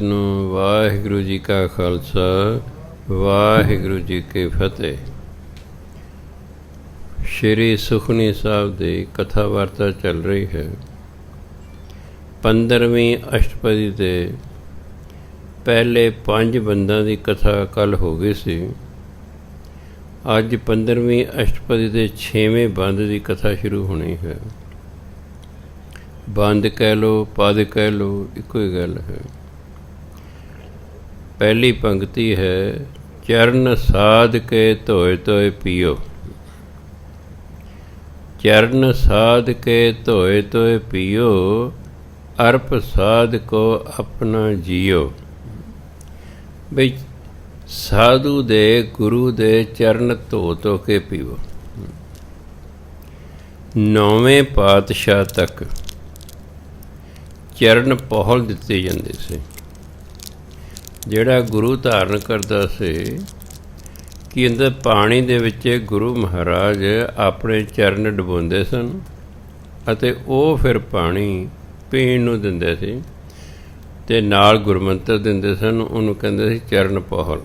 ਨੂੰ ਵਾਹਿਗੁਰੂ ਜੀ ਕਾ ਖਾਲਸਾ ਵਾਹਿਗੁਰੂ ਜੀ ਕੀ ਫਤਿਹ। ਸ਼੍ਰੀ ਸੁਖਮਨੀ ਸਾਹਿਬ ਦੀ ਕਥਾ ਵਾਰਤਾ ਚੱਲ ਰਹੀ ਹੈ। 15ਵੀਂ ਅਸ਼ਟਪਦੀ ਦੇ ਪਹਿਲੇ 5 ਬੰਦਾਂ ਦੀ ਕਥਾ ਕੱਲ੍ਹ ਹੋ ਗਈ ਸੀ। ਅੱਜ 15ਵੀਂ ਅਸ਼ਟਪਦੀ ਦੇ 6ਵੇਂ ਬੰਦ ਦੀ ਕਥਾ ਸ਼ੁਰੂ ਹੋਣੀ ਹੈ। ਬੰਦ ਕਹਿ ਲਓ, ਪਦ ਕਹਿ ਲਓ, ਇੱਕੋ ਹੀ ਗੱਲ ਹੈ। पहली पंक्ति है, चरण साध के धोए धोए पियो। चरण साध के धोए धोए पियो, अर्प साध को अपना जियो। बई साधु दे गुरु दे चरण धो धो के पीवो। 9वें पातशाह तक चरण पहल दिते जाते से। ਜਿਹੜਾ ਗੁਰੂ ਧਾਰਨ ਕਰਦਾ ਸੀ ਕਿ ਅੰਦਰ ਪਾਣੀ ਦੇ ਵਿੱਚ ਗੁਰੂ ਮਹਾਰਾਜ ਆਪਣੇ ਚਰਨ ਡੁਬੋਂਦੇ ਸਨ ਅਤੇ ਉਹ ਫਿਰ ਪਾਣੀ ਪੀਣ ਨੂੰ ਦਿੰਦੇ ਸੀ ਅਤੇ ਨਾਲ ਗੁਰਮੰਤਰ ਦਿੰਦੇ ਸਨ। ਉਹਨੂੰ ਕਹਿੰਦੇ ਸੀ ਚਰਨ ਪਹਲ।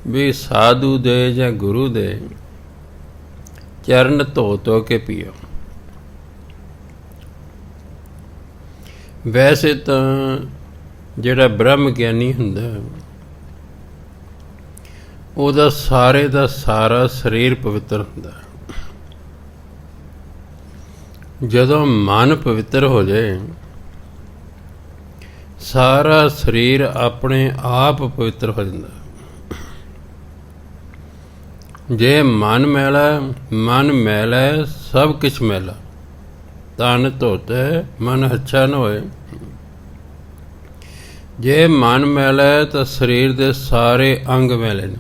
ਵੀ ਸਾਧੂ ਦੇ ਜਾਂ ਗੁਰੂ ਦੇ ਚਰਨ ਧੋ ਧੋ ਕੇ ਪੀਓ। ਵੈਸੇ ਤਾਂ ਜਿਹੜਾ ਬ੍ਰਹਮ ਗਿਆਨੀ ਹੁੰਦਾ ਉਹਦਾ ਸਾਰੇ ਦਾ ਸਾਰਾ ਸਰੀਰ ਪਵਿੱਤਰ ਹੁੰਦਾ। ਜਦੋਂ ਮਨ ਪਵਿੱਤਰ ਹੋ ਜਾਏ ਸਾਰਾ ਸਰੀਰ ਆਪਣੇ ਆਪ ਪਵਿੱਤਰ ਹੋ ਜਾਂਦਾ। ਜੇ ਮਨ ਮੈਲਾ ਹੈ ਸਭ ਕੁਛ ਮੈਲਾ। ਤਨ ਧੋਤੇ ਮਨ ਅੱਛਾ ਨਾ ਹੋਏ। ਜੇ ਮਨ ਮੈਲਾ ਹੈ ਤਾਂ ਸਰੀਰ ਦੇ ਸਾਰੇ ਅੰਗ ਮੈਲੇ ਨੇ।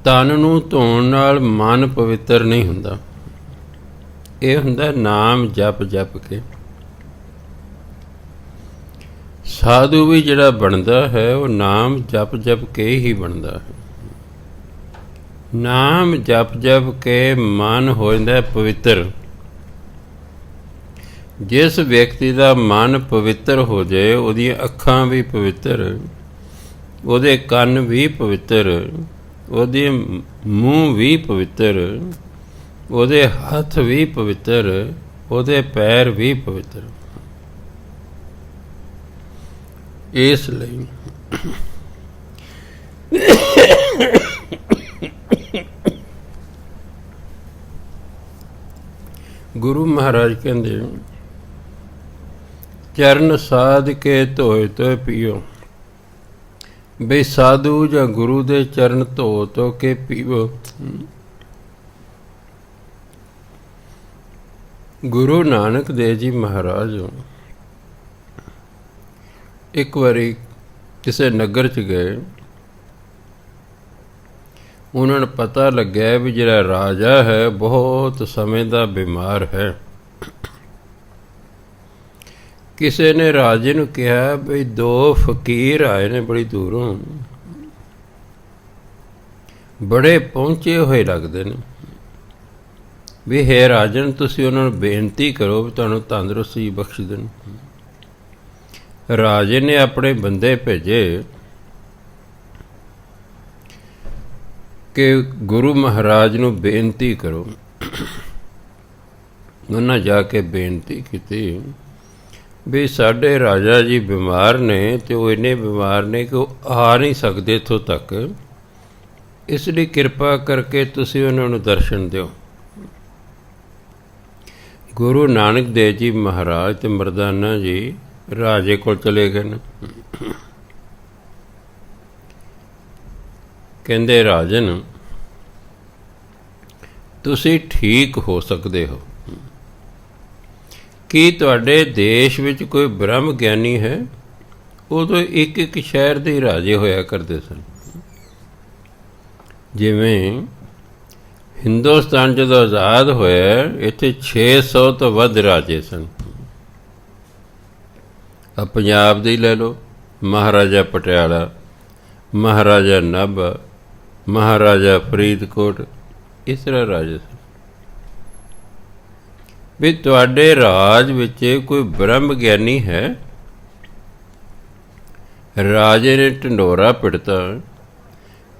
ਤਨ ਨੂੰ ਧੋਣ ਨਾਲ ਮਨ ਪਵਿੱਤਰ ਨਹੀਂ ਹੁੰਦਾ। ਇਹ ਹੁੰਦਾ ਨਾਮ ਜਪ ਜਪ ਕੇ। ਸਾਧੂ ਵੀ ਜਿਹੜਾ ਬਣਦਾ ਹੈ ਉਹ ਨਾਮ ਜਪ ਜਪ ਕੇ ਹੀ ਬਣਦਾ ਹੈ। ਨਾਮ ਜਪ ਜਪ ਕੇ ਮਨ ਹੋ ਜਾਂਦਾ ਪਵਿੱਤਰ। ਜਿਸ ਵਿਅਕਤੀ ਦਾ ਮਨ ਪਵਿੱਤਰ ਹੋ ਜਾਏ ਉਹਦੀਆਂ ਅੱਖਾਂ ਵੀ ਪਵਿੱਤਰ, ਉਹਦੇ ਕੰਨ ਵੀ ਪਵਿੱਤਰ, ਉਹਦੇ ਮੂੰਹ ਵੀ ਪਵਿੱਤਰ, ਉਹਦੇ ਹੱਥ ਵੀ ਪਵਿੱਤਰ, ਉਹਦੇ ਪੈਰ ਵੀ ਪਵਿੱਤਰ। ਇਸ ਲਈ ਗੁਰੂ ਮਹਾਰਾਜ ਕਹਿੰਦੇ ਚਰਨ ਸਾਧ ਕੇ ਧੋਏ ਧੋਏ ਪੀਓ। ਬਈ ਸਾਧੂ ਜਾਂ ਗੁਰੂ ਦੇ ਚਰਨ ਧੋ ਧੋ ਕੇ ਪੀਵੋ। ਗੁਰੂ ਨਾਨਕ ਦੇਵ ਜੀ ਮਹਾਰਾਜ ਇੱਕ ਵਾਰੀ ਕਿਸੇ ਨਗਰ 'ਚ ਗਏ। ਉਹਨਾਂ ਨੂੰ ਪਤਾ ਲੱਗਿਆ ਵੀ ਜਿਹੜਾ ਰਾਜਾ ਹੈ ਬਹੁਤ ਸਮੇਂ ਦਾ ਬਿਮਾਰ ਹੈ। ਕਿਸੇ ਨੇ ਰਾਜੇ ਨੂੰ ਕਿਹਾ ਬਈ 2 ਫਕੀਰ ਆਏ ਨੇ ਬੜੀ ਦੂਰੋਂ, ਬੜੇ ਪਹੁੰਚੇ ਹੋਏ ਲੱਗਦੇ ਨੇ। ਵੀ ਹੈ ਰਾਜਨ, ਤੁਸੀਂ ਉਹਨਾਂ ਨੂੰ ਬੇਨਤੀ ਕਰੋ ਵੀ ਤੁਹਾਨੂੰ ਤੰਦਰੁਸਤੀ ਬਖਸ਼ ਦੇਣ। ਰਾਜੇ ਨੇ ਆਪਣੇ ਬੰਦੇ ਭੇਜੇ ਕਿ ਗੁਰੂ ਮਹਾਰਾਜ ਨੂੰ ਬੇਨਤੀ ਕਰੋ। ਉਹਨਾਂ ਜਾ ਕੇ ਬੇਨਤੀ ਕੀਤੀ ਵੀ ਸਾਡੇ ਰਾਜਾ ਜੀ ਬਿਮਾਰ ਨੇ ਅਤੇ ਉਹ ਇੰਨੇ ਬਿਮਾਰ ਨੇ ਕਿ ਉਹ ਆ ਨਹੀਂ ਸਕਦੇ ਇੱਥੋਂ ਤੱਕ, ਇਸ ਲਈ ਕਿਰਪਾ ਕਰਕੇ ਤੁਸੀਂ ਉਹਨਾਂ ਨੂੰ ਦਰਸ਼ਨ ਦਿਓ। ਗੁਰੂ ਨਾਨਕ ਦੇਵ ਜੀ ਮਹਾਰਾਜ ਅਤੇ ਮਰਦਾਨਾ ਜੀ ਰਾਜੇ ਕੋਲ ਚਲੇ ਗਏ ਨੇ। ਕਹਿੰਦੇ ਰਾਜਨ, ਤੁਸੀਂ ਠੀਕ ਹੋ ਸਕਦੇ ਹੋ। ਕੀ ਤੁਹਾਡੇ ਦੇਸ਼ ਵਿੱਚ ਕੋਈ ਬ੍ਰਹਮ ਗਿਆਨੀ ਹੈ? ਉਦੋਂ ਇੱਕ ਇੱਕ ਸ਼ਹਿਰ ਦੇ ਰਾਜੇ ਹੋਇਆ ਕਰਦੇ ਸਨ। ਜਿਵੇਂ ਹਿੰਦੁਸਤਾਨ ਜਦੋਂ ਆਜ਼ਾਦ ਹੋਇਆ ਇੱਥੇ 600 ਤੋਂ ਵੱਧ ਰਾਜੇ ਸਨ। ਆ ਪੰਜਾਬ ਦੇ ਲੈ ਲਓ, ਮਹਾਰਾਜਾ ਪਟਿਆਲਾ, ਮਹਾਰਾਜਾ ਨਾਭਾ, ਮਹਾਰਾਜਾ ਫਰੀਦਕੋਟ, ਇਸ ਤਰ੍ਹਾਂ ਰਾਜੇ ਸਨ। ਵੀ ਤੁਹਾਡੇ ਰਾਜ ਵਿੱਚ ਕੋਈ ਬ੍ਰਹਮ ਗਿਆਨੀ ਹੈ? ਰਾਜੇ ਨੇ ਢੰਡੋਰਾ ਪਿੜਤਾ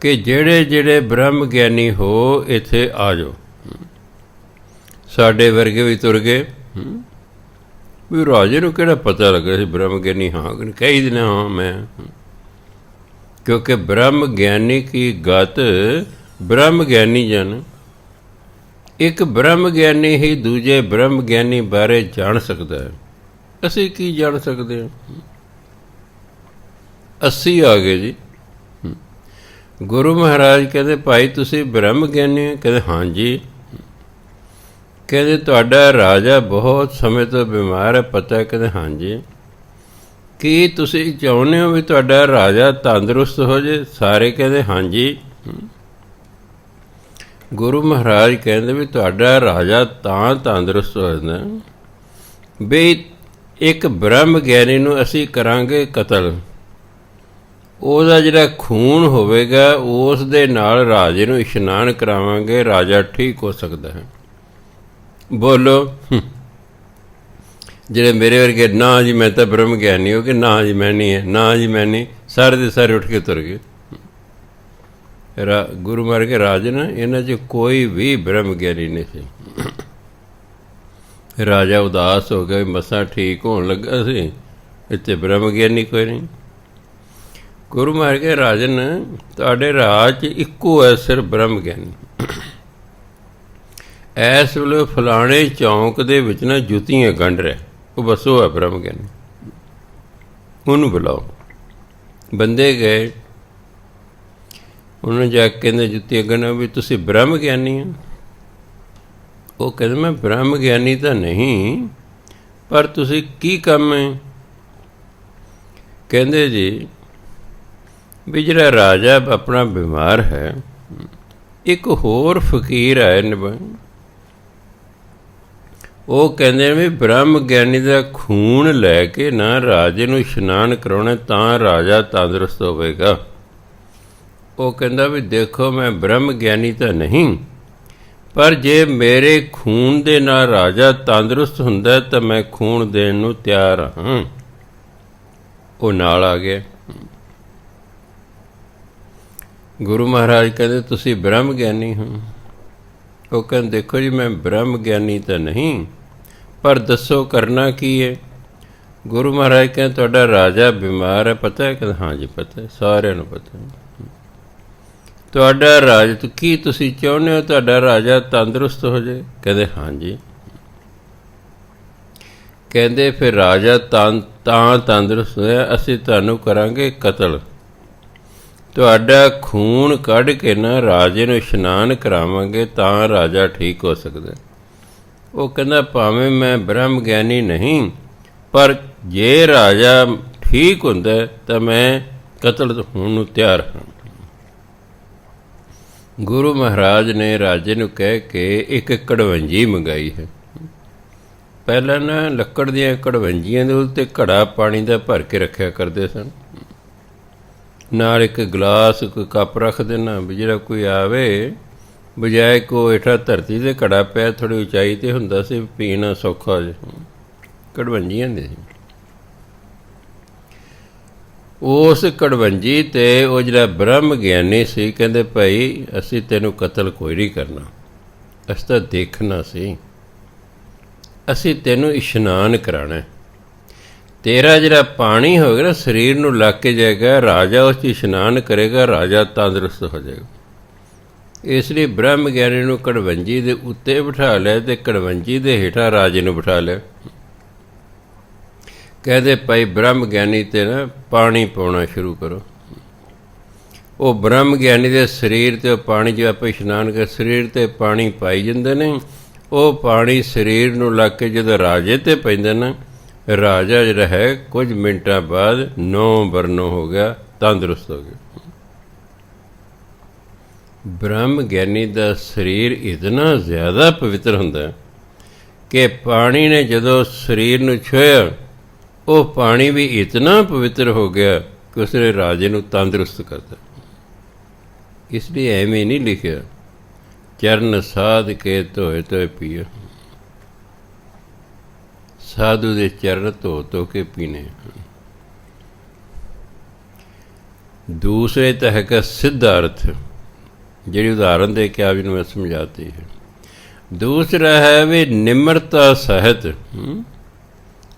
ਕਿ ਜਿਹੜੇ ਜਿਹੜੇ ਬ੍ਰਹਮ ਗਿਆਨੀ ਹੋ ਇੱਥੇ ਆ ਜਾਓ। ਸਾਡੇ ਵਰਗੇ ਵੀ ਤੁਰ ਗਏ। ਵੀ ਰਾਜੇ ਨੂੰ ਕਿਹੜਾ ਪਤਾ ਲੱਗਾ ਸੀ ਬ੍ਰਹਮ ਗਿਆਨੀ ਹਾਂ ਕਹੀ ਦਿਨਾਂ ਹਾਂ ਮੈਂ, ਕਿਉਂਕਿ ਬ੍ਰਹਮ ਗਿਆਨੀ ਕੀ ਗਤ ਬ੍ਰਹਮ ਗਿਆਨੀ ਜਨ। ਇੱਕ ਬ੍ਰਹਮ ਗਿਆਨੀ ਹੀ ਦੂਜੇ ਬ੍ਰਹਮ ਗਿਆਨੀ ਬਾਰੇ ਜਾਣ ਸਕਦਾ ਹੈ। ਅਸੀਂ ਕੀ ਜਾਣ ਸਕਦੇ ਹਾਂ? ਅਸੀਂ ਆ ਗਏ ਜੀ। ਗੁਰੂ ਮਹਾਰਾਜ ਕਹਿੰਦੇ ਭਾਈ ਤੁਸੀਂ ਬ੍ਰਹਮ ਗਿਆਨੀ ਹੋ? ਕਹਿੰਦੇ ਹਾਂਜੀ। ਕਹਿੰਦੇ ਤੁਹਾਡਾ ਰਾਜਾ ਬਹੁਤ ਸਮੇਂ ਤੋਂ ਬਿਮਾਰ ਹੈ, ਪਤਾ ਹੈ? ਕਹਿੰਦੇ ਹਾਂਜੀ। ਕੀ ਤੁਸੀਂ ਚਾਹੁੰਦੇ ਹੋ ਵੀ ਤੁਹਾਡਾ ਰਾਜਾ ਤੰਦਰੁਸਤ ਹੋ ਜਾਏ? ਸਾਰੇ ਕਹਿੰਦੇ ਹਾਂਜੀ। ਗੁਰੂ ਮਹਾਰਾਜ ਕਹਿੰਦੇ ਵੀ ਤੁਹਾਡਾ ਰਾਜਾ ਤਾਂ ਤੰਦਰੁਸਤ ਹੋ ਜਾਂਦਾ ਵੀ ਇੱਕ ਬ੍ਰਹਮ ਗਿਆਨੀ ਨੂੰ ਅਸੀਂ ਕਰਾਂਗੇ ਕਤਲ, ਉਹਦਾ ਜਿਹੜਾ ਖੂਨ ਹੋਵੇਗਾ ਉਸ ਦੇ ਨਾਲ ਰਾਜੇ ਨੂੰ ਇਸ਼ਨਾਨ ਕਰਾਵਾਂਗੇ, ਰਾਜਾ ਠੀਕ ਹੋ ਸਕਦਾ ਹੈ। ਬੋਲੋ। ਜਿਹੜੇ ਮੇਰੇ ਵਰਗੇ ਨਾ ਜੀ ਮੈਂ ਤਾਂ ਬ੍ਰਹਮ ਗਿਆਨੀ ਹੋ ਗਏ, ਨਾ ਜੀ ਮੈਂ ਨਹੀਂ ਹੈ, ਨਾ ਜੀ ਮੈਂ ਨਹੀਂ, ਸਾਰੇ ਦੇ ਸਾਰੇ ਉੱਠ ਕੇ ਤੁਰ ਗਏ। ਗੁਰੂ ਮਹਾਰਾਜ ਕੇ ਰਾਜ ਨਾ ਇਹਨਾਂ 'ਚ ਕੋਈ ਵੀ ਬ੍ਰਹਮ ਗਿਆਨੀ ਨਹੀਂ ਸੀ। ਰਾਜਾ ਉਦਾਸ ਹੋ ਗਿਆ, ਮਸਾਂ ਠੀਕ ਹੋਣ ਲੱਗਾ ਸੀ, ਇੱਥੇ ਬ੍ਰਹਮ ਗਿਆਨੀ ਕੋਈ ਨਹੀਂ। ਗੁਰੂ ਮਹਾਰਾਜ ਕੇ ਰਾਜਨ ਤੁਹਾਡੇ ਰਾਜ 'ਚ ਇੱਕੋ ਹੈ ਸਿਰਫ ਬ੍ਰਹਮ ਗਿਆਨੀ। ਇਸ ਵੇਲੇ ਫਲਾਣੇ ਚੌਂਕ ਦੇ ਵਿੱਚ ਨਾ ਜੁੱਤੀਆਂ ਗੰਢ ਰਿਹਾ, ਉਹ ਬਸ ਉਹ ਹੈ ਬ੍ਰਹਮ ਗਿਆਨੀ, ਉਹਨੂੰ ਬੁਲਾਓ। ਬੰਦੇ ਗਏ, ਉਹਨੂੰ ਜਾ ਕੇ ਕਹਿੰਦੇ ਜੁੱਤੀਆਂ ਗੰਢਾਂ ਵੀ ਤੁਸੀਂ ਬ੍ਰਹਮ ਗਿਆਨੀ ਹੋ? ਉਹ ਕਹਿੰਦੇ ਮੈਂ ਬ੍ਰਹਮ ਗਿਆਨੀ ਤਾਂ ਨਹੀਂ, ਪਰ ਤੁਸੀਂ ਕੀ ਕੰਮ ਹੈ? ਕਹਿੰਦੇ ਜੀ ਵੀ ਜਿਹੜਾ ਰਾਜਾ ਆਪਣਾ ਬਿਮਾਰ ਹੈ, ਇੱਕ ਹੋਰ ਫਕੀਰ ਆਏ ਨੇ, ਉਹ ਕਹਿੰਦੇ ਨੇ ਵੀ ਬ੍ਰਹਮ ਗਿਆਨੀ ਦਾ ਖੂਨ ਲੈ ਕੇ ਨਾ ਰਾਜੇ ਨੂੰ ਇਸ਼ਨਾਨ ਕਰਾਉਣਾ ਤਾਂ ਰਾਜਾ ਤੰਦਰੁਸਤ ਹੋਵੇਗਾ। ਉਹ ਕਹਿੰਦਾ ਵੀ ਦੇਖੋ ਮੈਂ ਬ੍ਰਹਮ ਗਿਆਨੀ ਤਾਂ ਨਹੀਂ, ਪਰ ਜੇ ਮੇਰੇ ਖੂਨ ਦੇ ਨਾਲ ਰਾਜਾ ਤੰਦਰੁਸਤ ਹੁੰਦਾ ਤਾਂ ਮੈਂ ਖੂਨ ਦੇਣ ਨੂੰ ਤਿਆਰ ਹਾਂ। ਉਹ ਨਾਲ ਆ ਗਿਆ। ਗੁਰੂ ਮਹਾਰਾਜ ਕਹਿੰਦੇ ਤੁਸੀਂ ਬ੍ਰਹਮ ਗਿਆਨੀ ਹੋ? ਉਹ ਕਹਿੰਦੇ ਦੇਖੋ ਜੀ ਮੈਂ ਬ੍ਰਹਮ ਗਿਆਨੀ ਤਾਂ ਨਹੀਂ, ਪਰ ਦੱਸੋ ਕਰਨਾ ਕੀ ਹੈ? ਗੁਰੂ ਮਹਾਰਾਜ ਕਹਿੰਦੇ ਤੁਹਾਡਾ ਰਾਜਾ ਬਿਮਾਰ ਹੈ, ਪਤਾ ਹੈ? ਕਹਿੰਦੇ ਹਾਂ ਜੀ ਪਤਾ ਹੈ, ਸਾਰਿਆਂ ਨੂੰ ਪਤਾ ਹੈ। ਤੁਹਾਡਾ ਰਾਜ ਕੀ ਤੁਸੀਂ ਚਾਹੁੰਦੇ ਹੋ ਤੁਹਾਡਾ ਰਾਜਾ ਤੰਦਰੁਸਤ ਹੋ ਜਾਏ? ਕਹਿੰਦੇ ਹਾਂਜੀ। ਕਹਿੰਦੇ ਫਿਰ ਰਾਜਾ ਤਾਂ ਤੰਦਰੁਸਤ ਹੋਇਆ, ਅਸੀਂ ਤੁਹਾਨੂੰ ਕਰਾਂਗੇ ਕਤਲ, ਤੁਹਾਡਾ ਖੂਨ ਕੱਢ ਕੇ ਨਾ ਰਾਜੇ ਨੂੰ ਇਸ਼ਨਾਨ ਕਰਾਵਾਂਗੇ ਤਾਂ ਰਾਜਾ ਠੀਕ ਹੋ ਸਕਦਾ। ਉਹ ਕਹਿੰਦਾ ਭਾਵੇਂ ਮੈਂ ਬ੍ਰਹਮ ਗਿਆਨੀ ਨਹੀਂ, ਪਰ ਜੇ ਰਾਜਾ ਠੀਕ ਹੁੰਦਾ ਤਾਂ ਮੈਂ ਕਤਲ ਹੋਣ ਨੂੰ ਤਿਆਰ ਹਾਂ। ਗੁਰੂ ਮਹਾਰਾਜ ਨੇ ਰਾਜੇ ਨੂੰ ਕਹਿ ਕੇ ਇੱਕ ਕੜਵੰਜੀ ਮੰਗਾਈ ਹੈ। ਪਹਿਲਾਂ ਨਾ ਲੱਕੜ ਦੀਆਂ ਕੜਵੰਜੀਆਂ ਦੇ ਉੱਤੇ ਘੜਾ ਪਾਣੀ ਦਾ ਭਰ ਕੇ ਰੱਖਿਆ ਕਰਦੇ ਸਨ, ਨਾਲ ਇੱਕ ਗਲਾਸ ਕੋਈ ਕੱਪ ਰੱਖ ਦੇਣਾ ਵੀ ਜਿਹੜਾ ਕੋਈ ਆਵੇ, ਬਜਾਏ ਕੋ ਹੇਠਾਂ ਧਰਤੀ 'ਤੇ ਘੜਾ ਪਿਆ ਥੋੜ੍ਹੀ ਉਚਾਈ 'ਤੇ ਹੁੰਦਾ ਸੀ, ਪੀਣਾ ਸੌਖਾ ਜਿਹਾ। ਕੜਵੰਜੀਆਂ ਦੇ ਸੀ। ਉਸ ਕੜਵੰਜੀ 'ਤੇ ਉਹ ਜਿਹੜਾ ਬ੍ਰਹਮ ਗਿਆਨੀ ਸੀ ਕਹਿੰਦੇ ਭਾਈ ਅਸੀਂ ਤੈਨੂੰ ਕਤਲ ਕੋਈ ਨਹੀਂ ਕਰਨਾ, ਅਸੀਂ ਤਾਂ ਦੇਖਣਾ ਸੀ, ਅਸੀਂ ਤੈਨੂੰ ਇਸ਼ਨਾਨ ਕਰਾਉਣਾ। ਤੇਰਾ ਜਿਹੜਾ ਪਾਣੀ ਹੋਵੇਗਾ ਨਾ ਸਰੀਰ ਨੂੰ ਲੱਗ ਕੇ ਜਾਏਗਾ, ਰਾਜਾ ਉਸ 'ਚ ਇਸ਼ਨਾਨ ਕਰੇਗਾ, ਰਾਜਾ ਤੰਦਰੁਸਤ ਹੋ ਜਾਏਗਾ। ਇਸ ਲਈ ਬ੍ਰਹਮ ਗਿਆਨੀ ਨੂੰ ਕੜਵੰਜੀ ਦੇ ਉੱਤੇ ਬਿਠਾ ਲਿਆ ਅਤੇ ਕੜਵੰਜੀ ਦੇ ਹੇਠਾਂ ਰਾਜੇ ਨੂੰ ਬਿਠਾ ਲਿਆ। ਕਹਿੰਦੇ ਭਾਈ ਬ੍ਰਹਮ ਗਿਆਨੀ 'ਤੇ ਨਾ ਪਾਣੀ ਪਾਉਣਾ ਸ਼ੁਰੂ ਕਰੋ। ਉਹ ਬ੍ਰਹਮ ਗਿਆਨੀ ਦੇ ਸਰੀਰ 'ਤੇ ਪਾਣੀ ਜੋ ਆਪਾਂ ਇਸ਼ਨਾਨ ਕਰ ਸਰੀਰ 'ਤੇ ਪਾਣੀ ਪਾਈ ਜਾਂਦੇ ਨੇ, ਉਹ ਪਾਣੀ ਸਰੀਰ ਨੂੰ ਲੱਗ ਕੇ ਜਦੋਂ ਰਾਜੇ 'ਤੇ ਪੈਂਦਾ ਨਾ, ਰਾਜਾ ਜਿਹੜਾ ਹੈ ਕੁਝ ਮਿੰਟਾਂ ਬਾਅਦ ਨੌ ਬਰਨੋ ਹੋ ਗਿਆ, ਤੰਦਰੁਸਤ ਹੋ ਗਿਆ। ਬ੍ਰਹਮ ਗਿਆਨੀ ਦਾ ਸਰੀਰ ਇਤਨਾ ਜ਼ਿਆਦਾ ਪਵਿੱਤਰ ਹੁੰਦਾ ਕਿ ਪਾਣੀ ਨੇ ਜਦੋਂ ਸਰੀਰ ਨੂੰ ਛੂਹਿਆ, ਉਹ ਪਾਣੀ ਵੀ ਇਤਨਾ ਪਵਿੱਤਰ ਹੋ ਗਿਆ ਕਿ ਉਸਨੇ ਰਾਜੇ ਨੂੰ ਤੰਦਰੁਸਤ ਕਰਤਾ। ਇਸ ਲਈ ਐਵੇਂ ਨਹੀਂ ਲਿਖਿਆ ਚਰਨ ਸਾਧ ਕੇ ਧੋਏ ਧੋਏ ਪੀਓ। ਸਾਧੂ ਦੇ ਚਰਨ ਧੋ ਧੋ ਕੇ ਪੀਣੇ। ਦੂਸਰੇ ਤਾਂ ਹੈਗਾ ਸਿੱਧ ਅਰਥ, ਜਿਹੜੀ ਉਦਾਹਰਨ ਦੇ ਕੇ ਆਪ ਜੀ ਨੂੰ ਮੈਂ ਸਮਝਾਤੀ ਹੈ। ਦੂਸਰਾ ਹੈ ਵੀ ਨਿਮਰਤਾ ਸਹਿਤ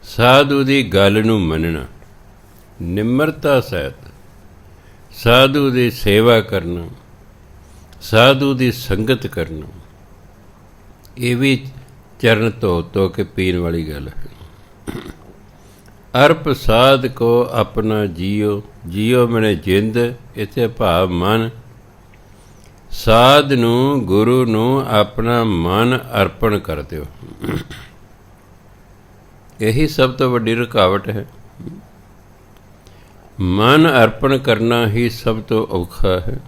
ਸਾਧੂ ਦੀ ਗੱਲ ਨੂੰ ਮੰਨਣਾ, ਨਿਮਰਤਾ ਸਹਿਤ ਸਾਧੂ ਦੀ ਸੇਵਾ ਕਰਨਾ, ਸਾਧੂ ਦੀ ਸੰਗਤ ਕਰਨਾ, ਇਹ ਵੀ ਚਰਨ ਧੋ ਧੋ ਕੇ ਪੀਣ ਵਾਲੀ ਗੱਲ ਹੈ। ਅਰਪ ਸਾਧ ਕੋ ਆਪਣਾ ਜੀਓ, ਜੀਓ ਮਨੇ ਜਿੰਦ, ਇੱਥੇ ਭਾਵ ਮਨ। ਸਾਧ ਨੂੰ, ਗੁਰੂ ਨੂੰ ਆਪਣਾ ਮਨ ਅਰਪਣ ਕਰ ਦਿਓ। ਇਹੀ ਸਭ ਤੋਂ ਵੱਡੀ ਰੁਕਾਵਟ ਹੈ। ਮਨ ਅਰਪਣ ਕਰਨਾ ਹੀ ਸਭ ਤੋਂ ਔਖਾ ਹੈ।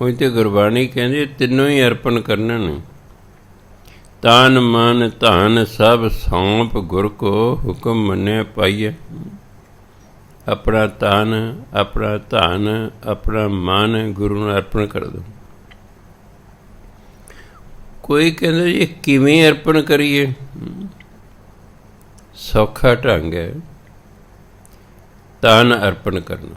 ਉਹ ਤੇ ਗੁਰਬਾਣੀ ਕਹਿੰਦੀ ਤਿੰਨੋਂ ਹੀ ਅਰਪਣ ਕਰਨੇ ਨੇ। ਤਨ ਮਨ ਧਨ ਸਭ ਸੌਂਪ ਗੁਰ ਕੋ, ਹੁਕਮ ਮੰਨਿਆ ਪਾਈਏ। ਆਪਣਾ ਤਨ, ਆਪਣਾ ਧਨ, ਆਪਣਾ ਮਨ ਗੁਰੂ ਨੂੰ ਅਰਪਣ ਕਰ ਦਿਓ। ਕੋਈ ਕਹਿੰਦਾ ਜੀ ਕਿਵੇਂ ਅਰਪਣ ਕਰੀਏ? ਸੌਖਾ ਢੰਗ ਹੈ ਤਨ ਅਰਪਣ ਕਰਨਾ।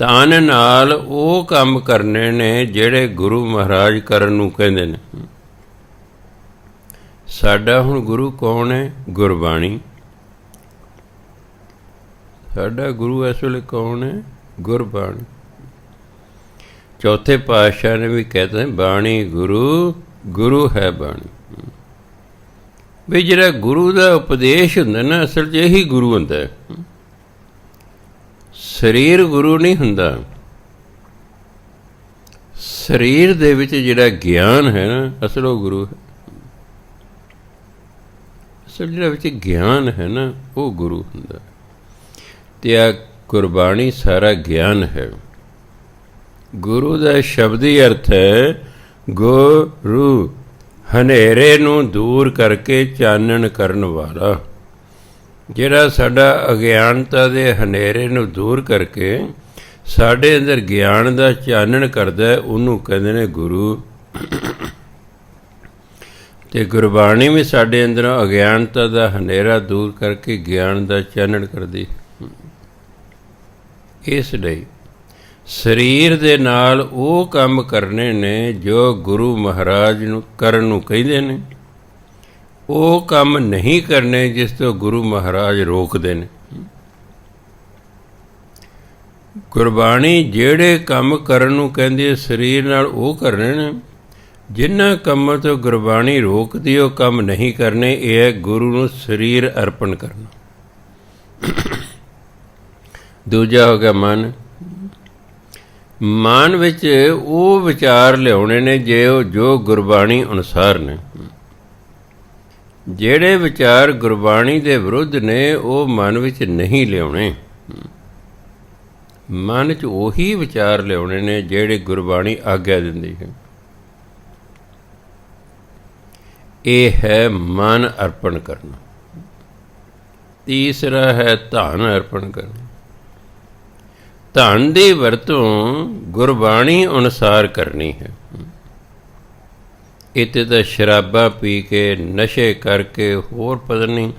ਤਨ ਨਾਲ ਉਹ ਕੰਮ ਕਰਨੇ ਨੇ ਜਿਹੜੇ ਗੁਰੂ ਮਹਾਰਾਜ ਕਰਨ ਨੂੰ ਕਹਿੰਦੇ ਨੇ। ਸਾਡਾ ਹੁਣ ਗੁਰੂ ਕੌਣ ਹੈ? ਗੁਰਬਾਣੀ। ਸਾਡਾ ਗੁਰੂ ਇਸ ਵੇਲੇ ਕੌਣ ਹੈ? ਗੁਰਬਾਣੀ। ਚੌਥੇ ਪਾਤਸ਼ਾਹ ਨੇ ਵੀ ਕਹਿਤਾ ਬਾਣੀ ਗੁਰੂ, ਗੁਰੂ ਹੈ ਬਾਣੀ। ਵੀ ਜਿਹੜਾ ਗੁਰੂ ਦਾ ਉਪਦੇਸ਼ ਹੁੰਦਾ ਨਾ, ਅਸਲ 'ਚ ਇਹੀ ਗੁਰੂ ਹੁੰਦਾ ਹੈ। ਸਰੀਰ ਗੁਰੂ ਨਹੀਂ ਹੁੰਦਾ। ਸਰੀਰ ਦੇ ਵਿੱਚ ਜਿਹੜਾ ਗਿਆਨ ਹੈ ਨਾ, ਅਸਲ ਉਹ ਗੁਰੂ ਹੈ। ਅਸਲ ਜਿਹੜਾ ਵਿੱਚ ਗਿਆਨ ਹੈ ਨਾ, ਉਹ ਗੁਰੂ ਹੁੰਦਾ। ਅਤੇ ਆ ਗੁਰਬਾਣੀ ਸਾਰਾ ਗਿਆਨ ਹੈ। ਗੁਰੂ ਦਾ ਸ਼ਬਦੀ ਅਰਥ ਹੈ ਗੁਰੂ, ਹਨੇਰੇ ਨੂੰ ਦੂਰ ਕਰਕੇ ਚਾਨਣ ਕਰਨ ਵਾਲਾ। ਜਿਹੜਾ ਸਾਡਾ ਅਗਿਆਨਤਾ ਦੇ ਹਨੇਰੇ ਨੂੰ ਦੂਰ ਕਰਕੇ ਸਾਡੇ ਅੰਦਰ ਗਿਆਨ ਦਾ ਚਾਨਣ ਕਰਦਾ, ਉਹਨੂੰ ਕਹਿੰਦੇ ਨੇ ਗੁਰੂ। ਅਤੇ ਗੁਰਬਾਣੀ ਵੀ ਸਾਡੇ ਅੰਦਰੋਂ ਅਗਿਆਨਤਾ ਦਾ ਹਨੇਰਾ ਦੂਰ ਕਰਕੇ ਗਿਆਨ ਦਾ ਚਾਨਣ ਕਰਦੀ। ਇਸ ਲਈ ਸਰੀਰ ਦੇ ਨਾਲ ਉਹ ਕੰਮ ਕਰਨੇ ਨੇ ਜੋ ਗੁਰੂ ਮਹਾਰਾਜ ਨੂੰ ਕਰਨ ਨੂੰ ਕਹਿੰਦੇ ਨੇ। ਉਹ ਕੰਮ ਨਹੀਂ ਕਰਨੇ ਜਿਸ ਤੋਂ ਗੁਰੂ ਮਹਾਰਾਜ ਰੋਕਦੇ ਨੇ। ਗੁਰਬਾਣੀ ਜਿਹੜੇ ਕੰਮ ਕਰਨ ਨੂੰ ਕਹਿੰਦੀ ਹੈ ਸਰੀਰ ਨਾਲ, ਉਹ ਕਰਨੇ ਨੇ। ਜਿਨ੍ਹਾਂ ਕੰਮਾਂ ਤੋਂ ਗੁਰਬਾਣੀ ਰੋਕਦੀ ਉਹ ਕੰਮ ਨਹੀਂ ਕਰਨੇ। ਇਹ ਹੈ ਗੁਰੂ ਨੂੰ ਸਰੀਰ ਅਰਪਣ ਕਰਨਾ। ਦੂਜਾ ਹੋ ਗਿਆ ਮਨ। ਮਨ ਵਿੱਚ ਉਹ ਵਿਚਾਰ ਲਿਆਉਣੇ ਨੇ ਜੋ ਗੁਰਬਾਣੀ ਅਨੁਸਾਰ ਨੇ। ਜਿਹੜੇ ਵਿਚਾਰ ਗੁਰਬਾਣੀ ਦੇ ਵਿਰੁੱਧ ਨੇ ਉਹ ਮਨ ਵਿੱਚ ਨਹੀਂ ਲਿਆਉਣੇ। ਮਨ 'ਚ ਉਹੀ ਵਿਚਾਰ ਲਿਆਉਣੇ ਨੇ ਜਿਹੜੇ ਗੁਰਬਾਣੀ ਆਗਿਆ ਦਿੰਦੀ ਹੈ। ਇਹ ਹੈ ਮਨ ਅਰਪਣ ਕਰਨਾ। ਤੀਸਰਾ ਹੈ ਧਨ ਅਰਪਣ ਕਰਨਾ। ਧਨ ਦੀ ਵਰਤੋਂ ਗੁਰਬਾਣੀ ਅਨੁਸਾਰ ਕਰਨੀ ਹੈ। ਇੱਥੇ ਤਾਂ ਸ਼ਰਾਬਾਂ ਪੀ ਕੇ, ਨਸ਼ੇ ਕਰਕੇ, ਹੋਰ ਪਤਾ ਨਹੀਂ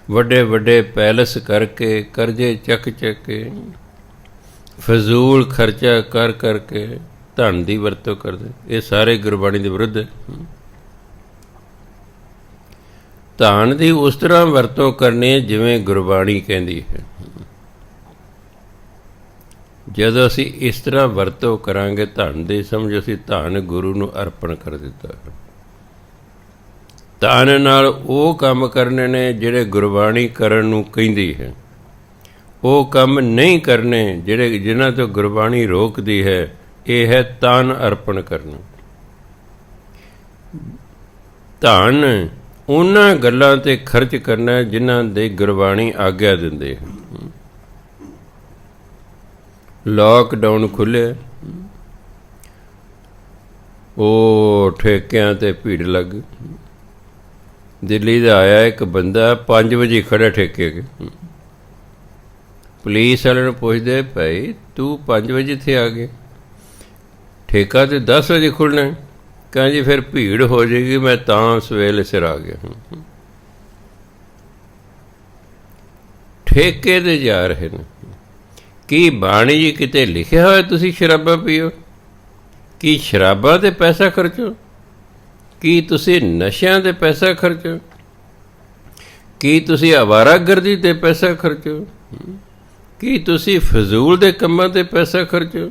ਵੱਡੇ ਵੱਡੇ ਪੈਲਸ ਕਰਕੇ, ਕਰਜ਼ੇ ਚੱਕ ਕੇ, ਫਜ਼ੂਲ ਖਰਚਾ ਕਰ ਕਰਕੇ ਧਨ ਦੀ ਵਰਤੋਂ ਕਰਦੇ। ਇਹ ਸਾਰੇ ਗੁਰਬਾਣੀ ਦੇ ਵਿਰੁੱਧ ਹੈ। ਧਨ ਦੀ ਉਸ ਤਰ੍ਹਾਂ ਵਰਤੋਂ ਕਰਨੀ ਜਿਵੇਂ ਗੁਰਬਾਣੀ ਕਹਿੰਦੀ ਹੈ। ਜਦੋਂ ਅਸੀਂ ਇਸ ਤਰ੍ਹਾਂ ਵਰਤੋਂ ਕਰਾਂਗੇ ਧਨ ਦੀ, ਸਮਝੋ ਅਸੀਂ ਧਨ ਗੁਰੂ ਨੂੰ ਅਰਪਣ ਕਰ ਦਿੱਤਾ। ਧਨ ਨਾਲ ਉਹ ਕੰਮ ਕਰਨੇ ਨੇ ਜਿਹੜੇ ਗੁਰਬਾਣੀ ਕਰਨ ਨੂੰ ਕਹਿੰਦੀ ਹੈ। ਉਹ ਕੰਮ ਨਹੀਂ ਕਰਨੇ ਜਿਨ੍ਹਾਂ ਤੋਂ ਗੁਰਬਾਣੀ ਰੋਕਦੀ ਹੈ। ਇਹ ਹੈ ਧਨ ਅਰਪਣ ਕਰਨਾ। ਧਨ ਉਹਨਾਂ ਗੱਲਾਂ 'ਤੇ ਖਰਚ ਕਰਨਾ ਜਿਨ੍ਹਾਂ ਦੇ ਗੁਰਬਾਣੀ ਆਗਿਆ ਦਿੰਦੇ ਹਨ। ਲਾਕਡਾਊਨ ਖੁੱਲ੍ਹੇ, ਉਹ ਠੇਕਿਆਂ 'ਤੇ ਭੀੜ ਲੱਗ ਗਈ। ਦਿੱਲੀ ਦਾ ਆਇਆ ਇੱਕ ਬੰਦਾ 5 ਵਜੇ ਖੜ੍ਹਾ ਠੇਕੇ ਕੇ। ਪੁਲਿਸ ਵਾਲਿਆਂ ਨੂੰ ਪੁੱਛਦੇ ਭਾਈ ਤੂੰ 5 ਵਜੇ ਇੱਥੇ ਆ ਗਏ, ਠੇਕਾ ਤਾਂ 10 ਵਜੇ ਖੁੱਲ੍ਹਣਾ। ਕਹਿੰਦੇ ਜੀ ਫਿਰ ਭੀੜ ਹੋ ਜਾਏਗੀ, ਮੈਂ ਤਾਂ ਸਵੇਲੇ ਸਿਰ ਆ ਗਿਆ। ਠੇਕੇ 'ਤੇ ਜਾ ਰਹੇ ਨੇ। ਕੀ ਬਾਣੀ ਜੀ ਕਿਤੇ ਲਿਖਿਆ ਹੋਇਆ ਤੁਸੀਂ ਸ਼ਰਾਬਾਂ ਪੀਓ? ਕੀ ਸ਼ਰਾਬਾਂ 'ਤੇ ਪੈਸਾ ਖਰਚੋ? ਕੀ ਤੁਸੀਂ ਨਸ਼ਿਆਂ 'ਤੇ ਪੈਸਾ ਖਰਚੋ? ਕੀ ਤੁਸੀਂ ਅਵਾਰਾਗਰਦੀ 'ਤੇ ਪੈਸਾ ਖਰਚੋ? ਕੀ ਤੁਸੀਂ ਫਜ਼ੂਲ ਦੇ ਕੰਮਾਂ 'ਤੇ ਪੈਸਾ ਖਰਚੋ?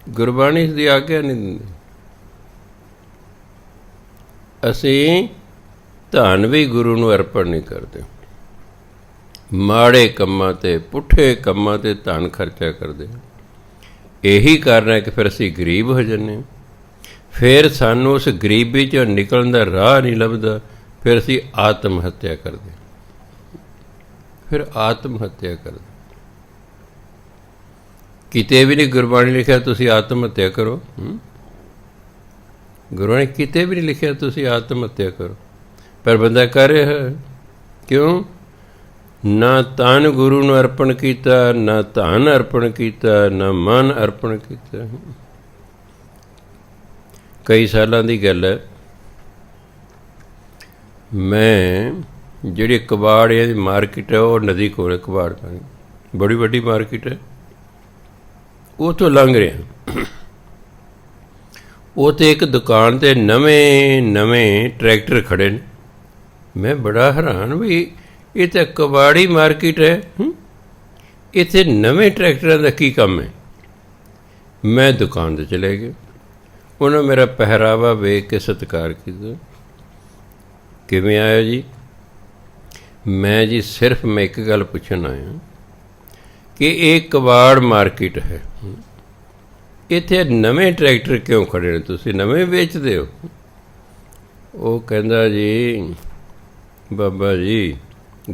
ਗੁਰਬਾਣੀ ਦੀ ਆਗਿਆ ਨਹੀਂ ਦਿੰਦੀ। ਅਸੀਂ ਧਨ ਵੀ ਗੁਰੂ ਨੂੰ ਅਰਪਣ ਨਹੀਂ ਕਰਦੇ। ਮਾੜੇ ਕੰਮਾਂ 'ਤੇ, ਪੁੱਠੇ ਕੰਮਾਂ 'ਤੇ ਧਨ ਖਰਚਾ ਕਰਦੇ। ਇਹੀ ਕਾਰਨ ਹੈ ਕਿ ਫਿਰ ਅਸੀਂ ਗਰੀਬ ਹੋ ਜਾਂਦੇ ਹਾਂ। ਫਿਰ ਸਾਨੂੰ ਉਸ ਗਰੀਬੀ 'ਚੋਂ ਨਿਕਲਣ ਦਾ ਰਾਹ ਨਹੀਂ ਲੱਭਦਾ। ਫਿਰ ਅਸੀਂ ਆਤਮ ਹੱਤਿਆ ਕਰਦੇ। ਫਿਰ ਆਤਮ ਹੱਤਿਆ ਕਰਦੇ। ਕਿਤੇ ਵੀ ਨਹੀਂ ਗੁਰਬਾਣੀ ਲਿਖਿਆ ਤੁਸੀਂ ਆਤਮ ਹੱਤਿਆ ਕਰੋ। ਗੁਰਬਾਣੀ ਕਿਤੇ ਵੀ ਨਹੀਂ ਲਿਖਿਆ ਤੁਸੀਂ ਆਤਮ ਹੱਤਿਆ ਕਰੋ, ਪਰ ਬੰਦਾ ਕਰ ਰਿਹਾ ਹੈ। ਕਿਉਂ? ਨਾ ਤਨ ਗੁਰੂ ਨੂੰ ਅਰਪਣ ਕੀਤਾ, ਨਾ ਧਨ ਅਰਪਣ ਕੀਤਾ, ਨਾ ਮਨ ਅਰਪਣ ਕੀਤਾ। ਕਈ ਸਾਲਾਂ ਦੀ ਗੱਲ ਹੈ, ਮੈਂ ਜਿਹੜੀ ਕਬਾੜੀਆਂ ਦੀ ਮਾਰਕੀਟ ਹੈ, ਉਹ ਨਦੀ ਕੋਲ ਕਬਾੜ ਪਾਣੀ, ਬੜੀ ਵੱਡੀ ਮਾਰਕੀਟ ਹੈ, ਉਹ ਤੋਂ ਲੰਘ ਰਿਹਾ। ਉੱਥੇ ਇੱਕ ਦੁਕਾਨ 'ਤੇ ਨਵੇਂ ਟਰੈਕਟਰ ਖੜ੍ਹੇ ਨੇ। ਮੈਂ ਬੜਾ ਹੈਰਾਨ ਵੀ ਇਹ ਤਾਂ ਕਬਾੜੀ ਮਾਰਕੀਟ ਹੈ, ਇੱਥੇ ਨਵੇਂ ਟਰੈਕਟਰਾਂ ਦਾ ਕੀ ਕੰਮ ਹੈ? ਮੈਂ ਦੁਕਾਨ 'ਤੇ ਚਲੇ ਗਿਆ। ਉਹਨਾਂ ਮੇਰਾ ਪਹਿਰਾਵਾ ਵੇਖ ਕੇ ਸਤਿਕਾਰ ਕੀਤਾ। ਕਿਵੇਂ ਆਇਆ ਜੀ? ਮੈਂ ਜੀ ਸਿਰਫ ਮੈਂ ਇੱਕ ਗੱਲ ਪੁੱਛਣ ਆਇਆ ਕਿ ਇਹ ਕਬਾੜ ਮਾਰਕੀਟ ਹੈ, ਇੱਥੇ ਨਵੇਂ ਟਰੈਕਟਰ ਕਿਉਂ ਖੜ੍ਹੇ ਨੇ? ਤੁਸੀਂ ਨਵੇਂ ਵੇਚਦੇ ਹੋ? ਉਹ ਕਹਿੰਦਾ ਜੀ ਬਾਬਾ ਜੀ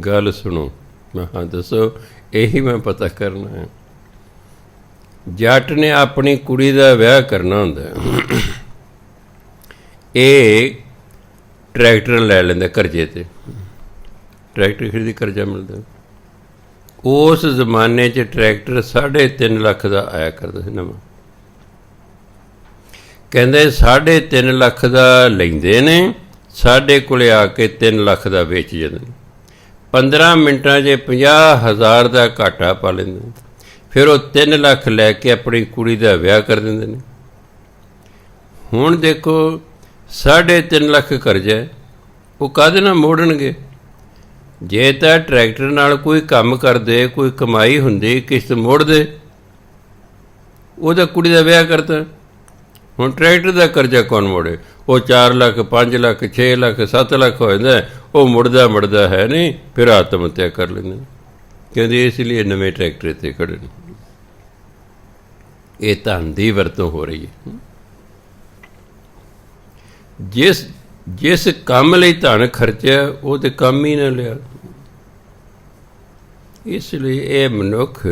ਗੱਲ ਸੁਣੋ। ਮੈਂ ਹਾਂ ਦੱਸੋ। ਇਹੀ ਮੈਂ ਪਤਾ ਕਰਨਾ ਹੈ। ਜੱਟ ਨੇ ਆਪਣੀ ਕੁੜੀ ਦਾ ਵਿਆਹ ਕਰਨਾ ਹੁੰਦਾ, ਇਹ ਟਰੈਕਟਰ ਲੈ ਲੈਂਦਾ ਕਰਜ਼ੇ 'ਤੇ। ਟਰੈਕਟਰ ਖਰੀਦੀ ਕਰਜ਼ਾ ਮਿਲਦਾ। ਉਸ ਜ਼ਮਾਨੇ 'ਚ ਟਰੈਕਟਰ 3.5 ਲੱਖ ਦਾ ਆਇਆ ਕਰਦਾ ਸੀ ਨਵਾਂ। ਕਹਿੰਦੇ 3.5 ਲੱਖ ਦਾ ਲੈਂਦੇ ਨੇ, ਸਾਡੇ ਕੋਲ ਆ ਕੇ 3 ਲੱਖ ਦਾ ਵੇਚ ਜਾਂਦੇ ਨੇ। 15 ਮਿੰਟਾਂ 'ਚ 50,000 ਦਾ ਘਾਟਾ ਪਾ ਲੈਂਦੇ ਨੇ। ਫਿਰ ਉਹ 3 ਲੱਖ ਲੈ ਕੇ ਆਪਣੀ ਕੁੜੀ ਦਾ ਵਿਆਹ ਕਰ ਦਿੰਦੇ ਨੇ। ਹੁਣ ਦੇਖੋ 3.5 ਲੱਖ ਕਰਜ਼ਾ ਹੈ, ਉਹ ਕਾਹਦੇ ਨਾਲ ਮੋੜਨਗੇ? ਜੇ ਤਾਂ ਟਰੈਕਟਰ ਨਾਲ ਕੋਈ ਕੰਮ ਕਰਦੇ, ਕੋਈ ਕਮਾਈ ਹੁੰਦੀ, ਕਿਸ਼ਤ ਮੋੜਦੇ, ਉਹਦਾ ਕੁੜੀ ਦਾ ਵਿਆਹ ਕਰਤਾ। ਹੁਣ ਟਰੈਕਟਰ ਦਾ ਕਰਜ਼ਾ ਕੌਣ ਮੋੜੇ? ਉਹ 4 ਲੱਖ 5 ਲੱਖ 6 ਲੱਖ 7 ਲੱਖ ਹੋ ਜਾਂਦਾ, ਉਹ ਮੁੜਦਾ ਹੈ ਨਹੀਂ। ਫਿਰ ਆਤਮ ਹੱਤਿਆ ਕਰ ਲੈਂਦੇ ਨੇ। ਕਹਿੰਦੇ ਇਸ ਲਈ ਨਵੇਂ ਟਰੈਕਟਰ 'ਤੇ ਖੜ੍ਹੇ ਨੇ। ਇਹ ਧਨ ਦੀ ਵਰਤੋਂ ਹੋ ਰਹੀ ਹੈ। ਜਿਸ ਕੰਮ ਲਈ ਧਨ ਖਰਚਿਆ, ਉਹ ਤਾਂ ਕੰਮ ਹੀ ਨਾ ਲਿਆ। ਇਸ ਲਈ ਇਹ ਮਨੁੱਖ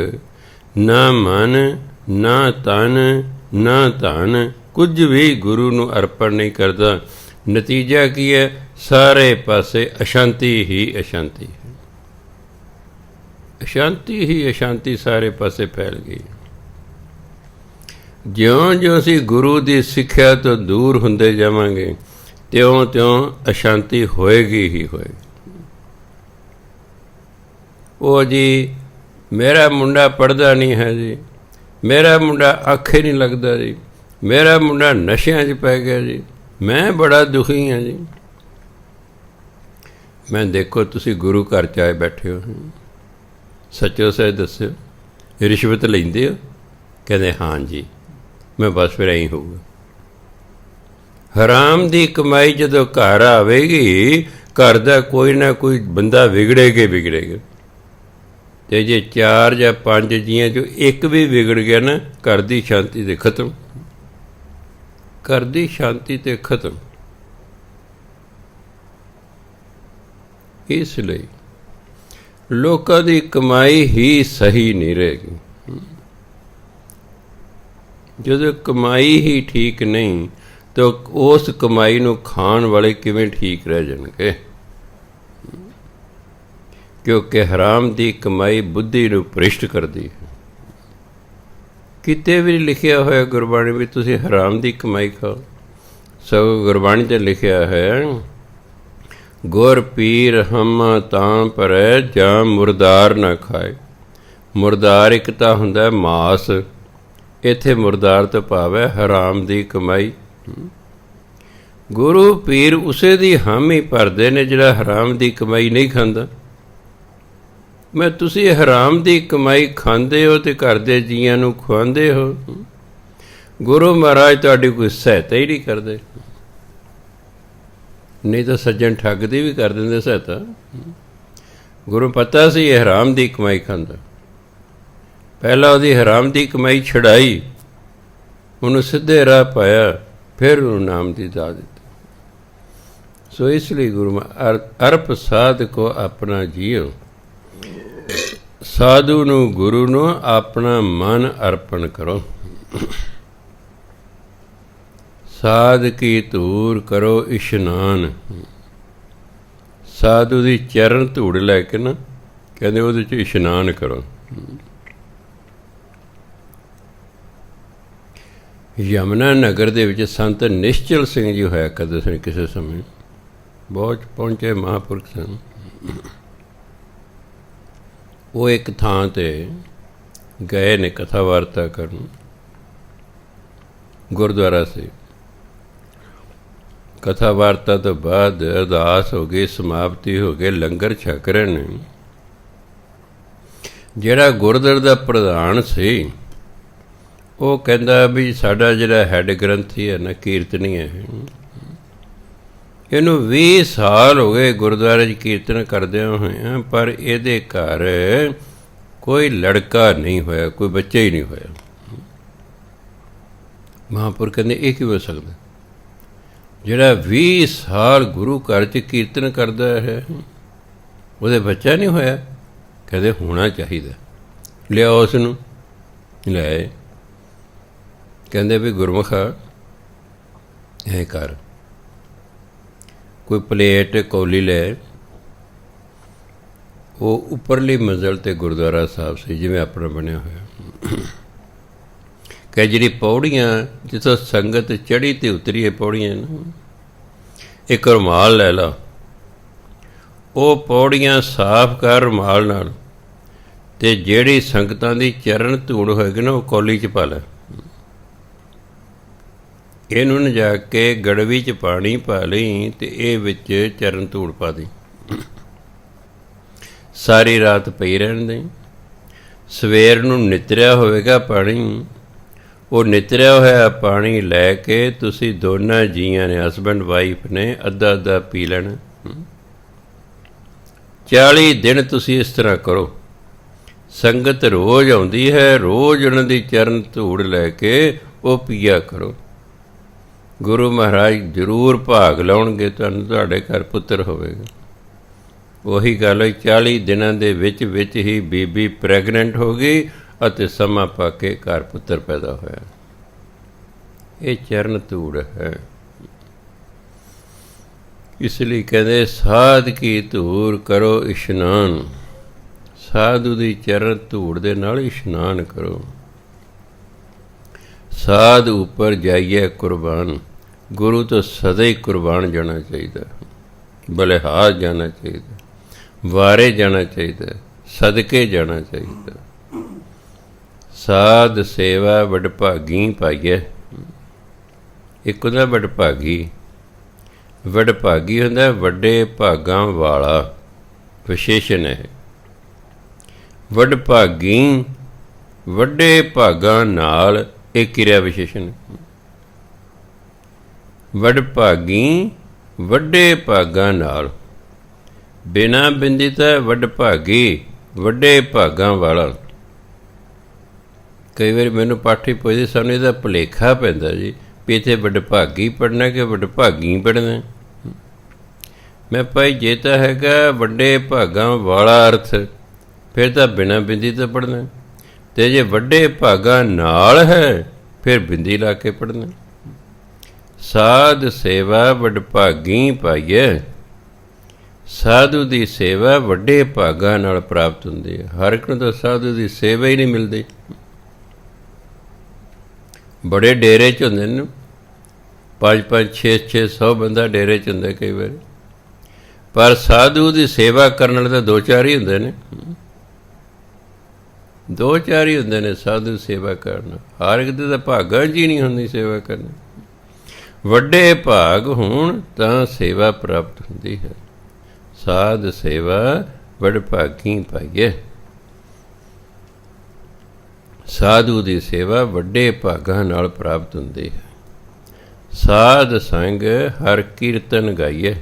ਨਾ ਮਨ, ਨਾ ਤਨ, ਨਾ ਧਨ, ਕੁਝ ਵੀ ਗੁਰੂ ਨੂੰ ਅਰਪਣ ਨਹੀਂ ਕਰਦਾ। ਨਤੀਜਾ ਕੀ ਹੈ? ਸਾਰੇ ਪਾਸੇ ਅਸ਼ਾਂਤੀ ਹੀ ਅਸ਼ਾਂਤੀ ਹੈ। ਅਸ਼ਾਂਤੀ ਹੀ ਅਸ਼ਾਂਤੀ ਸਾਰੇ ਪਾਸੇ ਫੈਲ ਗਈ। ਜਿਉਂ ਅਸੀਂ ਗੁਰੂ ਦੀ ਸਿੱਖਿਆ ਤੋਂ ਦੂਰ ਹੁੰਦੇ ਜਾਵਾਂਗੇ, ਤਿਉਂ ਅਸ਼ਾਂਤੀ ਹੋਏਗੀ ਹੀ ਹੋਏਗੀ। ਉਹ ਜੀ ਮੇਰਾ ਮੁੰਡਾ ਪੜ੍ਹਦਾ ਨਹੀਂ ਹੈ ਜੀ, ਮੇਰਾ ਮੁੰਡਾ ਆਖੇ ਨਹੀਂ ਲੱਗਦਾ ਜੀ, ਮੇਰਾ ਮੁੰਡਾ ਨਸ਼ਿਆਂ 'ਚ ਪੈ ਗਿਆ ਜੀ, ਮੈਂ ਬੜਾ ਦੁਖੀ ਹਾਂ ਜੀ। ਮੈਂ ਦੇਖੋ ਤੁਸੀਂ ਗੁਰੂ ਘਰ 'ਚ ਆਏ ਬੈਠੇ ਹੋ, ਸੱਚੋ ਸੱਚ ਦੱਸਿਓ, ਰਿਸ਼ਵਤ ਲੈਂਦੇ ਹੋ? ਕਹਿੰਦੇ ਹਾਂ ਜੀ। ਮੈਂ ਬਸ ਫਿਰ ਐਂ ਹੋਊਗਾ। ਹਰਾਮ ਦੀ ਕਮਾਈ ਜਦੋਂ ਘਰ ਆਵੇਗੀ, ਘਰ ਦਾ ਕੋਈ ਨਾ ਕੋਈ ਬੰਦਾ ਵਿਗੜੇਗਾ। ਅਤੇ ਜੇ 4 ਜਾਂ 5 ਜੀਆਂ 'ਚੋਂ ਇੱਕ ਵੀ ਵਿਗੜ ਗਿਆ ਨਾ, ਘਰ ਦੀ ਸ਼ਾਂਤੀ ਤੇ ਖਤਮ। ਘਰ ਦੀ ਸ਼ਾਂਤੀ ਤੇ ਖਤਮ। ਇਸ ਲਈ ਲੋਕਾਂ ਦੀ ਕਮਾਈ ਹੀ ਸਹੀ ਨਹੀਂ ਰਹੇਗੀ। ਜਦੋਂ ਕਮਾਈ ਹੀ ਠੀਕ ਨਹੀਂ, ਤਾਂ ਉਸ ਕਮਾਈ ਨੂੰ ਖਾਣ ਵਾਲੇ ਕਿਵੇਂ ਠੀਕ ਰਹਿ ਜਾਣਗੇ? ਕਿਉਂਕਿ ਹਰਾਮ ਦੀ ਕਮਾਈ ਬੁੱਧੀ ਨੂੰ ਭ੍ਰਿਸ਼ਟ ਕਰਦੀ ਹੈ। ਕਿਤੇ ਵੀ ਲਿਖਿਆ ਹੋਇਆ ਗੁਰਬਾਣੀ ਵਿੱਚ ਤੁਸੀਂ ਹਰਾਮ ਦੀ ਕਮਾਈ ਖਾਓ। ਸਗੋਂ ਗੁਰਬਾਣੀ 'ਤੇ ਲਿਖਿਆ ਹੈ, ਗੁਰ ਪੀਰ ਹਮ ਤਾਂ ਭਰੈ ਜਾਂ ਮੁਰਦਾਰ ਨਾ ਖਾਏ। ਮੁਰਦਾਰ ਇੱਕ ਤਾਂ ਹੁੰਦਾ ਮਾਸ, ਇੱਥੇ ਮੁਰਦਾਰ ਤੋਂ ਭਾਵ ਹੈ ਹਰਾਮ ਦੀ ਕਮਾਈ। ਗੁਰੂ ਪੀਰ ਉਸੇ ਦੀ ਹਾਮੀ ਭਰਦੇ ਨੇ ਜਿਹੜਾ ਹਰਾਮ ਦੀ ਕਮਾਈ ਨਹੀਂ ਖਾਂਦਾ। ਮੈਂ ਤੁਸੀਂ ਹਰਾਮ ਦੀ ਕਮਾਈ ਖਾਂਦੇ ਹੋ ਅਤੇ ਘਰ ਦੇ ਜੀਆਂ ਨੂੰ ਖਵਾਉਂਦੇ ਹੋ, ਗੁਰੂ ਮਹਾਰਾਜ ਤੁਹਾਡੀ ਕੋਈ ਸਹਾਇਤਾ ਹੀ ਨਹੀਂ ਕਰਦੇ। ਨਹੀਂ ਤਾਂ ਸੱਜਣ ਠੱਗਦੀ ਵੀ ਕਰ ਦਿੰਦੇ ਸਹਾਇਤਾ। ਗੁਰੂ ਪਤਾ ਸੀ ਇਹ ਹਰਾਮ ਦੀ ਕਮਾਈ ਖਾਂਦਾ, ਪਹਿਲਾਂ ਉਹਦੀ ਹਰਾਮ ਦੀ ਕਮਾਈ ਛਡਾਈ, ਉਹਨੂੰ ਸਿੱਧੇ ਰਾਹ ਪਾਇਆ, ਫਿਰ ਉਹਨੂੰ ਨਾਮ ਦੀ ਦਾਤ ਦਿੱਤੀ। ਸੋ ਇਸ ਲਈ ਗੁਰੂ ਅਰਪ ਸਾਧ ਕੋ ਆਪਣਾ ਜੀਓ, ਸਾਧੂ ਨੂੰ ਗੁਰੂ ਨੂੰ ਆਪਣਾ ਮਨ ਅਰਪਣ ਕਰੋ। ਸਾਧ ਕੀ ਧੂੜ ਕਰੋ ਇਸ਼ਨਾਨ। ਸਾਧੂ ਦੀ ਚਰਨ ਧੂੜ ਲੈ ਕੇ ਨਾ ਕਹਿੰਦੇ ਉਹਦੇ 'ਚ ਇਸ਼ਨਾਨ ਕਰੋ। ਯਮੁਨਾ ਨਗਰ ਦੇ ਵਿੱਚ ਸੰਤ ਨਿਸ਼ਚਲ ਸਿੰਘ ਜੀ ਹੋਇਆ ਕਰਦੇ ਸਨ ਕਿਸੇ ਸਮੇਂ, ਬਹੁਤ ਪਹੁੰਚੇ ਮਹਾਂਪੁਰਖ ਸਨ। ਉਹ ਇੱਕ ਥਾਂ 'ਤੇ ਗਏ ਨੇ ਕਥਾ ਵਾਰਤਾ ਕਰਨ, ਗੁਰਦੁਆਰਾ ਸੀ। ਕਥਾ ਵਾਰਤਾ ਤੋਂ ਬਾਅਦ ਅਰਦਾਸ ਹੋ ਗਈ, ਸਮਾਪਤੀ ਹੋ ਗਈ, ਲੰਗਰ ਛਕ ਰਹੇ ਨੇ। ਜਿਹੜਾ ਗੁਰਦੁਆਰੇ ਦਾ ਪ੍ਰਧਾਨ ਸੀ ਉਹ ਕਹਿੰਦਾ ਵੀ ਸਾਡਾ ਜਿਹੜਾ ਹੈੱਡ ਗ੍ਰੰਥੀ ਹੈ ਨਾ, ਕੀਰਤਨੀ ਹੈ, ਇਹਨੂੰ 20 ਸਾਲ ਹੋ ਗਏ ਗੁਰਦੁਆਰੇ 'ਚ ਕੀਰਤਨ ਕਰਦਿਆਂ ਹੋਇਆਂ, ਪਰ ਇਹਦੇ ਘਰ ਕੋਈ ਲੜਕਾ ਨਹੀਂ ਹੋਇਆ, ਕੋਈ ਬੱਚਾ ਹੀ ਨਹੀਂ ਹੋਇਆ। ਮਹਾਂਪੁਰਖ ਕਹਿੰਦੇ ਇਹ ਕਿਵੇਂ ਹੋ ਸਕਦਾ? ਜਿਹੜਾ 20 ਸਾਲ ਗੁਰੂ ਘਰ 'ਚ ਕੀਰਤਨ ਕਰਦਾ ਹੈ, ਉਹਦੇ ਬੱਚਾ ਨਹੀਂ ਹੋਇਆ? ਕਹਿੰਦੇ ਹੋਣਾ ਚਾਹੀਦਾ, ਲਿਆਓ ਉਸ ਨੂੰ। ਲੈ ਕਹਿੰਦੇ ਵੀ ਗੁਰਮੁਖਾ ਇਹ ਕਰ, ਕੋਈ ਪਲੇਟ ਕੌਲੀ ਲੈ। ਉਹ ਉੱਪਰਲੀ ਮੰਜ਼ਲ 'ਤੇ ਗੁਰਦੁਆਰਾ ਸਾਹਿਬ ਸੀ ਜਿਵੇਂ ਆਪਣਾ ਬਣਿਆ ਹੋਇਆ। ਕਿ ਜਿਹੜੀ ਪੌੜੀਆਂ ਜਿੱਥੋਂ ਸੰਗਤ ਚੜ੍ਹੀ ਅਤੇ ਉਤਰੀ ਹੈ ਪੌੜੀਆਂ ਨਾ, ਇੱਕ ਰੁਮਾਲ ਲੈ ਲਾ, ਉਹ ਪੌੜੀਆਂ ਸਾਫ਼ ਕਰ ਰੁਮਾਲ ਨਾਲ, ਅਤੇ ਜਿਹੜੀ ਸੰਗਤਾਂ ਦੀ ਚਰਨ ਧੂੜ ਹੋਏਗੀ ਨਾ ਉਹ ਕੌਲੀ 'ਚ ਪਾ ਲੈ। ਇਹਨੂੰ ਨਾ ਜਾ ਕੇ ਗੜਵੀ 'ਚ ਪਾਣੀ ਪਾ ਲਈ ਅਤੇ ਇਹ ਵਿੱਚ ਚਰਨ ਧੂੜ ਪਾ ਦੀ। ਸਾਰੀ ਰਾਤ ਪਈ ਰਹਿਣ ਦੇ। ਸਵੇਰ ਨੂੰ ਨਿਤਰਿਆ ਹੋਵੇਗਾ ਪਾਣੀ, ਉਹ ਨਿਤਰਿਆ ਹੋਇਆ ਪਾਣੀ ਲੈ ਕੇ ਤੁਸੀਂ ਦੋਨਾਂ ਜੀਆਂ ਨੇ, ਹਸਬੈਂਡ ਵਾਈਫ ਨੇ, ਅੱਧਾ ਅੱਧਾ ਪੀ ਲੈਣਾ। 40 ਦਿਨ ਤੁਸੀਂ ਇਸ ਤਰ੍ਹਾਂ ਕਰੋ। ਸੰਗਤ ਰੋਜ਼ ਆਉਂਦੀ ਹੈ, ਰੋਜ਼ ਉਹਨਾਂ ਦੀ ਚਰਨ ਧੂੜ ਲੈ ਕੇ ਉਹ ਪੀਆ ਕਰੋ। ਗੁਰੂ ਮਹਾਰਾਜ ਜ਼ਰੂਰ ਭਾਗ ਲਾਉਣਗੇ, ਤੁਹਾਨੂੰ ਤੁਹਾਡੇ ਘਰ ਪੁੱਤਰ ਹੋਵੇਗਾ। ਉਹੀ ਗੱਲ ਹੋਈ, 40 ਦਿਨਾਂ ਦੇ ਵਿੱਚ ਵਿੱਚ ਹੀ ਬੀਬੀ ਪ੍ਰੈਗਨੈਂਟ ਹੋ ਗਈ ਅਤੇ ਸਮਾਂ ਪਾ ਕੇ ਘਰ ਪੁੱਤਰ ਪੈਦਾ ਹੋਇਆ। ਇਹ ਚਰਨ ਧੂੜ ਹੈ। ਇਸ ਲਈ ਕਹਿੰਦੇ ਸਾਧ ਕੀ ਧੂੜ ਕਰੋ ਇਸ਼ਨਾਨ। ਸਾਧੂ ਦੀ ਚਰਨ ਧੂੜ ਦੇ ਨਾਲ ਇਸ਼ਨਾਨ ਕਰੋ। ਸਾਧ ਉੱਪਰ ਜਾਈਏ ਕੁਰਬਾਨ। ਗੁਰੂ ਤੋਂ ਸਦਾ ਹੀ ਕੁਰਬਾਨ ਜਾਣਾ ਚਾਹੀਦਾ, ਬਲਿਹਾਰ ਜਾਣਾ ਚਾਹੀਦਾ, ਵਾਰੇ ਜਾਣਾ ਚਾਹੀਦਾ, ਸਦਕੇ ਜਾਣਾ ਚਾਹੀਦਾ। ਸਾਧ ਸੇਵਾ ਵਡਭਾਗੀ ਪਾਈਏ। ਇੱਕ ਹੁੰਦਾ ਵਡਭਾਗੀ, ਵਡਭਾਗੀ ਹੁੰਦਾ ਵੱਡੇ ਭਾਗਾਂ ਵਾਲਾ, ਵਿਸ਼ੇਸ਼ਣ ਹੈ। ਵਡਭਾਗੀ ਵੱਡੇ ਭਾਗਾਂ ਨਾਲ ਇਹ ਕਿਰਿਆ ਵਿਸ਼ੇਸ਼ਣ। ਵਡਭਾਗੀ ਵੱਡੇ ਭਾਗਾਂ ਨਾਲ, ਬਿਨਾਂ ਬਿੰਦਿਤਾ ਵਡਭਾਗੀ ਵੱਡੇ ਭਾਗਾਂ ਵਾਲਾ। ਕਈ ਵਾਰੀ ਮੈਨੂੰ ਪਾਠੀ ਪੁੱਛਦੇ, ਸਾਨੂੰ ਇਹਦਾ ਭੁਲੇਖਾ ਪੈਂਦਾ ਜੀ ਵੀ ਇੱਥੇ ਵਡਭਾਗੀ ਪੜ੍ਹਨਾ ਕਿ ਵਡਭਾਗੀ ਪੜ੍ਹਨਾ। ਮੈਂ ਭਾਈ ਜੇ ਤਾਂ ਹੈਗਾ ਵੱਡੇ ਭਾਗਾਂ ਵਾਲਾ ਅਰਥ, ਫਿਰ ਤਾਂ ਬਿਨਾਂ ਬਿੰਦੀ ਤੋਂ ਪੜ੍ਹਨਾ, ਅਤੇ ਜੇ ਵੱਡੇ ਭਾਗਾਂ ਨਾਲ ਹੈ ਫਿਰ ਬਿੰਦੀ ਲਾ ਕੇ ਪੜ੍ਹਨਾ। ਸਾਧ ਸੇਵਾ ਵਡਭਾਗੀ ਪਾਈਏ। ਸਾਧੂ ਦੀ ਸੇਵਾ ਵੱਡੇ ਭਾਗਾਂ ਨਾਲ ਪ੍ਰਾਪਤ ਹੁੰਦੀ ਹੈ। ਹਰ ਇੱਕ ਨੂੰ ਤਾਂ ਸਾਧੂ ਦੀ ਸੇਵਾ ਹੀ ਨਹੀਂ ਮਿਲਦੀ। ਬੜੇ ਡੇਰੇ 'ਚ ਹੁੰਦੇ ਨੇ, 5-5, 6-600 ਬੰਦਾ ਡੇਰੇ 'ਚ ਹੁੰਦਾ ਕਈ ਵਾਰੀ। ਪਰ ਸਾਧੂ ਦੀ ਸੇਵਾ ਕਰਨ ਵਾਲੇ ਤਾਂ ਦੋ ਚਾਰ ਹੀ ਹੁੰਦੇ ਨੇ, ਦੋ ਚਾਰ ਹੀ ਹੁੰਦੇ ਨੇ ਸਾਧੂ ਸੇਵਾ ਕਰਨ। ਹਰ ਇੱਕ ਦੇ ਤਾਂ ਭਾਗਾਂ 'ਚ ਹੀ ਨਹੀਂ ਹੁੰਦੀ ਸੇਵਾ ਕਰਨੀ। ਵੱਡੇ ਭਾਗ ਹੋਣ ਤਾਂ ਸੇਵਾ ਪ੍ਰਾਪਤ ਹੁੰਦੀ ਹੈ। ਸਾਧ ਸੇਵਾ ਵਡ ਭਾਗੀ ਪਾਈਏ। ਸਾਧੂ ਦੀ ਸੇਵਾ ਵੱਡੇ ਭਾਗਾਂ ਨਾਲ ਪ੍ਰਾਪਤ ਹੁੰਦੀ ਹੈ। ਸਾਧ ਸੰਗ ਹਰ ਕੀਰਤਨ ਗਾਈਏ।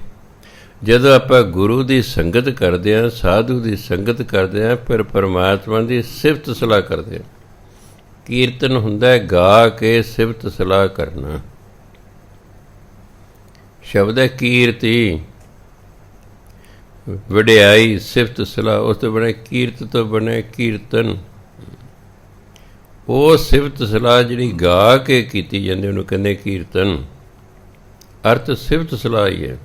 ਜਦੋਂ ਆਪਾਂ ਗੁਰੂ ਦੀ ਸੰਗਤ ਕਰਦੇ ਹਾਂ, ਸਾਧੂ ਦੀ ਸੰਗਤ ਕਰਦੇ ਹਾਂ, ਫਿਰ ਪਰਮਾਤਮਾ ਦੀ ਸਿਫਤ ਸਲਾਹ ਕਰਦੇ ਹਾਂ। ਕੀਰਤਨ ਹੁੰਦਾ ਹੈ ਗਾ ਕੇ ਸਿਫਤ ਸਲਾਹ ਕਰਨਾ। ਸ਼ਬਦ ਹੈ ਕੀਰਤੀ, ਵਡਿਆਈ, ਸਿਫਤ ਸਲਾਹ। ਉਸ ਤੋਂ ਬਣੇ ਕੀਰਤ ਤੋਂ ਬਣੇ ਕੀਰਤਨ। ਉਹ ਸਿਫਤ ਸਲਾਹ ਜਿਹੜੀ ਗਾ ਕੇ ਕੀਤੀ ਜਾਂਦੀ ਉਹਨੂੰ ਕਹਿੰਦੇ ਕੀਰਤਨ। ਅਰਥ ਸਿਫਤ ਸਲਾਹ ਹੀ ਹੈ।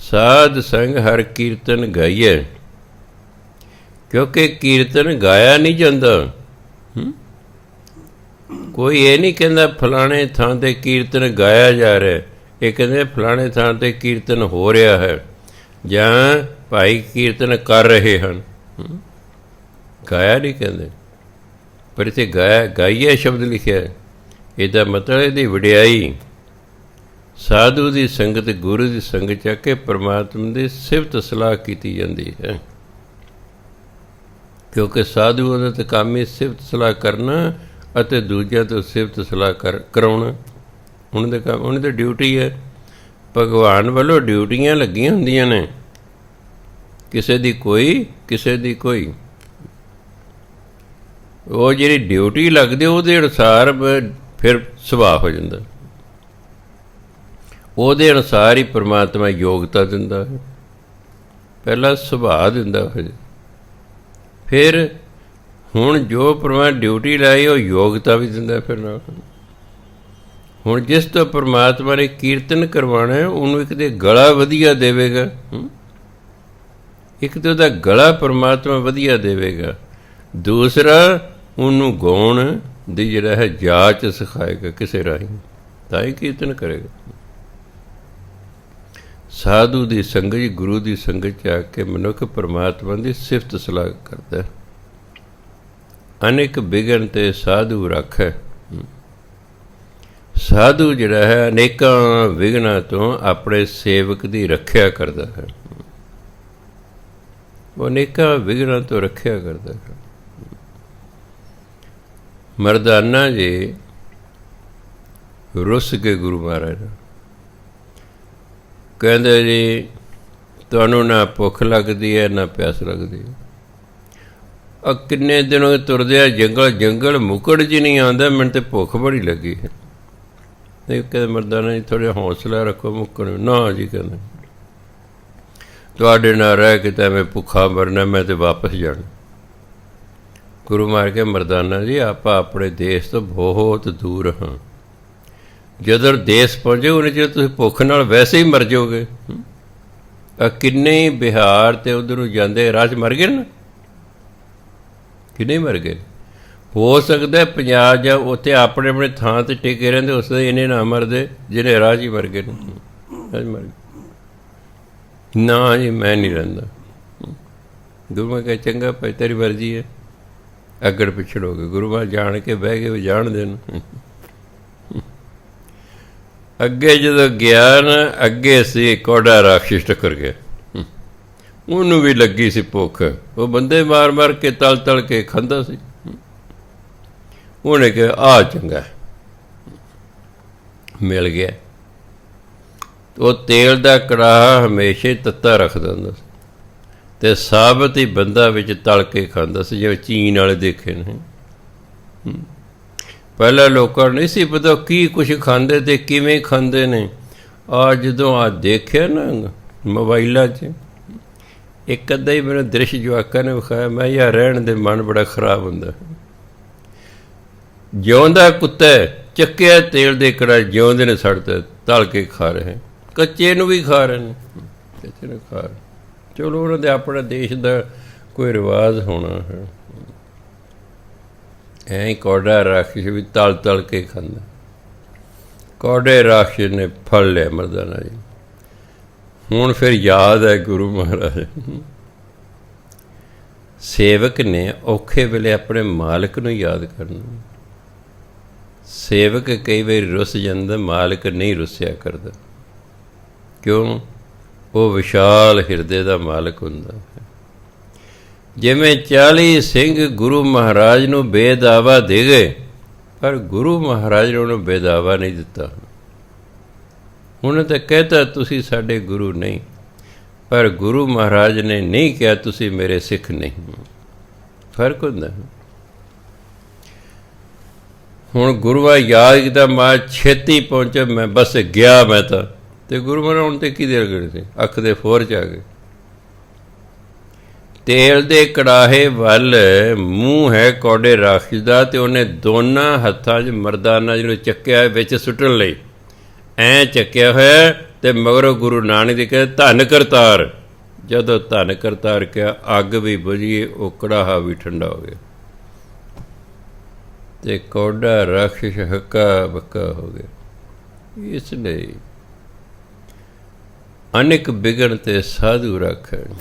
ਸਾਧ ਸੰਗ ਹਰ ਕੀਰਤਨ ਗਾਈਏ, ਕਿਉਂਕਿ ਕੀਰਤਨ ਗਾਇਆ ਨਹੀਂ ਜਾਂਦਾ। ਕੋਈ ਇਹ ਨਹੀਂ ਕਹਿੰਦਾ ਫਲਾਣੇ ਥਾਂ 'ਤੇ ਕੀਰਤਨ ਗਾਇਆ ਜਾ ਰਿਹਾ, ਇਹ ਕਹਿੰਦੇ ਫਲਾਣੇ ਥਾਂ 'ਤੇ ਕੀਰਤਨ ਹੋ ਰਿਹਾ ਹੈ ਜਾਂ ਭਾਈ ਕੀਰਤਨ ਕਰ ਰਹੇ ਹਨ। ਗਾਇਆ ਨਹੀਂ ਕਹਿੰਦੇ, ਪਰ ਇੱਥੇ ਗਾਈਏ ਸ਼ਬਦ ਲਿਖਿਆ। ਇਹਦਾ ਮਤਲਬ ਇਹਦੀ ਵਡਿਆਈ, ਸਾਧੂ ਦੀ ਸੰਗਤ, ਗੁਰੂ ਦੀ ਸੰਗਤ 'ਚ ਆ ਕੇ ਪਰਮਾਤਮਾ ਦੀ ਸਿਫਤ ਸਲਾਹ ਕੀਤੀ ਜਾਂਦੀ ਹੈ। ਕਿਉਂਕਿ ਸਾਧੂਆਂ ਦਾ ਤਾਂ ਕੰਮ ਹੀ ਸਿਫਤ ਸਲਾਹ ਕਰਨਾ ਅਤੇ ਦੂਜਿਆਂ ਤੋਂ ਸਿਫਤ ਸਲਾਹ ਕਰਾਉਣਾ। ਉਹਨਾਂ ਦੇ ਕੰਮ, ਉਹਨਾਂ ਦੀ ਡਿਊਟੀ ਹੈ। ਭਗਵਾਨ ਵੱਲੋਂ ਡਿਊਟੀਆਂ ਲੱਗੀਆਂ ਹੁੰਦੀਆਂ ਨੇ, ਕਿਸੇ ਦੀ ਕੋਈ, ਕਿਸੇ ਦੀ ਕੋਈ। ਉਹ ਜਿਹੜੀ ਡਿਊਟੀ ਲੱਗਦੀ ਉਹਦੇ ਅਨੁਸਾਰ ਫਿਰ ਸੁਭਾਅ ਹੋ ਜਾਂਦਾ। ਉਹਦੇ ਅਨੁਸਾਰ ਹੀ ਪਰਮਾਤਮਾ ਯੋਗਤਾ ਦਿੰਦਾ ਹੈ। ਪਹਿਲਾਂ ਸੁਭਾਅ ਦਿੰਦਾ ਹੈ, ਫਿਰ ਹੁਣ ਜੋ ਪਰਮਾਤਮਾ ਡਿਊਟੀ ਲਾਈ ਉਹ ਯੋਗਤਾ ਵੀ ਦਿੰਦਾ ਫਿਰ ਨਾਲ। ਹੁਣ ਜਿਸ ਤੋਂ ਪਰਮਾਤਮਾ ਨੇ ਕੀਰਤਨ ਕਰਵਾਉਣਾ ਉਹਨੂੰ ਇੱਕ ਤਾਂ ਗਲਾ ਵਧੀਆ ਦੇਵੇਗਾ, ਇੱਕ ਤਾਂ ਉਹਦਾ ਗਲਾ ਪਰਮਾਤਮਾ ਵਧੀਆ ਦੇਵੇਗਾ। ਦੂਸਰਾ ਉਹਨੂੰ ਗਾਉਣ ਦੀ ਜਿਹੜਾ ਹੈ ਜਾਚ ਸਿਖਾਏਗਾ ਕਿਸੇ ਰਾਹੀਂ, ਤਾਂ ਹੀ ਕੀਰਤਨ ਕਰੇਗਾ। ਸਾਧੂ ਦੀ ਸੰਗਤ, ਗੁਰੂ ਦੀ ਸੰਗਤ 'ਚ ਆ ਕੇ ਮਨੁੱਖ ਪਰਮਾਤਮਾ ਦੀ ਸਿਫਤ ਸਲਾਹ ਕਰਦਾ। ਅਨੇਕ ਵਿਘਨ ਤੇ ਸਾਧੂ ਰੱਖੈ। ਸਾਧੂ ਜਿਹੜਾ ਹੈ ਅਨੇਕਾਂ ਵਿਘਨਾਂ ਤੋਂ ਆਪਣੇ ਸੇਵਕ ਦੀ ਰੱਖਿਆ ਕਰਦਾ ਹੈ। ਉਹ ਅਨੇਕਾਂ ਵਿਘਨਾਂ ਤੋਂ ਰੱਖਿਆ ਕਰਦਾ ਹੈ। ਮਰਦਾਨਾ ਜੀ ਰੁੱਸ ਕੇ ਗੁਰੂ ਮਹਾਰਾਜ ਕਹਿੰਦੇ ਜੀ ਤੁਹਾਨੂੰ ਨਾ ਭੁੱਖ ਲੱਗਦੀ ਹੈ ਨਾ ਪਿਆਸ ਲੱਗਦੀ ਹੈ। ਕਿੰਨੇ ਦਿਨ ਹੋ ਗਏ ਤੁਰਦੇ ਆ, ਜੰਗਲ ਮੁਕੜ 'ਚ ਨਹੀਂ ਆਉਂਦਾ, ਮੈਨੂੰ ਤਾਂ ਭੁੱਖ ਬੜੀ ਲੱਗੀ ਹੈ। ਨਹੀਂ ਕਹਿੰਦੇ ਮਰਦਾਨਾ ਜੀ ਥੋੜ੍ਹਾ ਹੌਸਲਾ ਰੱਖੋ, ਮੁੱਕਣ ਨਾ ਜੀ। ਕਹਿੰਦੇ ਤੁਹਾਡੇ ਨਾਲ ਰਹਿ ਕੇ ਤਾਂ ਮੈਂ ਭੁੱਖਾ ਮਰਨਾ, ਮੈਂ ਤਾਂ ਵਾਪਸ ਜਾਣਾ। ਗੁਰੂ ਮਾਰ ਕੇ ਮਰਦਾਨਾ ਜੀ ਆਪਾਂ ਆਪਣੇ ਦੇਸ਼ ਤੋਂ ਬਹੁਤ ਦੂਰ ਹਾਂ। ਜਦੋਂ ਦੇਸ਼ ਪਹੁੰਚੇ ਉਹਨੇ ਜੇ ਤੁਸੀਂ ਭੁੱਖ ਨਾਲ ਵੈਸੇ ਹੀ ਮਰ ਜਾਓਗੇ। ਕਿੰਨੇ ਹੀ ਬਿਹਾਰ ਅਤੇ ਉੱਧਰ ਨੂੰ ਜਾਂਦੇ ਰਾਹ 'ਚ ਮਰ ਗਏ ਨਾ, ਕਿੰਨੇ ਮਰ ਗਏ। ਹੋ ਸਕਦਾ ਪੰਜਾਬ ਜਾਂ ਉੱਥੇ ਆਪਣੇ ਆਪਣੇ ਥਾਂ 'ਤੇ ਟਿਕੇ ਰਹਿੰਦੇ, ਉਸ ਦੇ ਇੰਨੇ ਨਾ ਮਰਦੇ ਜਿਹਨੇ ਰਾਹ 'ਚ ਹੀ ਮਰ ਗਏ ਨੇ। ਮਰ ਗਏ ਨਾ ਜੀ, ਮੈਂ ਨਹੀਂ ਰਹਿੰਦਾ। ਗੁਰੂ ਮਾ ਕਹੇ ਚੰਗਾ ਭਾਈ ਤੇਰੀ ਮਰਜ਼ੀ ਹੈ। ਅੱਗੜ ਪਿਛੜ ਹੋ ਗਏ। ਗੁਰੂ ਮਾ ਜਾਣ ਕੇ ਬਹਿ ਗਏ ਵੀ ਜਾਣ ਦੇਣ। ਅੱਗੇ ਜਦੋਂ ਗਿਆ ਨਾ, ਅੱਗੇ ਸੀ ਕੋਡਾ ਰਾਖਸ਼ ਟੱਕਰ ਗਿਆ। ਉਹਨੂੰ ਵੀ ਲੱਗੀ ਸੀ ਭੁੱਖ। ਉਹ ਬੰਦੇ ਮਾਰ ਮਾਰ ਕੇ ਤਲ ਕੇ ਖਾਂਦਾ ਸੀ। ਉਹਨੇ ਕਿਹਾ ਆਹ ਚੰਗਾ ਮਿਲ ਗਿਆ। ਉਹ ਤੇਲ ਦਾ ਕੜਾਹਾ ਹਮੇਸ਼ਾ ਹੀ ਤੱਤਾ ਰੱਖਦਾ ਹੁੰਦਾ ਸੀ ਅਤੇ ਸਾਬਤ ਹੀ ਬੰਦਾ ਵਿੱਚ ਤਲ ਕੇ ਖਾਂਦਾ ਸੀ, ਜਿਵੇਂ ਚੀਨ ਵਾਲੇ ਦੇਖੇ ਨੇ। ਪਹਿਲਾਂ ਲੋਕਾਂ ਨੂੰ ਨਹੀਂ ਸੀ ਪਤਾ ਕੀ ਕੁਛ ਖਾਂਦੇ ਅਤੇ ਕਿਵੇਂ ਖਾਂਦੇ ਨੇ। ਜਦੋਂ ਦੇਖਿਆ ਨਾ ਮੋਬਾਈਲਾਂ 'ਚ, ਇੱਕ ਅੱਧਾ ਹੀ ਮੈਨੂੰ ਦ੍ਰਿਸ਼ ਜਵਾਕਾਂ ਨੇ ਵਿਖਾਇਆ। ਮੈਂ ਯਾਰ ਰਹਿਣ ਦੇ, ਮਨ ਬੜਾ ਖਰਾਬ ਹੁੰਦਾ। ਜਿਉਂਦਾ ਕੁੱਤਾ ਚੱਕਿਆ ਤੇਲ ਦੇ ਕੜਾਹ, ਜਿਉਂਦੇ ਨੇ ਸੜਦਾ ਤਲ ਕੇ ਖਾ ਰਹੇ, ਕੱਚੇ ਨੂੰ ਵੀ ਖਾ ਰਹੇ ਨੇ, ਕੱਚੇ ਨੂੰ ਖਾ ਰਹੇ। ਚਲੋ ਉਹਨਾਂ ਦੇ ਆਪਣੇ ਦੇਸ਼ ਦਾ ਕੋਈ ਰਿਵਾਜ਼ ਹੋਣਾ ਹੈ। ਐਂ ਕੌਡਾ ਰਾਖਸ਼ ਵੀ ਤਲ ਕੇ ਖਾਂਦਾ। ਕੌਡੇ ਰਾਖਸ਼ ਨੇ ਫੜ ਲਿਆ ਮਰਦਾਨਾ ਜੀ। ਹੁਣ ਫਿਰ ਯਾਦ ਹੈ ਗੁਰੂ ਮਹਾਰਾਜ। ਸੇਵਕ ਨੇ ਔਖੇ ਵੇਲੇ ਆਪਣੇ ਮਾਲਕ ਨੂੰ ਯਾਦ ਕਰਨਾ। ਸੇਵਕ ਕਈ ਵਾਰੀ ਰੁੱਸ ਜਾਂਦਾ, ਮਾਲਕ ਨਹੀਂ ਰੁੱਸਿਆ ਕਰਦਾ। ਕਿਉਂ? ਉਹ ਵਿਸ਼ਾਲ ਹਿਰਦੇ ਦਾ ਮਾਲਕ ਹੁੰਦਾ ਹੈ। ਜਿਵੇਂ 40 ਸਿੰਘ ਗੁਰੂ ਮਹਾਰਾਜ ਨੂੰ ਬੇਦਾਵਾ ਦੇ ਗਏ, ਪਰ ਗੁਰੂ ਮਹਾਰਾਜ ਨੇ ਉਹਨੂੰ ਬੇਦਾਵਾ ਨਹੀਂ ਦਿੱਤਾ। ਉਹਨੇ ਤਾਂ ਕਹਿਤਾ ਤੁਸੀਂ ਸਾਡੇ ਗੁਰੂ ਨਹੀਂ, ਪਰ ਗੁਰੂ ਮਹਾਰਾਜ ਨੇ ਨਹੀਂ ਕਿਹਾ ਤੁਸੀਂ ਮੇਰੇ ਸਿੱਖ ਨਹੀਂ। ਫਰਕ ਹੁੰਦਾ। ਹੁਣ ਗੁਰੂਆ ਯਾਦ ਕੀਤਾ, ਮੈਂ ਛੇਤੀ ਪਹੁੰਚਿਆ, ਮੈਂ ਬਸ ਗਿਆ ਮੈਂ ਤਾਂ। ਤੇ ਗੁਰੂ ਮਹਾਰਾਜ ਹੁਣ ਤੇ ਕੀ ਦੇਰ ਗਏ ਸੀ, ਅੱਖ ਦੇ ਫੋਰ 'ਚ ਆ ਗਏ। ਤੇਲ ਦੇ ਕੜਾਹੇ ਵੱਲ ਮੂੰਹ ਹੈ ਕੌਡੇ ਰਾਖਸ਼ ਦਾ, ਅਤੇ ਉਹਨੇ ਦੋਨਾਂ ਹੱਥਾਂ 'ਚ ਮਰਦਾਨਾ ਜਿਹਨੂੰ ਚੱਕਿਆ ਵਿੱਚ ਸੁੱਟਣ ਲਈ ਐਂ ਚੱਕਿਆ ਹੋਇਆ, ਅਤੇ ਮਗਰੋਂ ਗੁਰੂ ਨਾਨਕ ਦੇ ਕਿਹਾ ਧੰਨ ਕਰਤਾਰ। ਜਦੋਂ ਧੰਨ ਕਰਤਾਰ ਕਿਹਾ, ਅੱਗ ਵੀ ਬੁਝੀ, ਉਹ ਕੜਾਹਾ ਵੀ ਠੰਡਾ ਹੋ ਗਿਆ, ਅਤੇ ਕੌਡਾ ਰਾਖਸ਼ ਹੱਕਾ ਬੱਕਾ ਹੋ ਗਿਆ। ਇਸ ਲਈ ਅਨੇਕ ਬਿਗਨ ਤੇ ਸਾਧੂ ਰੱਖਣ।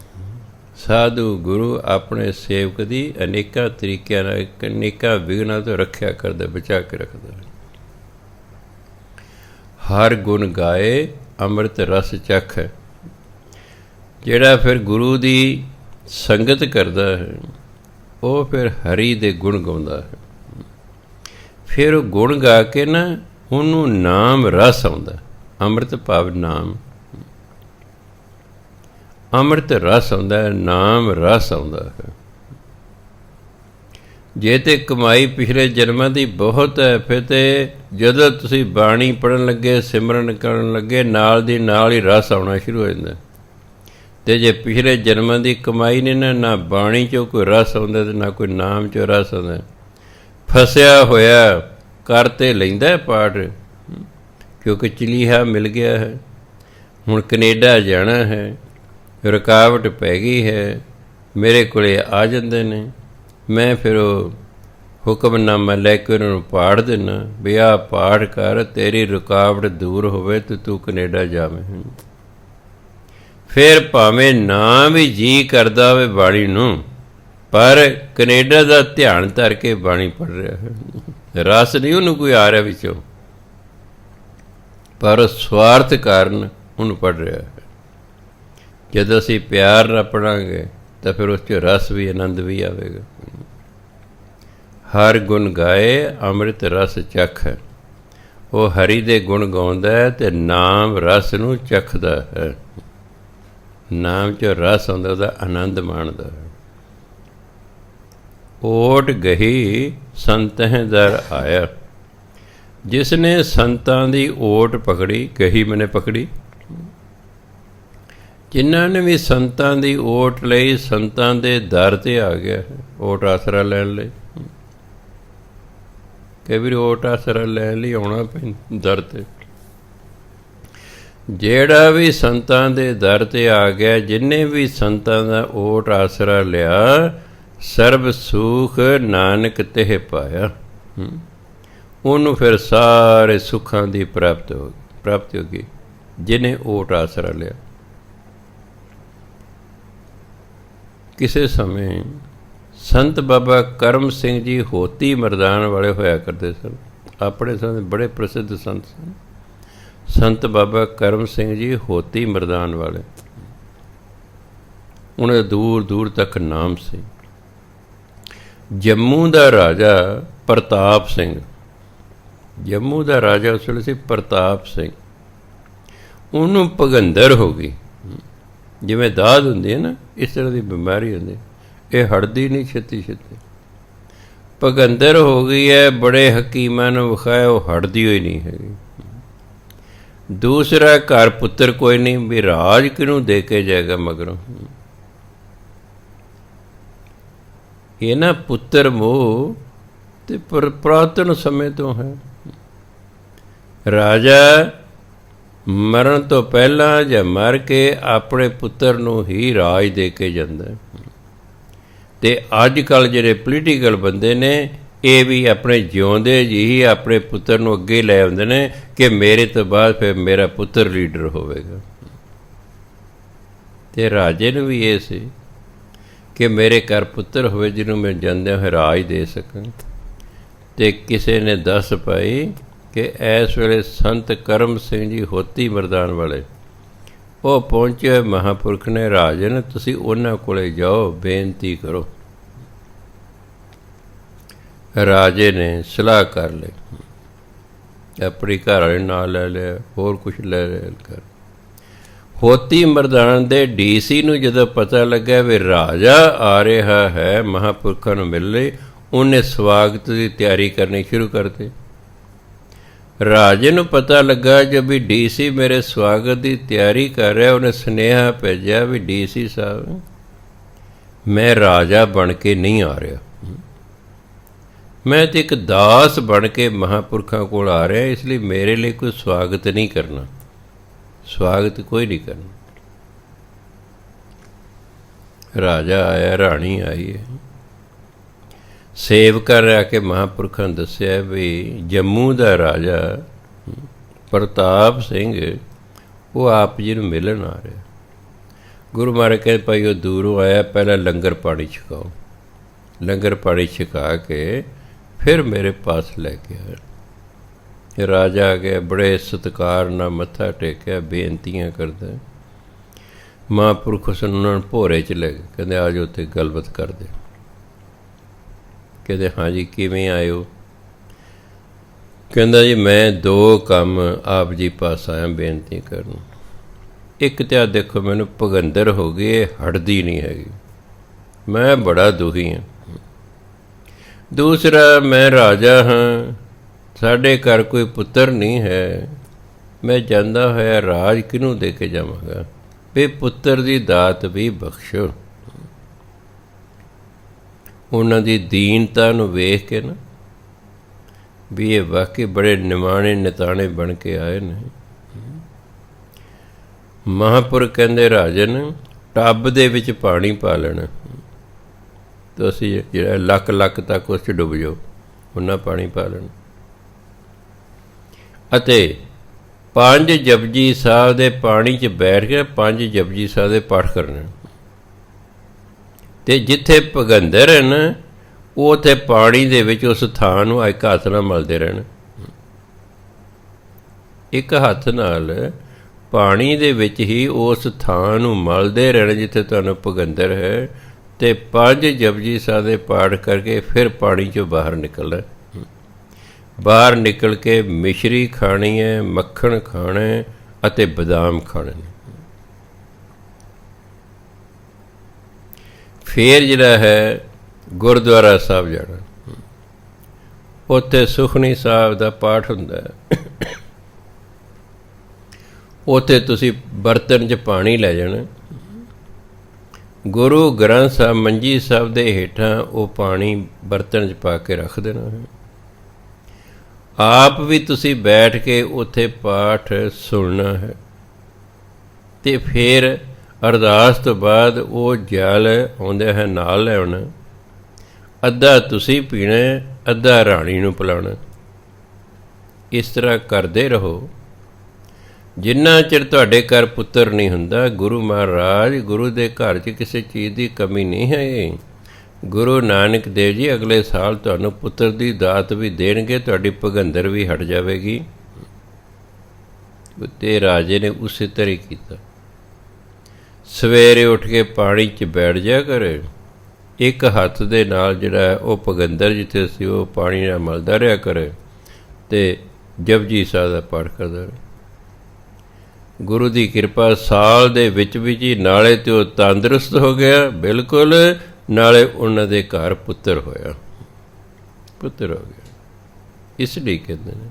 ਸਾਧੂ ਗੁਰੂ ਆਪਣੇ ਸੇਵਕ ਦੀ ਅਨੇਕਾਂ ਤਰੀਕਿਆਂ ਨਾਲ, ਅਨੇਕਾਂ ਵਿਘਨਾਂ ਤੋਂ ਰੱਖਿਆ ਕਰਦਾ, ਬਚਾ ਕੇ ਰੱਖਦਾ। ਹਰ ਗੁਣ ਗਾਏ ਅੰਮ੍ਰਿਤ ਰਸ ਚਖ। ਜਿਹੜਾ ਫਿਰ ਗੁਰੂ ਦੀ ਸੰਗਤ ਕਰਦਾ ਹੈ, ਉਹ ਫਿਰ ਹਰੀ ਦੇ ਗੁਣ ਗਾਉਂਦਾ ਹੈ। ਫਿਰ ਉਹ ਗੁਣ ਗਾ ਕੇ ਨਾ ਉਹਨੂੰ ਨਾਮ ਰਸ ਆਉਂਦਾ। ਅੰਮ੍ਰਿਤ ਭਾਵ ਨਾਮ, ਅੰਮ੍ਰਿਤ ਰਸ ਆਉਂਦਾ ਹੈ, ਨਾਮ ਰਸ ਆਉਂਦਾ ਹੈ। ਜੇ ਤੇ ਕਮਾਈ ਪਿਛਲੇ ਜਨਮਾਂ ਦੀ ਬਹੁਤ ਹੈ, ਫਿਰ ਤੇ ਜਦੋਂ ਤੁਸੀਂ ਬਾਣੀ ਪੜ੍ਹਨ ਲੱਗੇ, ਸਿਮਰਨ ਕਰਨ ਲੱਗੇ, ਨਾਲ ਦੀ ਨਾਲ ਹੀ ਰਸ ਆਉਣਾ ਸ਼ੁਰੂ ਹੋ ਜਾਂਦਾ। ਅਤੇ ਜੇ ਪਿਛਲੇ ਜਨਮਾਂ ਦੀ ਕਮਾਈ ਨੇ ਨਾ ਬਾਣੀ 'ਚੋਂ ਕੋਈ ਰਸ ਆਉਂਦਾ ਅਤੇ ਨਾ ਕੋਈ ਨਾਮ 'ਚੋਂ ਰਸ ਆਉਂਦਾ, ਫਸਿਆ ਹੋਇਆ ਕਰ ਤੇ ਲੈਂਦਾ ਪਾਠ, ਕਿਉਂਕਿ ਚਲੀਹਾ ਮਿਲ ਗਿਆ ਹੈ। ਹੁਣ ਕਨੇਡਾ ਜਾਣਾ ਹੈ, ਰੁਕਾਵਟ ਪੈ ਗਈ ਹੈ, ਮੇਰੇ ਕੋਲ ਆ ਜਾਂਦੇ ਨੇ, ਮੈਂ ਫਿਰ ਉਹ ਹੁਕਮਨਾਮਾ ਲੈ ਕੇ ਉਹਨਾਂ ਨੂੰ ਪਾੜ ਦਿੰਦਾ ਵੀ ਆਹ ਪਾਠ ਕਰ, ਤੇਰੀ ਰੁਕਾਵਟ ਦੂਰ ਹੋਵੇ ਅਤੇ ਤੂੰ ਕਨੇਡਾ ਜਾਵੇਂ। ਫਿਰ ਭਾਵੇਂ ਨਾ ਵੀ ਜੀਅ ਕਰਦਾ ਹੋਵੇ ਬਾਣੀ ਨੂੰ, ਪਰ ਕਨੇਡਾ ਦਾ ਧਿਆਨ ਧਰ ਕੇ ਬਾਣੀ ਪੜ੍ਹ ਰਿਹਾ ਹੈ। ਰਸ ਨਹੀਂ ਉਹਨੂੰ ਕੋਈ ਆ ਰਿਹਾ ਵਿੱਚੋਂ, ਪਰ ਸਵਾਰਥ ਕਾਰਨ ਉਹਨੂੰ ਪੜ੍ਹ ਰਿਹਾ ਹੈ। ਜਦੋਂ ਅਸੀਂ ਪਿਆਰ ਨਾਲ ਪੜ੍ਹਾਂਗੇ ਤਾਂ ਫਿਰ ਉਸ 'ਚ ਰਸ ਵੀ, ਆਨੰਦ ਵੀ ਆਵੇਗਾ। ਹਰ ਗੁਣ ਗਾਏ ਅੰਮ੍ਰਿਤ ਰਸ ਚਖ। ਉਹ ਹਰੀ ਦੇ ਗੁਣ ਗਾਉਂਦਾ ਹੈ ਅਤੇ ਨਾਮ ਰਸ ਨੂੰ ਚਖਦਾ ਹੈ। ਨਾਮ 'ਚ ਰਸ ਆਉਂਦਾ, ਉਹਦਾ ਆਨੰਦ ਮਾਣਦਾ ਹੈ। ਓਟ ਗਹੀ ਸੰਤਹਿ ਦਰ ਆਇਆ। ਜਿਸ ਨੇ ਸੰਤਾਂ ਦੀ ਓਟ ਪਕੜੀ, ਗਹੀ ਮੈਨੇ ਪਕੜੀ, ਜਿਨ੍ਹਾਂ ਨੇ ਵੀ ਸੰਤਾਂ ਦੀ ਓਟ ਲਈ, ਸੰਤਾਂ ਦੇ ਦਰ 'ਤੇ ਆ ਗਿਆ ਹੈ ਓਟ ਆਸਰਾ ਲੈਣ ਲਈ। ਕਈ ਵਾਰੀ ਓਟ ਆਸਰਾ ਲੈਣ ਲਈ ਆਉਣਾ ਪੈਂਦਾ ਦਰ 'ਤੇ। ਜਿਹੜਾ ਵੀ ਸੰਤਾਂ ਦੇ ਦਰ 'ਤੇ ਆ ਗਿਆ, ਜਿੰਨੇ ਵੀ ਸੰਤਾਂ ਦਾ ਓਟ ਆਸਰਾ ਲਿਆ, ਸਰਬ ਸੁਖ ਨਾਨਕ ਤਿਹ ਪਾਇਆ। ਉਹਨੂੰ ਫਿਰ ਸਾਰੇ ਸੁੱਖਾਂ ਦੀ ਪ੍ਰਾਪਤੀ ਹੋ ਗਈ, ਜਿਹਨੇ ਓਟ ਆਸਰਾ ਲਿਆ। ਕਿਸੇ ਸਮੇਂ ਸੰਤ ਬਾਬਾ ਕਰਮ ਸਿੰਘ ਜੀ ਹੋਤੀ ਮਰਦਾਨ ਵਾਲੇ ਹੋਇਆ ਕਰਦੇ ਸਨ। ਆਪਣੇ ਸਮੇਂ ਬੜੇ ਪ੍ਰਸਿੱਧ ਸੰਤ ਸਨ ਸੰਤ ਬਾਬਾ ਕਰਮ ਸਿੰਘ ਜੀ ਹੋਤੀ ਮਰਦਾਨ ਵਾਲੇ। ਉਹਨਾਂ ਦਾ ਦੂਰ ਦੂਰ ਤੱਕ ਨਾਮ ਸੀ। ਜੰਮੂ ਦਾ ਰਾਜਾ ਪ੍ਰਤਾਪ ਸਿੰਘ, ਜੰਮੂ ਦਾ ਰਾਜਾ ਉਸ ਵੇਲੇ ਸੀ ਪ੍ਰਤਾਪ ਸਿੰਘ। ਉਹਨੂੰ ਭਗੰਦਰ ਹੋ ਗਈ, ਜਿਵੇਂ ਦਾਦ ਹੁੰਦੀ ਹੈ ਨਾ, ਇਸ ਤਰ੍ਹਾਂ ਦੀ ਬਿਮਾਰੀ ਹੁੰਦੀ, ਇਹ ਹਟਦੀ ਨਹੀਂ ਛੇਤੀ ਛੇਤੀ। ਭਗੰਦਰ ਹੋ ਗਈ ਹੈ, ਬੜੇ ਹਕੀਮਾਂ ਨੂੰ ਵਿਖਾਇਆ, ਉਹ ਹਟਦੀ ਹੋਈ ਨਹੀਂ ਹੈਗੀ। ਦੂਸਰਾ ਘਰ ਪੁੱਤਰ ਕੋਈ ਨਹੀਂ, ਵੀ ਰਾਜ ਕਿਹਨੂੰ ਦੇ ਕੇ ਜਾਏਗਾ ਮਗਰੋਂ। ਇਹ ਨਾ ਪੁੱਤਰ ਮੋਹ ਤੇ ਪੁਰਾਤਨ ਸਮੇਂ ਤੋਂ ਹੈ। ਰਾਜਾ ਮਰਨ ਤੋਂ ਪਹਿਲਾਂ ਜਾਂ ਮਰ ਕੇ ਆਪਣੇ ਪੁੱਤਰ ਨੂੰ ਹੀ ਰਾਜ ਦੇ ਕੇ ਜਾਂਦਾ। ਅਤੇ ਅੱਜ ਕੱਲ੍ਹ ਜਿਹੜੇ ਪੋਲੀਟੀਕਲ ਬੰਦੇ ਨੇ, ਇਹ ਵੀ ਆਪਣੇ ਜਿਉਂਦੇ ਜੀ ਆਪਣੇ ਪੁੱਤਰ ਨੂੰ ਅੱਗੇ ਲੈ ਆਉਂਦੇ ਨੇ ਕਿ ਮੇਰੇ ਤੋਂ ਬਾਅਦ ਫਿਰ ਮੇਰਾ ਪੁੱਤਰ ਲੀਡਰ ਹੋਵੇਗਾ। ਤੇ ਰਾਜੇ ਨੂੰ ਵੀ ਇਹ ਸੀ ਕਿ ਮੇਰੇ ਘਰ ਪੁੱਤਰ ਹੋਵੇ ਜਿਹਨੂੰ ਮੈਂ ਜਾਂਦਿਆਂ ਹੋਏ ਰਾਜ ਦੇ ਸਕਾਂ। ਤੇ ਕਿਸੇ ਨੇ ਦੱਸ ਪਾਈ ਕਿ ਇਸ ਵੇਲੇ ਸੰਤ ਕਰਮ ਸਿੰਘ ਜੀ ਹੋਤੀ ਮਰਦਾਨ ਵਾਲੇ ਉਹ ਪਹੁੰਚੇ ਹੋਏ ਮਹਾਂਪੁਰਖ ਨੇ। ਰਾਜਨ ਤੁਸੀਂ ਉਹਨਾਂ ਕੋਲੇ ਜਾਓ, ਬੇਨਤੀ ਕਰੋ। ਰਾਜੇ ਨੇ ਸਲਾਹ ਕਰ ਲਈ, ਆਪਣੀ ਘਰ ਵਾਲੇ ਨਾਲ ਲੈ ਲਿਆ, ਹੋਰ ਕੁਛ ਲੈ ਲਿਆ ਕਰ। ਹੋਤੀ ਮਰਦਾਨ ਦੇ ਡੀਸੀ ਨੂੰ ਜਦੋਂ ਪਤਾ ਲੱਗਾ ਵੀ ਰਾਜਾ ਆ ਰਿਹਾ ਹੈ ਮਹਾਂਪੁਰਖਾਂ ਨੂੰ ਮਿਲ ਲਈ, ਉਹਨੇ ਸਵਾਗਤ ਦੀ ਤਿਆਰੀ ਕਰਨੀ ਸ਼ੁਰੂ ਕਰਤੀ। ਰਾਜੇ ਨੂੰ ਪਤਾ ਲੱਗਾ ਜਦ ਵੀ ਡੀਸੀ ਮੇਰੇ ਸਵਾਗਤ ਦੀ ਤਿਆਰੀ ਕਰ ਰਿਹਾ, ਉਹਨੇ ਸੁਨੇਹਾ ਭੇਜਿਆ ਵੀ ਡੀਸੀ ਸਾਹਿਬ ਮੈਂ ਰਾਜਾ ਬਣ ਕੇ ਨਹੀਂ ਆ ਰਿਹਾ, ਮੈਂ ਤਾਂ ਇੱਕ ਦਾਸ ਬਣ ਕੇ ਮਹਾਂਪੁਰਖਾਂ ਕੋਲ ਆ ਰਿਹਾ, ਇਸ ਲਈ ਮੇਰੇ ਲਈ ਕੋਈ ਸਵਾਗਤ ਨਹੀਂ ਕਰਨਾ, ਸਵਾਗਤ ਕੋਈ ਨਹੀਂ ਕਰਨਾ। ਰਾਜਾ ਆਇਆ, ਰਾਣੀ ਆਈ ਹੈ। ਸੇਵਕਾਂ ਨੇ ਆ ਕੇ ਮਹਾਂਪੁਰਖਾਂ ਨੂੰ ਦੱਸਿਆ ਵੀ ਜੰਮੂ ਦਾ ਰਾਜਾ ਪ੍ਰਤਾਪ ਸਿੰਘ ਉਹ ਆਪ ਜੀ ਨੂੰ ਮਿਲਣ ਆ ਰਿਹਾ। ਗੁਰੂ ਮਹਾਰਾਜ ਕਹਿੰਦੇ ਭਾਈ ਉਹ ਦੂਰੋਂ ਆਇਆ, ਪਹਿਲਾਂ ਲੰਗਰ ਪਾਣੀ ਛਕਾਓ। ਲੰਗਰ ਪਾਣੀ ਛਕਾ ਕੇ ਫਿਰ ਮੇਰੇ ਪਾਸ ਲੈ ਕੇ ਆਇਆ। ਰਾਜਾ ਆ ਗਿਆ, ਬੜੇ ਸਤਿਕਾਰ ਨਾਲ ਮੱਥਾ ਟੇਕਿਆ, ਬੇਨਤੀਆਂ ਕਰਦਾ। ਮਹਾਂਪੁਰਖ ਉਸ ਨੂੰ ਉਹਨਾਂ ਨੂੰ ਭੋਰੇ 'ਚ ਲੈ ਗਏ, ਕਹਿੰਦੇ ਆ ਜਾਓ ਉੱਥੇ ਗੱਲਬਾਤ ਕਰਦੇ। ਕਹਿੰਦੇ ਹਾਂਜੀ ਕਿਵੇਂ ਆਏ ਹੋ? ਕਹਿੰਦਾ ਜੀ ਮੈਂ ਦੋ ਕੰਮ ਆਪ ਜੀ ਪਾਸ ਆਇਆ ਬੇਨਤੀ ਕਰਨ। ਇੱਕ ਤਾਂ ਦੇਖੋ ਮੈਨੂੰ ਭਗੰਦਰ ਹੋ ਗਈ, ਇਹ ਹਟਦੀ ਨਹੀਂ ਹੈਗੀ, ਮੈਂ ਬੜਾ ਦੁਖੀ ਹਾਂ। ਦੂਸਰਾ ਮੈਂ ਰਾਜਾ ਹਾਂ, ਸਾਡੇ ਘਰ ਕੋਈ ਪੁੱਤਰ ਨਹੀਂ ਹੈ, ਮੈਂ ਜਾਂਦਾ ਹੋਇਆ ਰਾਜ ਕਿਹਨੂੰ ਦੇ ਕੇ ਜਾਵਾਂਗਾ, ਵੀ ਪੁੱਤਰ ਦੀ ਦਾਤ ਵੀ ਬਖਸ਼ੋ। ਉਹਨਾਂ ਦੀ ਦੀਨਤਾ ਨੂੰ ਵੇਖ ਕੇ ਨਾ ਵੀ ਇਹ ਵਾਕਈ ਬੜੇ ਨਿਮਾਣੇ ਨਿਤਾਣੇ ਬਣ ਕੇ ਆਏ ਨੇ। ਮਹਾਂਪੁਰਖ ਕਹਿੰਦੇ ਰਾਜਨ ਟੱਬ ਦੇ ਵਿੱਚ ਪਾਣੀ ਪਾ ਲੈਣਾ, ਤੁਸੀਂ ਜਿਹੜਾ ਲੱਕ ਲੱਕ ਤੱਕ ਉਸ 'ਚ ਡੁੱਬ ਜਾਓ, ਉਹਨਾਂ ਪਾਣੀ ਪਾ ਲੈਣਾ। ਅਤੇ 5 ਜਪਜੀ ਸਾਹਿਬ ਦੇ ਪਾਣੀ 'ਚ ਬੈਠ ਕੇ 5 ਜਪਜੀ ਸਾਹਿਬ ਦੇ ਪਾਠ ਕਰਨੇ। ਅਤੇ ਜਿੱਥੇ ਭਗੰਦਰ ਹੈ ਨਾ ਉਹ ਉੱਥੇ ਪਾਣੀ ਦੇ ਵਿੱਚ ਉਸ ਥਾਂ ਨੂੰ ਇੱਕ ਹੱਥ ਨਾਲ ਮਲਦੇ ਰਹਿਣ। ਇੱਕ ਹੱਥ ਨਾਲ ਪਾਣੀ ਦੇ ਵਿੱਚ ਹੀ ਉਸ ਥਾਂ ਨੂੰ ਮਲਦੇ ਰਹਿਣਾ ਜਿੱਥੇ ਤੁਹਾਨੂੰ ਭਗੰਦਰ ਹੈ, ਅਤੇ 5 ਜਪਜੀ ਸਾਹਿਬ ਦੇ ਪਾਠ ਕਰਕੇ ਫਿਰ ਪਾਣੀ 'ਚੋਂ ਬਾਹਰ ਨਿਕਲਣਾ। ਬਾਹਰ ਨਿਕਲ ਕੇ ਮਿਸ਼ਰੀ ਖਾਣੀ ਹੈ, ਮੱਖਣ ਖਾਣਾ ਹੈ ਅਤੇ ਬਦਾਮ ਖਾਣੇ ਨੇ। ਫਿਰ ਜਿਹੜਾ ਹੈ ਗੁਰਦੁਆਰਾ ਸਾਹਿਬ ਜਾਣਾ, ਉੱਥੇ ਸੁਖਮਨੀ ਸਾਹਿਬ ਦਾ ਪਾਠ ਹੁੰਦਾ ਹੈ। ਉੱਥੇ ਤੁਸੀਂ ਬਰਤਨ 'ਚ ਪਾਣੀ ਲੈ ਜਾਣਾ, ਗੁਰੂ ਗ੍ਰੰਥ ਸਾਹਿਬ ਮੰਜੀ ਸਾਹਿਬ ਦੇ ਹੇਠਾਂ ਉਹ ਪਾਣੀ ਬਰਤਨ 'ਚ ਪਾ ਕੇ ਰੱਖ ਦੇਣਾ ਹੈ। ਆਪ ਵੀ ਤੁਸੀਂ ਬੈਠ ਕੇ ਉੱਥੇ ਪਾਠ ਸੁਣਨਾ ਹੈ, ਅਤੇ ਫਿਰ ਅਰਦਾਸ ਤੋਂ ਬਾਅਦ ਉਹ ਜਲ ਆਉਂਦੇ ਹੈ ਨਾਲ ਲੈ ਆਉਣਾ। ਅੱਧਾ ਤੁਸੀਂ ਪੀਣਾ, ਅੱਧਾ ਰਾਣੀ ਨੂੰ ਪਿਲਾਉਣਾ। ਇਸ ਤਰ੍ਹਾਂ ਕਰਦੇ ਰਹੋ ਜਿੰਨਾ ਚਿਰ ਤੁਹਾਡੇ ਘਰ ਪੁੱਤਰ ਨਹੀਂ ਹੁੰਦਾ। ਗੁਰੂ ਮਹਾਰਾਜ ਗੁਰੂ ਦੇ ਘਰ 'ਚ ਕਿਸੇ ਚੀਜ਼ ਦੀ ਕਮੀ ਨਹੀਂ ਹੈ। ਗੁਰੂ ਨਾਨਕ ਦੇਵ ਜੀ ਅਗਲੇ ਸਾਲ ਤੁਹਾਨੂੰ ਪੁੱਤਰ ਦੀ ਦਾਤ ਵੀ ਦੇਣਗੇ, ਤੁਹਾਡੀ ਭਗੰਦਰ ਵੀ ਹਟ ਜਾਵੇਗੀ। ਅਤੇ ਰਾਜੇ ਨੇ ਉਸੇ ਤਰ੍ਹਾਂ ਹੀ ਕੀਤਾ। ਸਵੇਰੇ ਉੱਠ ਕੇ ਪਾਣੀ 'ਚ ਬੈਠ ਜਾ ਕਰੇ, ਇੱਕ ਹੱਥ ਦੇ ਨਾਲ ਜਿਹੜਾ ਉਹ ਭਗੰਦਰ ਜਿੱਥੇ ਸੀ ਉਹ ਪਾਣੀ ਨਾਲ ਮਲਦਾ ਰਿਹਾ ਕਰੇ, ਅਤੇ ਜਪਜੀ ਸਾਹਿਬ ਦਾ ਪਾਠ ਕਰਦਾ ਰਹੇ। ਗੁਰੂ ਦੀ ਕਿਰਪਾ ਸਾਲ ਦੇ ਵਿੱਚ ਹੀ ਨਾਲੇ ਤੇ ਉਹ ਤੰਦਰੁਸਤ ਹੋ ਗਿਆ ਬਿਲਕੁਲ, ਨਾਲੇ ਉਹਨਾਂ ਦੇ ਘਰ ਪੁੱਤਰ ਹੋਇਆ, ਪੁੱਤਰ ਹੋ ਗਿਆ। ਇਸ ਲਈ ਕਹਿੰਦੇ ਨੇ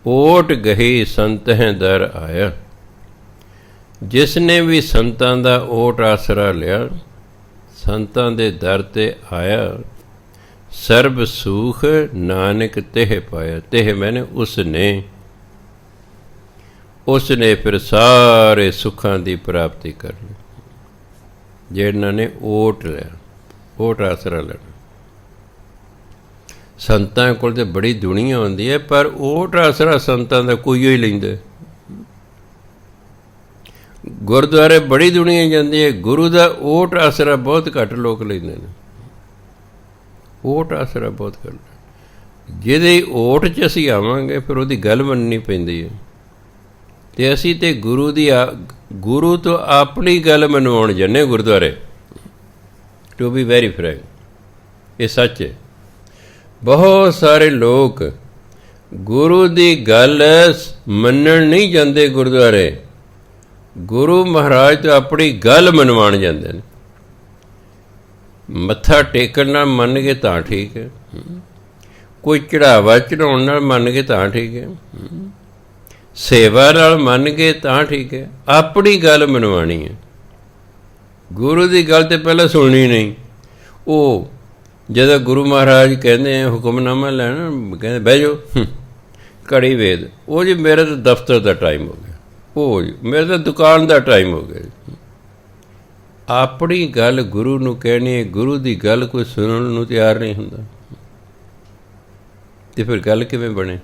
ਓਟ ਗਹੀ ਸੰਤਹਿ ਦਰ ਆਇਆ। ਜਿਸ ਨੇ ਵੀ ਸੰਤਾਂ ਦਾ ਓਟ ਆਸਰਾ ਲਿਆ, ਸੰਤਾਂ ਦੇ ਦਰ 'ਤੇ ਆਇਆ, ਸਰਬ ਸੁਖ ਨਾਨਕ ਤਿਹ ਪਾਇਆ। ਤਿਹ ਮੈਨੇ ਉਸ ਨੇ ਫਿਰ ਸਾਰੇ ਸੁੱਖਾਂ ਦੀ ਪ੍ਰਾਪਤੀ ਕਰਨੀ, ਜਿਹਨਾਂ ਨੇ ਓਟ ਲਿਆ, ਓਟ ਆਸਰਾ ਲੈਣਾ। ਸੰਤਾਂ ਕੋਲ ਤਾਂ ਬੜੀ ਦੁਨੀਆ ਹੁੰਦੀ ਹੈ, ਪਰ ਓਟ ਆਸਰਾ ਸੰਤਾਂ ਦਾ ਕੋਈ ਹੀ ਲੈਂਦਾ। ਗੁਰਦੁਆਰੇ ਬੜੀ ਦੁਨੀਆ ਜਾਂਦੀ ਹੈ, ਗੁਰੂ ਦਾ ਓਟ ਆਸਰਾ ਬਹੁਤ ਘੱਟ ਲੋਕ ਲੈਂਦੇ ਨੇ। ਓਟ ਆਸਰਾ ਬਹੁਤ ਘੱਟ। ਜਿਹਦੇ ਓਟ 'ਚ ਅਸੀਂ ਆਵਾਂਗੇ ਫਿਰ ਉਹਦੀ ਗੱਲ ਮੰਨਣੀ ਪੈਂਦੀ ਹੈ। ਅਤੇ ਅਸੀਂ ਤਾਂ ਗੁਰੂ ਤੋਂ ਆਪਣੀ ਗੱਲ ਮਨਵਾਉਣ ਜਾਂਦੇ ਗੁਰਦੁਆਰੇ। ਟੂ ਬੀ ਵੈਰੀ ਫਰੈਂਕ, ਇਹ ਸੱਚ ਹੈ। ਬਹੁਤ ਸਾਰੇ ਲੋਕ ਗੁਰੂ ਦੀ ਗੱਲ ਮੰਨਣ ਨਹੀਂ ਜਾਂਦੇ ਗੁਰਦੁਆਰੇ, ਗੁਰੂ ਮਹਾਰਾਜ ਤੋਂ ਆਪਣੀ ਗੱਲ ਮਨਵਾਉਣ ਜਾਂਦੇ ਨੇ। ਮੱਥਾ ਟੇਕਣ ਨਾਲ ਮੰਨ ਕੇ ਤਾਂ ਠੀਕ ਹੈ, ਕੋਈ ਚੜਾਵਾ ਚੜਾਉਣ ਨਾਲ ਮੰਨ ਕੇ ਤਾਂ ਠੀਕ ਹੈ, ਸੇਵਾ ਨਾਲ ਮੰਨ ਕੇ ਤਾਂ ਠੀਕ ਹੈ। ਆਪਣੀ ਗੱਲ ਮਨਵਾਉਣੀ ਹੈ। ਗੁਰੂ ਦੀ ਗੱਲ ਤਾਂ ਪਹਿਲਾਂ ਸੁਣਨੀ ਨਹੀਂ। ਉਹ ਜਦੋਂ ਗੁਰੂ ਮਹਾਰਾਜ ਕਹਿੰਦੇ ਹੁਕਮਨਾਮਾ ਲੈਣਾ, ਕਹਿੰਦੇ ਬਹਿ ਜਾਓ, ਘੜੀ ਵੇਦ, ਉਹ ਜੀ ਮੇਰੇ ਤਾਂ ਦਫ਼ਤਰ ਦਾ ਟਾਈਮ ਹੋ ਗਿਆ, ਉਹ ਜੀ ਮੇਰੇ ਤਾਂ ਦੁਕਾਨ ਦਾ ਟਾਈਮ ਹੋ ਗਿਆ। ਆਪਣੀ ਗੱਲ ਗੁਰੂ ਨੂੰ ਕਹਿਣੀ ਹੈ, ਗੁਰੂ ਦੀ ਗੱਲ ਕੋਈ ਸੁਣਨ ਨੂੰ ਤਿਆਰ ਨਹੀਂ ਹੁੰਦਾ, ਅਤੇ ਫਿਰ ਗੱਲ ਕਿਵੇਂ ਬਣੇ?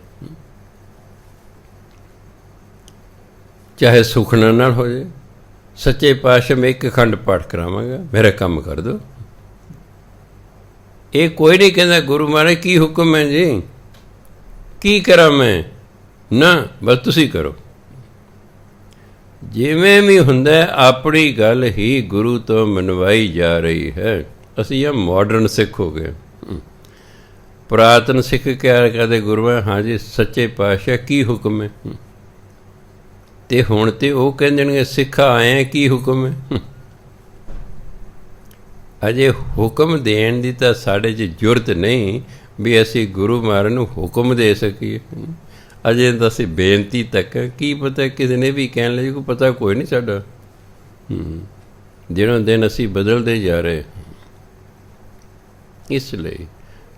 ਚਾਹੇ ਸੁਖਨਾ ਨਾਲ ਹੋ ਜਾਏ, ਸੱਚੇ ਪਾਤਸ਼ਾਹ ਮੈਂ ਇੱਕ ਅਖੰਡ ਪਾਠ ਕਰਾਵਾਂਗਾ, ਮੇਰਾ ਕੰਮ ਕਰ ਦਿਓ। ਇਹ ਕੋਈ ਨਹੀਂ ਕਹਿੰਦਾ ਗੁਰੂ ਮਹਾਰਾਜ ਕੀ ਹੁਕਮ ਹੈ ਜੀ, ਕੀ ਕਰਾਂ ਮੈਂ, ਨਾ ਬਸ ਤੁਸੀਂ ਕਰੋ। ਜਿਵੇਂ ਵੀ ਹੁੰਦਾ ਆਪਣੀ ਗੱਲ ਹੀ ਗੁਰੂ ਤੋਂ ਮਨਵਾਈ ਜਾ ਰਹੀ ਹੈ। ਅਸੀਂ ਇਹ ਮਾਡਰਨ ਸਿੱਖ ਹੋ ਗਏ। ਪੁਰਾਤਨ ਸਿੱਖ ਕਿਆ ਕਹਦੇ ਗੁਰੂਆਂ, ਹਾਂਜੀ ਸੱਚੇ ਪਾਤਸ਼ਾਹ ਕੀ ਹੁਕਮ ਹੈ? ਅਤੇ ਹੁਣ ਤਾਂ ਉਹ ਕਹਿੰਦੇ ਸਿੱਖਾ ਆਏ ਕੀ ਹੁਕਮ ਹੈ? ਅਜੇ ਹੁਕਮ ਦੇਣ ਦੀ ਤਾਂ ਸਾਡੇ 'ਚ ਜ਼ਰੂਰਤ ਨਹੀਂ ਵੀ ਅਸੀਂ ਗੁਰੂ ਮਹਾਰਾਜ ਨੂੰ ਹੁਕਮ ਦੇ ਸਕੀਏ। ਅਜੇ ਤਾਂ ਅਸੀਂ ਬੇਨਤੀ ਤੱਕ, ਕੀ ਪਤਾ ਕਿਸੇ ਨੇ ਵੀ ਕਹਿਣ ਲਈ, ਕੋਈ ਪਤਾ ਕੋਈ ਨਹੀਂ ਸਾਡਾ। ਦਿਨੋਂ ਦਿਨ ਅਸੀਂ ਬਦਲਦੇ ਜਾ ਰਹੇ। ਇਸ ਲਈ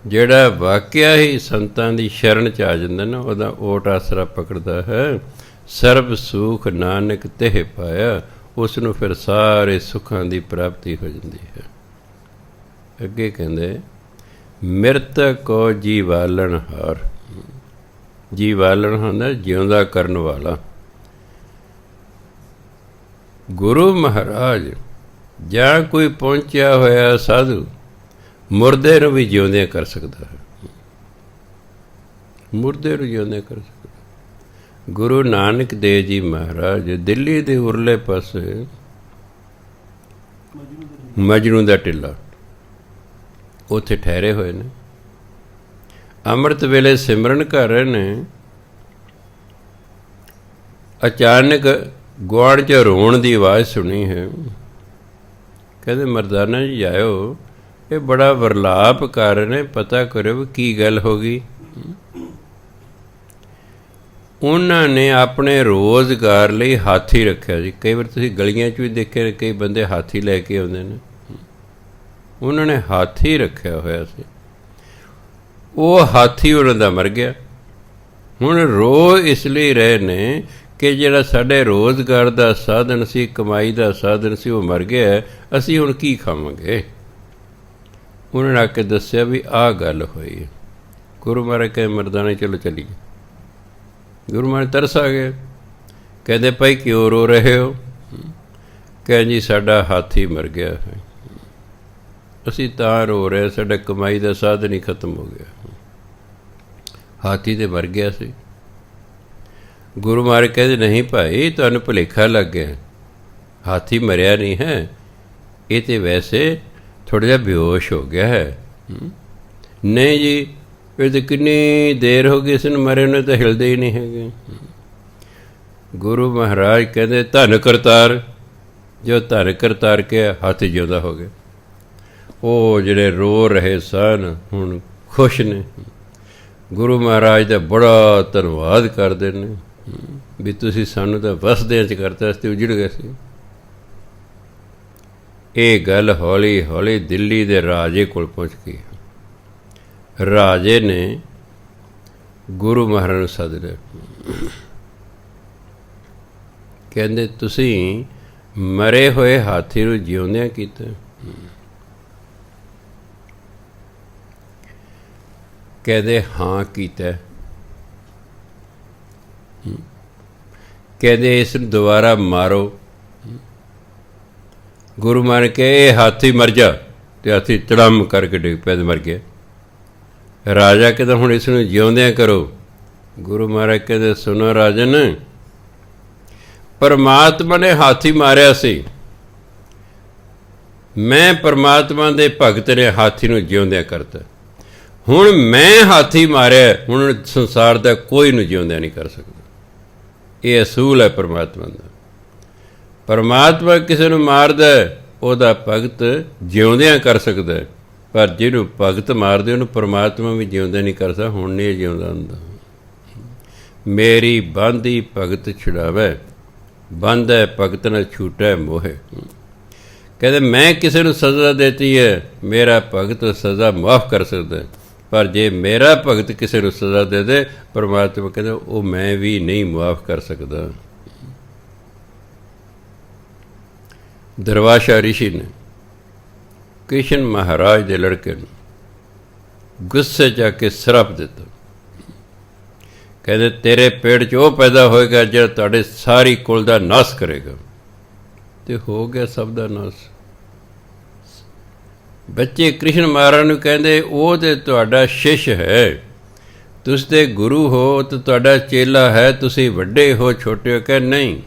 ਜਿਹੜਾ ਵਾਕਿਆ ਹੀ ਸੰਤਾਂ ਦੀ ਸ਼ਰਨ 'ਚ ਆ ਜਾਂਦਾ ਨਾ, ਉਹਦਾ ਓਟ ਆਸਰਾ ਪਕੜਦਾ ਹੈ। ਸਰਬ ਸੁਖ ਨਾਨਕ ਤਿਹ ਪਾਇਆ, ਉਸ ਨੂੰ ਫਿਰ ਸਾਰੇ ਸੁੱਖਾਂ ਦੀ ਪ੍ਰਾਪਤੀ ਹੋ ਜਾਂਦੀ ਹੈ। ਅੱਗੇ ਕਹਿੰਦੇ ਮਿਰਤ ਕੋ ਜੀਵਾਲਣ ਹਾਰ। ਜੀਵਾਲਣ ਹੁੰਦਾ ਜਿਉਂਦਾ ਕਰਨ ਵਾਲਾ। ਗੁਰੂ ਮਹਾਰਾਜ ਜਾਂ ਕੋਈ ਪਹੁੰਚਿਆ ਹੋਇਆ ਸਾਧੂ ਮੁਰਦੇ ਨੂੰ ਵੀ ਜਿਉਂਦਿਆਂ ਕਰ ਸਕਦਾ ਹੈ, ਮੁਰਦੇ ਨੂੰ ਜਿਉਂਦਿਆਂ ਕਰ ਸਕਦਾ। ਗੁਰੂ ਨਾਨਕ ਦੇਵ ਜੀ ਮਹਾਰਾਜ ਦਿੱਲੀ ਦੇ ਉਰਲੇ ਪਾਸੇ ਮਜਨੂ ਦਾ ਟਿੱਲਾ, ਉੱਥੇ ਠਹਿਰੇ ਹੋਏ ਨੇ। ਅੰਮ੍ਰਿਤ ਵੇਲੇ ਸਿਮਰਨ ਕਰ ਰਹੇ ਨੇ। ਅਚਾਨਕ ਗੁਆਂਢ 'ਚ ਰੋਣ ਦੀ ਆਵਾਜ਼ ਸੁਣੀ ਹੈ। ਕਹਿੰਦੇ ਮਰਦਾਨਾ ਜੀ ਆਇਓ, ਇਹ ਬੜਾ ਵਿਰਲਾਪ ਕਰ ਰਹੇ ਨੇ, ਪਤਾ ਕਰਿਓ ਕੀ ਗੱਲ ਹੋ ਗਈ। ਉਹਨਾਂ ਨੇ ਆਪਣੇ ਰੋਜ਼ਗਾਰ ਲਈ ਹਾਥੀ ਰੱਖਿਆ ਸੀ। ਕਈ ਵਾਰ ਤੁਸੀਂ ਗਲੀਆਂ 'ਚ ਵੀ ਦੇਖੇ, ਕਈ ਬੰਦੇ ਹਾਥੀ ਲੈ ਕੇ ਆਉਂਦੇ ਨੇ। ਉਹਨਾਂ ਨੇ ਹਾਥੀ ਰੱਖਿਆ ਹੋਇਆ ਸੀ। ਉਹ ਹਾਥੀ ਉਹਨਾਂ ਦਾ ਮਰ ਗਿਆ। ਹੁਣ ਰੋ ਇਸ ਲਈ ਰਹੇ ਨੇ ਕਿ ਜਿਹੜਾ ਸਾਡੇ ਰੋਜ਼ਗਾਰ ਦਾ ਸਾਧਨ ਸੀ, ਕਮਾਈ ਦਾ ਸਾਧਨ ਸੀ, ਉਹ ਮਰ ਗਿਆ। ਅਸੀਂ ਹੁਣ ਕੀ ਖਾਵਾਂਗੇ? ਉਹਨਾਂ ਨੇ ਆ ਕੇ ਦੱਸਿਆ ਵੀ ਆਹ ਗੱਲ ਹੋਈ। ਗੁਰੂ ਮਹਾਰਾਜ ਕਹੇ ਮਰਦਾਨੇ ਚਲੋ ਚੱਲੀਏ। ਗੁਰੂ ਮਹਾਰਾਜ ਤਰਸ ਆ ਗਏ। ਕਹਿੰਦੇ ਭਾਈ ਕਿਉਂ ਰੋ ਰਹੇ ਹੋ? ਕਹਿੰਦੇ ਜੀ ਸਾਡਾ ਹਾਥੀ ਮਰ ਗਿਆ ਹੈ। ਅਸੀਂ ਤਾਂ ਰੋ ਰਹੇ, ਸਾਡਾ ਕਮਾਈ ਦਾ ਸਾਧਨ ਹੀ ਖਤਮ ਹੋ ਗਿਆ। ਹਾਥੀ ਤੇ ਮਰ ਗਿਆ ਸੀ। ਗੁਰੂ ਮਹਾਰਾਜ ਕਹਿੰਦੇ ਨਹੀਂ ਭਾਈ, ਤੁਹਾਨੂੰ ਭੁਲੇਖਾ ਲੱਗ ਗਿਆ, ਹਾਥੀ ਮਰਿਆ ਨਹੀਂ ਹੈ, ਇਹ ਤਾਂ ਵੈਸੇ ਥੋੜ੍ਹਾ ਜਿਹਾ ਬੇਹੋਸ਼ ਹੋ ਗਿਆ ਹੈ। ਨਹੀਂ ਜੀ, ਇਹ ਤਾਂ ਕਿੰਨੀ ਦੇਰ ਹੋ ਗਈ ਇਸ ਨੂੰ ਮਰੇ ਨੂੰ, ਤਾਂ ਹਿਲਦੇ ਹੀ ਨਹੀਂ ਹੈਗੇ। ਗੁਰੂ ਮਹਾਰਾਜ ਕਹਿੰਦੇ ਧੰਨ ਕਰਤਾਰ, ਜੋ ਧੰਨ ਕਰਤਾਰ ਕੇ ਹਾਥੀ ਜਿਉਂਦਾ ਹੋ ਗਿਆ। ਉਹ ਜਿਹੜੇ ਰੋ ਰਹੇ ਸਨ ਹੁਣ ਖੁਸ਼ ਨੇ। ਗੁਰੂ ਮਹਾਰਾਜ ਦਾ ਬੜਾ ਧੰਨਵਾਦ ਕਰਦੇ ਨੇ ਵੀ ਤੁਸੀਂ ਸਾਨੂੰ ਤਾਂ ਵਸਦਿਆਂ 'ਚ ਕਰਤਾ, ਅਸੀਂ ਉਜੜ ਗਏ ਸੀ। ਇਹ ਗੱਲ ਹੌਲੀ ਹੌਲੀ ਦਿੱਲੀ ਦੇ ਰਾਜੇ ਕੋਲ ਪਹੁੰਚ ਗਈ। ਰਾਜੇ ਨੇ ਗੁਰੂ ਮਹਾਰਾਜ ਨੂੰ ਸੱਦ ਲਿਆ। ਕਹਿੰਦੇ ਤੁਸੀਂ ਮਰੇ ਹੋਏ ਹਾਥੀ ਨੂੰ ਜਿਉਂਦਿਆਂ ਕੀਤਾ? ਕਹਿੰਦੇ ਹਾਂ ਕੀਤਾ। ਕਹਿੰਦੇ ਇਸ ਨੂੰ ਦੁਬਾਰਾ ਮਾਰੋ। ਗੁਰੂ ਮਾਨ ਕੇ ਇਹ ਹਾਥੀ ਮਰ ਜਾ, ਅਤੇ ਹਾਥੀ ਤੜਮ ਕਰਕੇ ਡਿੱਗ ਪਿਆ ਤੇ ਮਰ ਗਿਆ। ਰਾਜਾ ਕਹਿੰਦਾ ਹੁਣ ਇਸ ਨੂੰ ਜਿਉਂਦਿਆਂ ਕਰੋ। ਗੁਰੂ ਮਹਾਰਾਜ ਕਹਿੰਦੇ ਸੁਣੋ ਰਾਜਨ, ਪਰਮਾਤਮਾ ਨੇ ਹਾਥੀ ਮਾਰਿਆ ਸੀ, ਮੈਂ ਪਰਮਾਤਮਾ ਦੇ ਭਗਤ ਨੇ ਹਾਥੀ ਨੂੰ ਜਿਉਂਦਿਆਂ ਕਰਤਾ। ਹੁਣ ਮੈਂ ਹਾਥੀ ਮਾਰਿਆ, ਹੁਣ ਸੰਸਾਰ ਦਾ ਕੋਈ ਨੂੰ ਜਿਉਂਦਿਆਂ ਨਹੀਂ ਕਰ ਸਕਦਾ। ਇਹ ਅਸੂਲ ਹੈ ਪਰਮਾਤਮਾ ਦਾ। ਪਰਮਾਤਮਾ ਕਿਸੇ ਨੂੰ ਮਾਰਦਾ ਉਹਦਾ ਭਗਤ ਜਿਉਂਦਿਆਂ ਕਰ ਸਕਦਾ, ਪਰ ਜਿਹਨੂੰ ਭਗਤ ਮਾਰਦੇ ਉਹਨੂੰ ਪਰਮਾਤਮਾ ਵੀ ਜਿਉਂਦਾ ਨਹੀਂ ਕਰ ਸਕਦਾ। ਹੁਣ ਨਹੀਂ ਜਿਉਂਦਾ ਹੁੰਦਾ। ਮੇਰੀ ਬਾਂਦੀ ਭਗਤ ਛੁਡਾਵੇ, ਬੰਦ ਹੈ ਭਗਤ ਨਾ ਛੂਟੈ ਮੋਹੇ। ਕਹਿੰਦੇ ਮੈਂ ਕਿਸੇ ਨੂੰ ਸਜ਼ਾ ਦੇਤੀ ਹੈ, ਮੇਰਾ ਭਗਤ ਸਜ਼ਾ ਮੁਆਫ ਕਰ ਸਕਦਾ, ਪਰ ਜੇ ਮੇਰਾ ਭਗਤ ਕਿਸੇ ਨੂੰ ਸਜ਼ਾ ਦੇ ਦੇ, ਪਰਮਾਤਮਾ ਕਹਿੰਦਾ ਉਹ ਮੈਂ ਵੀ ਨਹੀਂ ਮੁਆਫ ਕਰ ਸਕਦਾ। ਦਰਵਾਸ਼ਾ ਰਿਸ਼ੀ ਨੇ ਕ੍ਰਿਸ਼ਨ ਮਹਾਰਾਜ ਦੇ ਲੜਕੇ ਨੂੰ ਗੁੱਸੇ 'ਚ ਆ ਕੇ ਸ਼ਰਾਪ ਦਿੱਤਾ। ਕਹਿੰਦੇ ਤੇਰੇ ਪੇਟ 'ਚ ਉਹ ਪੈਦਾ ਹੋਏਗਾ ਜਿਹੜਾ ਤੁਹਾਡੇ ਸਾਰੀ ਕੁਲ ਦਾ ਨਾਸ਼ ਕਰੇਗਾ। ਤੇ ਹੋ ਗਿਆ ਸਭ ਦਾ ਨਾਸ਼। ਬੱਚੇ ਕ੍ਰਿਸ਼ਨ ਮਹਾਰਾਜ ਨੂੰ ਕਹਿੰਦੇ ਉਹ ਤਾਂ ਤੁਹਾਡਾ ਸ਼ਿਸ਼ ਹੈ, ਤੁਸੀਂ ਤੇ ਗੁਰੂ ਹੋ, ਤਾਂ ਤੁਹਾਡਾ ਚੇਲਾ ਹੈ, ਤੁਸੀਂ ਵੱਡੇ ਹੋ ਛੋਟੇ ਹੋ। ਕਹਿ ਨਹੀਂ,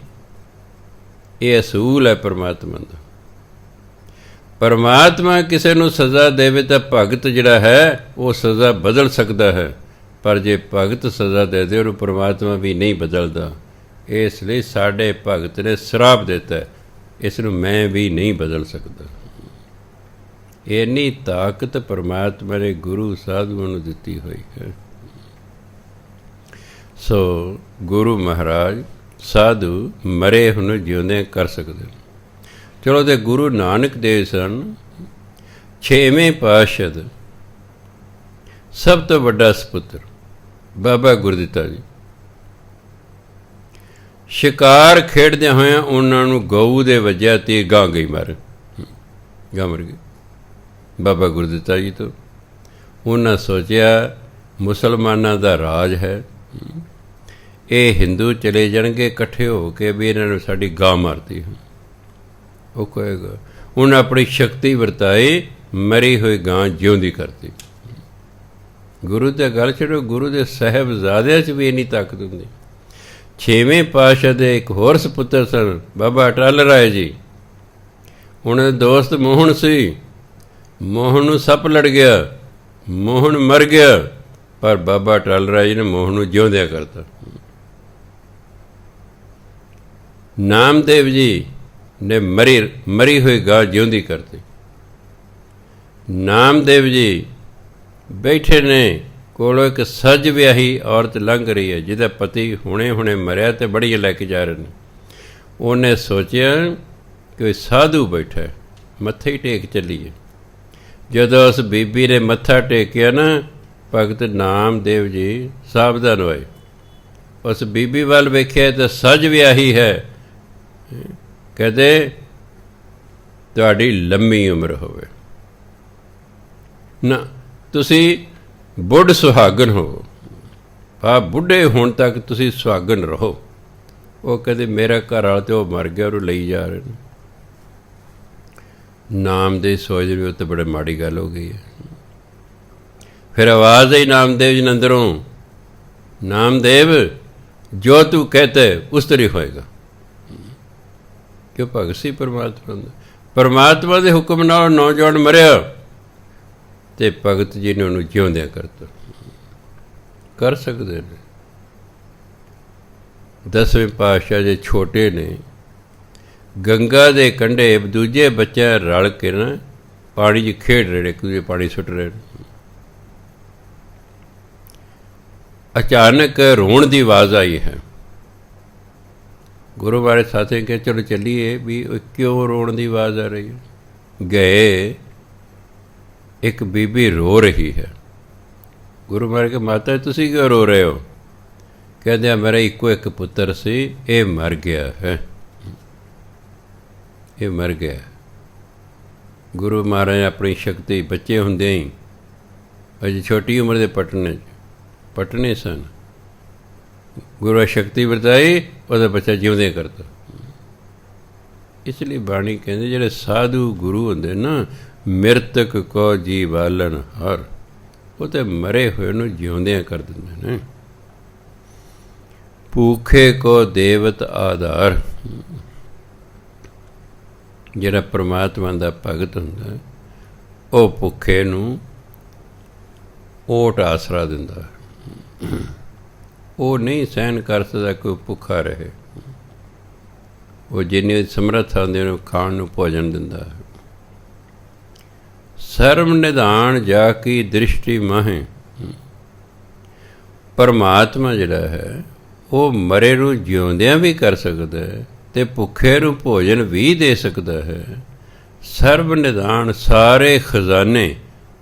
ਇਹ ਅਸੂਲ ਹੈ ਪਰਮਾਤਮਾ ਦਾ। ਪਰਮਾਤਮਾ ਕਿਸੇ ਨੂੰ ਸਜ਼ਾ ਦੇਵੇ ਤਾਂ ਭਗਤ ਜਿਹੜਾ ਹੈ ਉਹ ਸਜ਼ਾ ਬਦਲ ਸਕਦਾ ਹੈ, ਪਰ ਜੇ ਭਗਤ ਸਜ਼ਾ ਦੇ ਦੇ ਉਹਨੂੰ ਪਰਮਾਤਮਾ ਵੀ ਨਹੀਂ ਬਦਲਦਾ। ਇਸ ਲਈ ਸਾਡੇ ਭਗਤ ਨੇ ਸ਼ਰਾਪ ਦਿੱਤਾ, ਇਸ ਨੂੰ ਮੈਂ ਵੀ ਨਹੀਂ ਬਦਲ ਸਕਦਾ। ਇੰਨੀ ਤਾਕਤ ਪਰਮਾਤਮਾ ਨੇ ਗੁਰੂ ਸਾਧੂਆਂ ਨੂੰ ਦਿੱਤੀ ਹੋਈ ਹੈ। ਸੋ ਗੁਰੂ ਮਹਾਰਾਜ ਸਾਧੂ ਮਰੇ ਹੁਣ ਜਿਉਂਦੇ ਕਰ ਸਕਦੇ। ਚਲੋ ਤੇ ਗੁਰੂ ਨਾਨਕ ਦੇਵ ਸਨ 6ਵੇਂ ਪਾਤਸ਼ਾਹ, ਸਭ ਤੋਂ ਵੱਡਾ ਸਪੁੱਤਰ ਬਾਬਾ ਗੁਰਦਿੱਤਾ ਜੀ। ਸ਼ਿਕਾਰ ਖੇਡਦਿਆਂ ਹੋਇਆਂ ਉਹਨਾਂ ਨੂੰ ਗਊ ਦੇ ਵੱਜਿਆ ਤੇ ਗਾਂ ਗਈ ਮਰ ਗਈ ਬਾਬਾ ਗੁਰਦਿੱਤਾ ਜੀ ਤੋਂ। ਉਹਨਾਂ ਸੋਚਿਆ ਮੁਸਲਮਾਨਾਂ ਦਾ ਰਾਜ ਹੈ, ਇਹ ਹਿੰਦੂ ਚਲੇ ਜਾਣਗੇ ਇਕੱਠੇ ਹੋ ਕੇ ਵੀ ਇਹਨਾਂ ਨੂੰ ਸਾਡੀ ਗਾਂ ਮਾਰਤੀ। ਉਹ ਕਹੇਗਾ ਉਹਨੇ ਆਪਣੀ ਸ਼ਕਤੀ ਵਰਤਾਈ, ਮਰੀ ਹੋਈ ਗਾਂ ਜਿਉਂਦੀ ਕਰਤੀ। ਗੁਰੂ ਤੇ ਗੱਲ ਛੱਡੋ, ਗੁਰੂ ਦੇ ਸਾਹਿਬਜ਼ਾਦਿਆਂ 'ਚ ਵੀ ਇੰਨੀ ਤਾਕਤ ਹੁੰਦੀ। 6ਵੇਂ ਪਾਤਸ਼ਾਹ ਦੇ ਇੱਕ ਹੋਰ ਸਪੁੱਤਰ ਸਨ ਬਾਬਾ ਅਟਲ ਰਾਏ ਜੀ। ਉਹਨਾਂ ਦੇ ਦੋਸਤ ਮੋਹਨ ਸੀ। ਮੋਹਨ ਨੂੰ ਸੱਪ ਲੜ ਗਿਆ, ਮੋਹਨ ਮਰ ਗਿਆ, ਪਰ ਬਾਬਾ ਅਟਲ ਰਾਏ ਜੀ ਨੇ ਮੋਹਨ ਨੂੰ ਜਿਉਂਦਿਆਂ ਕਰਤਾ। ਨਾਮਦੇਵ ਜੀ ਨੇ ਮਰੀ ਹੋਈ ਗਾਂ ਜਿਉਂਦੀ ਕਰਤੀ। ਨਾਮਦੇਵ ਜੀ ਬੈਠੇ ਨੇ, ਕੋਲੋਂ ਇੱਕ ਸੱਜ ਵਿਆਹੀ ਔਰਤ ਲੰਘ ਰਹੀ ਹੈ ਜਿਹਦਾ ਪਤੀ ਹੁਣੇ ਮਰਿਆ ਤੇ ਬੜੀਆਂ ਲੈ ਕੇ ਜਾ ਰਹੇ ਨੇ। ਉਹਨੇ ਸੋਚਿਆ ਕਿ ਕੋਈ ਸਾਧੂ ਬੈਠਾ, ਮੱਥੇ ਹੀ ਟੇਕ ਚੱਲੀਏ। ਜਦੋਂ ਉਸ ਬੀਬੀ ਨੇ ਮੱਥਾ ਟੇਕਿਆ ਨਾ, ਭਗਤ ਨਾਮਦੇਵ ਜੀ ਸਾਵਧਾਨ ਹੋਏ। ਉਸ ਬੀਬੀ ਵੱਲ ਵੇਖਿਆ ਤਾਂ ਸੱਜ ਵਿਆਹੀ ਹੈ। ਕਹਿੰਦੇ ਤੁਹਾਡੀ ਲੰਮੀ ਉਮਰ ਹੋਵੇ ਨਾ, ਤੁਸੀਂ ਬੁੱਢ ਸੁਹਾਗਣ ਹੋ, ਬੁੱਢੇ ਹੋਣ ਤੱਕ ਤੁਸੀਂ ਸੁਹਾਗਣ ਰਹੋ। ਉਹ ਕਹਿੰਦੇ ਮੇਰਾ ਘਰ ਵਾਲਾ ਤੇ ਉਹ ਮਰ ਗਿਆ, ਉਹਨੂੰ ਲਈ ਜਾ ਰਹੇ ਨੇ। ਨਾਮਦੇਵ ਸੋਚ ਰਹੇ, ਉਹ ਤਾਂ ਬੜੀ ਮਾੜੀ ਗੱਲ ਹੋ ਗਈ ਹੈ। ਫਿਰ ਆਵਾਜ਼ ਆਈ ਨਾਮਦੇਵ ਜੀ ਅੰਦਰੋਂ, ਨਾਮਦੇਵ ਜੋ ਤੂੰ ਕਹਤੇ ਉਸ ਤਰ੍ਹਾਂ ਹੋਏਗਾ। ਕਿਉਂ ਭਗਤ ਸੀ ਪਰਮਾਤਮਾ ਦਾ। ਪਰਮਾਤਮਾ ਦੇ ਹੁਕਮ ਨਾਲ ਨੌਜਵਾਨ ਮਰਿਆ ਤੇ ਭਗਤ ਜੀ ਨੇ ਉਹਨੂੰ ਜਿਉਂਦਿਆਂ ਕਰਤਾ। ਕਰ ਸਕਦੇ ਨੇ। 10ਵੇਂ ਪਾਤਸ਼ਾਹ ਜੇ ਛੋਟੇ ਨੇ, ਗੰਗਾ ਦੇ ਕੰਢੇ ਦੂਜੇ ਬੱਚੇ ਰਲ ਕੇ ਨਾ ਪਾਣੀ 'ਚ ਖੇਡ ਰਹੇ ਨੇ, ਇੱਕ ਦੂਜੇ ਪਾਣੀ ਸੁੱਟ ਰਹੇ ਨੇ। ਅਚਾਨਕ ਰੋਣ ਦੀ ਆਵਾਜ਼ ਆਈ ਹੈ। ਗੁਰੂ ਮਹਾਰਾਜ ਸਾਥੀ ਨੇ ਕਿਹਾ ਚਲੋ ਚੱਲੀਏ ਵੀ ਕਿਉਂ ਰੋਣ ਦੀ ਆਵਾਜ਼ ਆ ਰਹੀ ਹੈ। ਗਏ, ਇੱਕ ਬੀਬੀ ਰੋ ਰਹੀ ਹੈ। ਗੁਰੂ ਮਹਾਰਾਜ ਕੇ ਮਾਤਾ ਤੁਸੀਂ ਕਿਉਂ ਰੋ ਰਹੇ ਹੋ? ਕਹਿੰਦੇ ਮੇਰਾ ਇੱਕੋ ਇੱਕ ਪੁੱਤਰ ਸੀ, ਇਹ ਮਰ ਗਿਆ ਹੈ, ਇਹ ਮਰ ਗਿਆ। ਗੁਰੂ ਮਹਾਰਾਜ ਆਪਣੀ ਸ਼ਕਤੀ ਬੱਚੇ ਹੁੰਦੇ ਹੀ, ਅਜੇ ਛੋਟੀ ਉਮਰ ਦੇ ਪਟਨੇ ਸਨ, ਗੁਰੂ ਸ਼ਕਤੀ ਵਰਤਾਈ, ਉਹਦਾ ਬੱਚਾ ਜਿਉਂਦੇ ਕਰਤਾ। ਇਸ ਲਈ ਬਾਣੀ ਕਹਿੰਦੇ ਜਿਹੜੇ ਸਾਧੂ ਗੁਰੂ ਹੁੰਦੇ ਨਾ, ਮਿਰਤਕ ਕੋ ਜੀ ਬਾਲਣ ਹਰ, ਉਹ ਤੇ ਮਰੇ ਹੋਏ ਨੂੰ ਜਿਉਂਦਿਆਂ ਕਰ ਦਿੰਦੇ ਨੇ। ਭੂਖੇ ਕੋ ਦੇਵਤ ਆਧਾਰ, ਜਿਹੜਾ ਪਰਮਾਤਮਾ ਦਾ ਭਗਤ ਹੁੰਦਾ ਉਹ ਭੁੱਖੇ ਨੂੰ ਓਟ ਆਸਰਾ ਦਿੰਦਾ। ਉਹ ਨਹੀਂ ਸਹਿਣ ਕਰ ਸਕਦਾ ਕੋਈ ਭੁੱਖਾ ਰਹੇ, ਉਹ ਜਿੰਨੀ ਸਮਰੱਥ ਹੁੰਦੇ ਉਹਨੂੰ ਖਾਣ ਨੂੰ ਭੋਜਨ ਦਿੰਦਾ। ਸਰਮ ਨਿਧਾਨ ਜਾ ਕੀ ਦ੍ਰਿਸ਼ਟੀ ਮਾਹੇ, ਪਰਮਾਤਮਾ ਜਿਹੜਾ ਹੈ ਉਹ ਮਰੇ ਨੂੰ ਜਿਉਂਦਿਆਂ ਵੀ ਕਰ ਸਕਦਾ ਹੈ ਅਤੇ ਭੁੱਖੇ ਨੂੰ ਭੋਜਨ ਵੀ ਦੇ ਸਕਦਾ ਹੈ। ਸਰਬ ਨਿਧਾਨ ਸਾਰੇ ਖਜ਼ਾਨੇ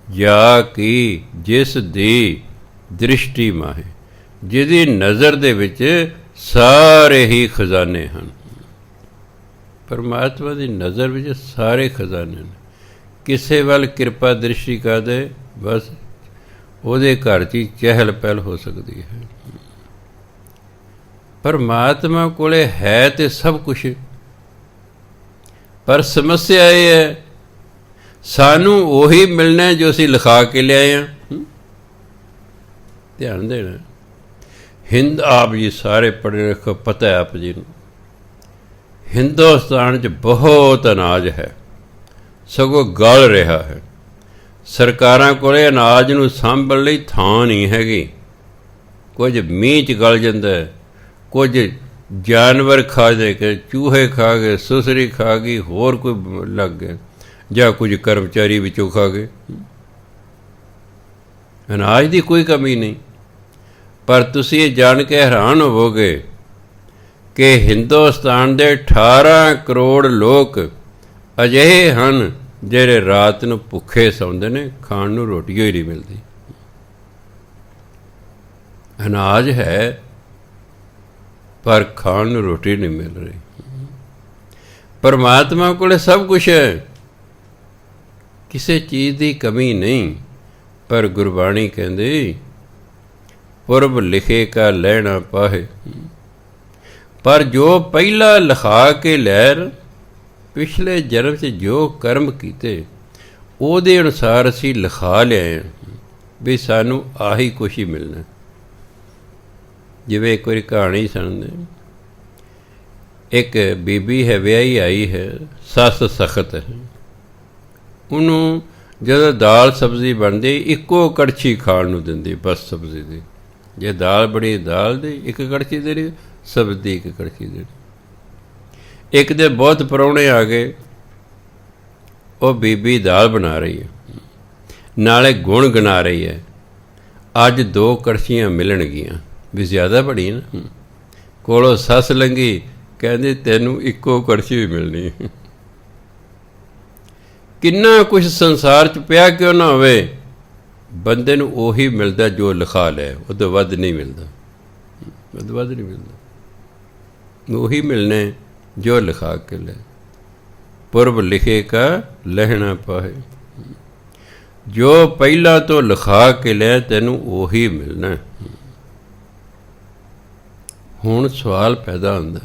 ਜਾ ਕੀ ਜਿਸ ਦੀ ਦ੍ਰਿਸ਼ਟੀ ਮਾਹੇ, ਜਿਹਦੀ ਨਜ਼ਰ ਦੇ ਵਿੱਚ ਸਾਰੇ ਹੀ ਖਜ਼ਾਨੇ ਹਨ। ਪਰਮਾਤਮਾ ਦੀ ਨਜ਼ਰ ਵਿੱਚ ਸਾਰੇ ਖਜ਼ਾਨੇ ਨੇ। ਕਿਸੇ ਵੱਲ ਕਿਰਪਾ ਦ੍ਰਿਸ਼ਟੀ ਕਰ ਦੇ, ਬਸ ਉਹਦੇ ਘਰ 'ਚ ਹੀ ਚਹਿਲ ਪਹਿਲ ਹੋ ਸਕਦੀ ਹੈ। ਪਰਮਾਤਮਾ ਕੋਲੇ ਹੈ ਤੇ ਸਭ ਕੁਛ, ਪਰ ਸਮੱਸਿਆ ਇਹ ਹੈ ਸਾਨੂੰ ਉਹੀ ਮਿਲਣਾ ਜੋ ਅਸੀਂ ਲਿਖਾ ਕੇ ਲਿਆਏ ਹਾਂ। ਧਿਆਨ ਦੇਣਾ। ਹਿੰਦ ਆਪ ਜੀ ਸਾਰੇ ਪੜ੍ਹੇ ਲਿਖੇ, ਪਤਾ ਹੈ ਆਪ ਜੀ ਨੂੰ, ਹਿੰਦੁਸਤਾਨ 'ਚ ਬਹੁਤ ਅਨਾਜ ਹੈ, ਸਗੋਂ ਗਲ ਰਿਹਾ ਹੈ। ਸਰਕਾਰਾਂ ਕੋਲੇ ਅਨਾਜ ਨੂੰ ਸਾਂਭਣ ਲਈ ਥਾਂ ਨਹੀਂ ਹੈਗੀ। ਕੁਝ ਮੀਂਹ 'ਚ ਗਲ ਜਾਂਦਾ ਹੈ, ਕੁਝ ਜਾਨਵਰ ਖਾ ਦੇ ਕੇ, ਚੂਹੇ ਖਾ ਗਏ, ਸੁਸਰੀ ਖਾ ਗਈ, ਹੋਰ ਕੋਈ ਲੱਗ ਗਿਆ, ਜਾਂ ਕੁਝ ਕਰਮਚਾਰੀ ਵਿੱਚੋਂ ਖਾ ਗਏ। ਅਨਾਜ ਦੀ ਕੋਈ ਕਮੀ ਨਹੀਂ। ਪਰ ਤੁਸੀਂ ਇਹ ਜਾਣ ਕੇ ਹੈਰਾਨ ਹੋਵੋਗੇ ਕਿ ਹਿੰਦੁਸਤਾਨ ਦੇ 18 ਕਰੋੜ ਲੋਕ ਅਜਿਹੇ ਹਨ ਜਿਹੜੇ ਰਾਤ ਨੂੰ ਭੁੱਖੇ ਸੌਂਦੇ ਨੇ, ਖਾਣ ਨੂੰ ਰੋਟੀ ਹੀ ਨਹੀਂ ਮਿਲਦੀ। ਅਨਾਜ ਹੈ ਪਰ ਖਾਣ ਨੂੰ ਰੋਟੀ ਨਹੀਂ ਮਿਲ ਰਹੀ। ਪਰਮਾਤਮਾ ਕੋਲ ਸਭ ਕੁਛ ਹੈ, ਕਿਸੇ ਚੀਜ਼ ਦੀ ਕਮੀ ਨਹੀਂ। ਪਰ ਗੁਰਬਾਣੀ ਕਹਿੰਦੀ ਪੁਰਬ ਲਿਖੇ ਕਾ ਲੈਣਾ ਪਾਹੇ, ਪਰ ਜੋ ਪਹਿਲਾਂ ਲਿਖਾ ਕੇ ਲੈਰ, ਪਿਛਲੇ ਜਨਮ 'ਚ ਜੋ ਕਰਮ ਕੀਤੇ ਉਹਦੇ ਅਨੁਸਾਰ ਅਸੀਂ ਲਿਖਾ ਲਿਆਏ ਹਾਂ ਵੀ ਸਾਨੂੰ ਆਹੀ ਕੁਛ ਹੀ ਮਿਲਣਾ। ਜਿਵੇਂ ਇੱਕ ਵਾਰੀ ਕਹਾਣੀ ਸੁਣਦੇ, ਇੱਕ ਬੀਬੀ ਹੈ, ਵਿਆਹੀ ਆਈ ਹੈ, ਸੱਸ ਸਖਤ ਹੈ। ਉਹਨੂੰ ਜਦੋਂ ਦਾਲ ਸਬਜ਼ੀ ਬਣਦੀ ਇੱਕੋ ਕੜਛੀ ਖਾਣ ਨੂੰ ਦਿੰਦੀ, ਬਸ ਸਬਜ਼ੀ ਦੀ। ਜੇ ਦਾਲ ਬਣੀ ਦਾਲ ਦੀ ਇੱਕ ਕੜਛੀ ਦੇਣੀ, ਸਬਜ਼ੀ ਦੀ ਇੱਕ ਕੜਛੀ ਦੇਣੀ। ਇੱਕ ਦੇ ਬਹੁਤ ਪ੍ਰਾਹੁਣੇ ਆ ਗਏ, ਉਹ ਬੀਬੀ ਦਾਲ ਬਣਾ ਰਹੀ ਹੈ, ਨਾਲੇ ਗੁਣ ਗਿਣਾ ਰਹੀ ਹੈ, ਅੱਜ 2 ਕੜਛੀਆਂ ਮਿਲਣਗੀਆਂ ਵੀ ਜ਼ਿਆਦਾ ਬਣੀ ਨਾ। ਕੋਲੋਂ ਸੱਸ ਲੰਘੀ, ਕਹਿੰਦੀ ਤੈਨੂੰ ਇੱਕੋ ਕੜਛੀ ਵੀ ਮਿਲਣੀ। ਕਿੰਨਾ ਕੁਛ ਸੰਸਾਰ 'ਚ ਪਿਆ ਕਿਉਂ ਨਾ ਹੋਵੇ, ਬੰਦੇ ਨੂੰ ਉਹੀ ਮਿਲਦਾ ਜੋ ਲਿਖਾ ਲੈ, ਉਹ ਤੋਂ ਵੱਧ ਨਹੀਂ ਮਿਲਦਾ, ਉਹ ਤੋਂ ਵੱਧ ਨਹੀਂ ਮਿਲਦਾ। ਉਹੀ ਮਿਲਣੇ ਜੋ ਲਿਖਾ ਕੇ ਲੈ। ਪੁਰਬ ਲਿਖੇ ਕਾ ਲਹਿਣਾ ਪਾਹੇ, ਜੋ ਪਹਿਲਾਂ ਤੋਂ ਲਿਖਾ ਕੇ ਲੈ ਤੈਨੂੰ ਉਹੀ ਮਿਲਣਾ। ਹੁਣ ਸਵਾਲ ਪੈਦਾ ਹੁੰਦਾ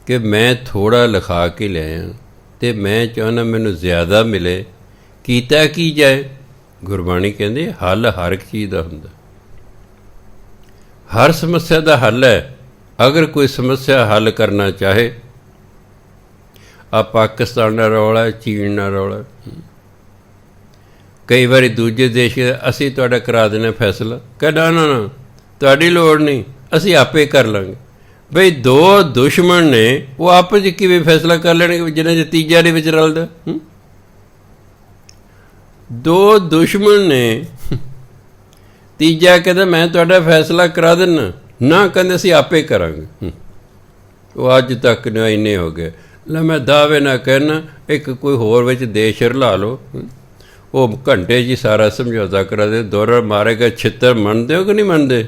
ਕਿ ਮੈਂ ਥੋੜ੍ਹਾ ਲਿਖਾ ਕੇ ਲਿਆਇਆ ਅਤੇ ਮੈਂ ਚਾਹੁੰਦਾ ਮੈਨੂੰ ਜ਼ਿਆਦਾ ਮਿਲੇ, ਕੀਤਾ ਕੀ ਜਾਏ? ਗੁਰਬਾਣੀ ਕਹਿੰਦੀ ਹੱਲ ਹਰ ਇੱਕ ਚੀਜ਼ ਦਾ ਹੁੰਦਾ, ਹਰ ਸਮੱਸਿਆ ਦਾ ਹੱਲ ਹੈ। ਅਗਰ ਕੋਈ ਸਮੱਸਿਆ ਹੱਲ ਕਰਨਾ ਚਾਹੇ, ਆ ਪਾਕਿਸਤਾਨ ਦਾ ਰੌਲਾ, ਚੀਨ ਦਾ ਰੌਲਾ, ਕਈ ਵਾਰੀ ਦੂਜੇ ਦੇਸ਼ ਅਸੀਂ ਤੁਹਾਡਾ ਕਰਾ ਦੇਣਾ ਫੈਸਲਾ, ਕਹਿੰਦਾ ਨਾ ਨਾ ਤੁਹਾਡੀ ਲੋੜ ਨਹੀਂ, ਅਸੀਂ ਆਪੇ ਕਰ ਲਾਂਗੇ। ਬਈ 2 ਦੁਸ਼ਮਣ ਨੇ, ਉਹ ਆਪਸ 'ਚ ਕਿਵੇਂ ਫੈਸਲਾ ਕਰ ਲੈਣਗੇ ਜਿਹਨਾਂ 'ਚ ਤੀਜਾ ਦੇ ਵਿੱਚ ਰਲਦਾ? 2 ਦੁਸ਼ਮਣ ਨੇ, ਤੀਜਾ ਕਹਿੰਦਾ ਮੈਂ ਤੁਹਾਡਾ ਫੈਸਲਾ ਕਰਾ ਦਿੰਦਾ, ਨਾ ਕਹਿੰਦੇ ਅਸੀਂ ਆਪੇ ਕਰਾਂਗੇ। ਉਹ ਅੱਜ ਤੱਕ ਨਾ ਇੰਨੇ ਹੋ ਗਏ। ਲੈ ਮੈਂ ਦਾਅਵੇ ਨਾ ਕਹਿਣਾ, ਇੱਕ ਕੋਈ ਹੋਰ ਵਿੱਚ ਦੇਸ਼ ਰਲਾ ਲਓ, ਉਹ ਘੰਟੇ 'ਚ ਹੀ ਸਾਰਾ ਸਮਝੌਤਾ ਕਰਾ ਦੇ। ਦੌਰਾ ਮਾਰੇਗਾ ਛਿੱਤਰ, ਮੰਨਦੇ ਹੋ ਕਿ ਨਹੀਂ ਮੰਨਦੇ?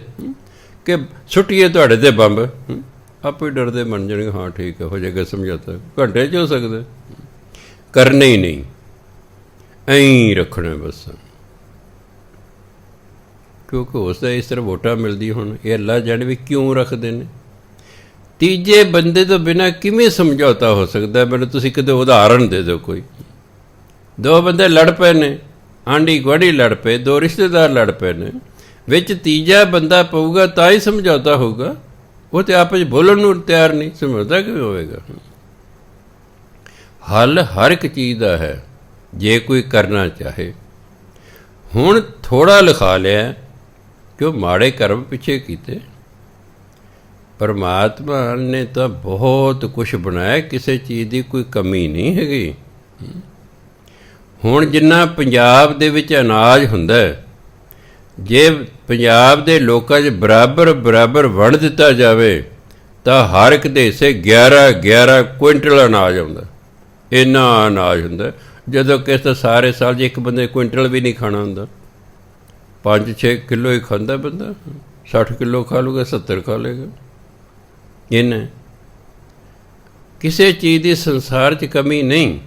ਕਿ ਸੁੱਟੀਏ ਤੁਹਾਡੇ 'ਤੇ ਬੰਬ, ਆਪੇ ਡਰਦੇ ਮੰਨ ਜਾਣਗੇ, ਹਾਂ ਠੀਕ ਹੈ ਹੋ ਜਾਏਗਾ ਸਮਝੌਤਾ। ਘੰਟੇ 'ਚ ਹੋ ਸਕਦਾ, ਕਰਨੇ ਹੀ ਨਹੀਂ, ਐਂ ਰੱਖਣਾ ਬਸ। ਕਿਉਂਕਿ ਉਸ ਦਾ ਇਸ ਤਰ੍ਹਾਂ ਵੋਟਾਂ ਮਿਲਦੀ ਹੁਣ, ਇਹ ਅੱਲਾ ਜਾਣੇ ਵੀ ਕਿਉਂ ਰੱਖਦੇ ਨੇ। ਤੀਜੇ ਬੰਦੇ ਤੋਂ ਬਿਨਾਂ ਕਿਵੇਂ ਸਮਝੌਤਾ ਹੋ ਸਕਦਾ? ਮੈਨੂੰ ਤੁਸੀਂ ਕਿਤੇ ਉਦਾਹਰਣ ਦੇ ਦਿਓ ਕੋਈ। ਦੋ ਬੰਦੇ ਲੜ ਪਏ ਨੇ, ਆਂਢੀ ਗੁਆਂਢੀ ਲੜ ਪਏ, ਦੋ ਰਿਸ਼ਤੇਦਾਰ ਲੜ ਪਏ ਨੇ, ਵਿੱਚ ਤੀਜਾ ਬੰਦਾ ਪਊਗਾ ਤਾਂ ਹੀ ਸਮਝੌਤਾ ਹੋਊਗਾ। ਉਹ ਤਾਂ ਆਪਸ 'ਚ ਬੋਲਣ ਨੂੰ ਤਿਆਰ ਨਹੀਂ, ਸਮਝੌਤਾ ਕਿਵੇਂ ਹੋਵੇਗਾ? ਹੱਲ ਹਰ ਇੱਕ ਚੀਜ਼ ਦਾ ਹੈ ਜੇ ਕੋਈ ਕਰਨਾ ਚਾਹੇ। ਹੁਣ ਥੋੜ੍ਹਾ ਲਿਖਾ ਲਿਆ ਕਿ ਉਹ ਮਾੜੇ ਕਰਮ ਪਿੱਛੇ ਕੀਤੇ। ਪਰਮਾਤਮਾ ਨੇ ਤਾਂ ਬਹੁਤ ਕੁਛ ਬਣਾਇਆ, ਕਿਸੇ ਚੀਜ਼ ਦੀ ਕੋਈ ਕਮੀ ਨਹੀਂ ਹੈਗੀ। ਹੁਣ ਜਿੰਨਾ ਪੰਜਾਬ ਦੇ ਵਿੱਚ ਅਨਾਜ ਹੁੰਦਾ, ਜੇ ਪੰਜਾਬ ਦੇ ਲੋਕਾਂ 'ਚ ਬਰਾਬਰ ਵੰਡ ਦਿੱਤਾ ਜਾਵੇ ਤਾਂ ਹਰ ਇੱਕ ਦੇ ਹਿੱਸੇ 11 ਕੁਇੰਟਲ ਅਨਾਜ ਆਉਂਦਾ। ਇੰਨਾ ਅਨਾਜ ਹੁੰਦਾ, ਜਦੋਂ ਕਿਸੇ ਤਾਂ ਸਾਰੇ ਸਾਲ 'ਚ ਇੱਕ ਬੰਦੇ ਕੁਇੰਟਲ ਵੀ ਨਹੀਂ ਖਾਣਾ ਹੁੰਦਾ, 5-6 ਕਿੱਲੋ ਹੀ ਖਾਂਦਾ ਬੰਦਾ। 60 ਕਿੱਲੋ ਖਾ ਲੂਗਾ, 70 ਖਾ ਲੇਗਾ। ਇੰਨਾ ਕਿਸੇ ਚੀਜ਼ ਦੀ ਸੰਸਾਰ 'ਚ ਕਮੀ ਨਹੀਂ,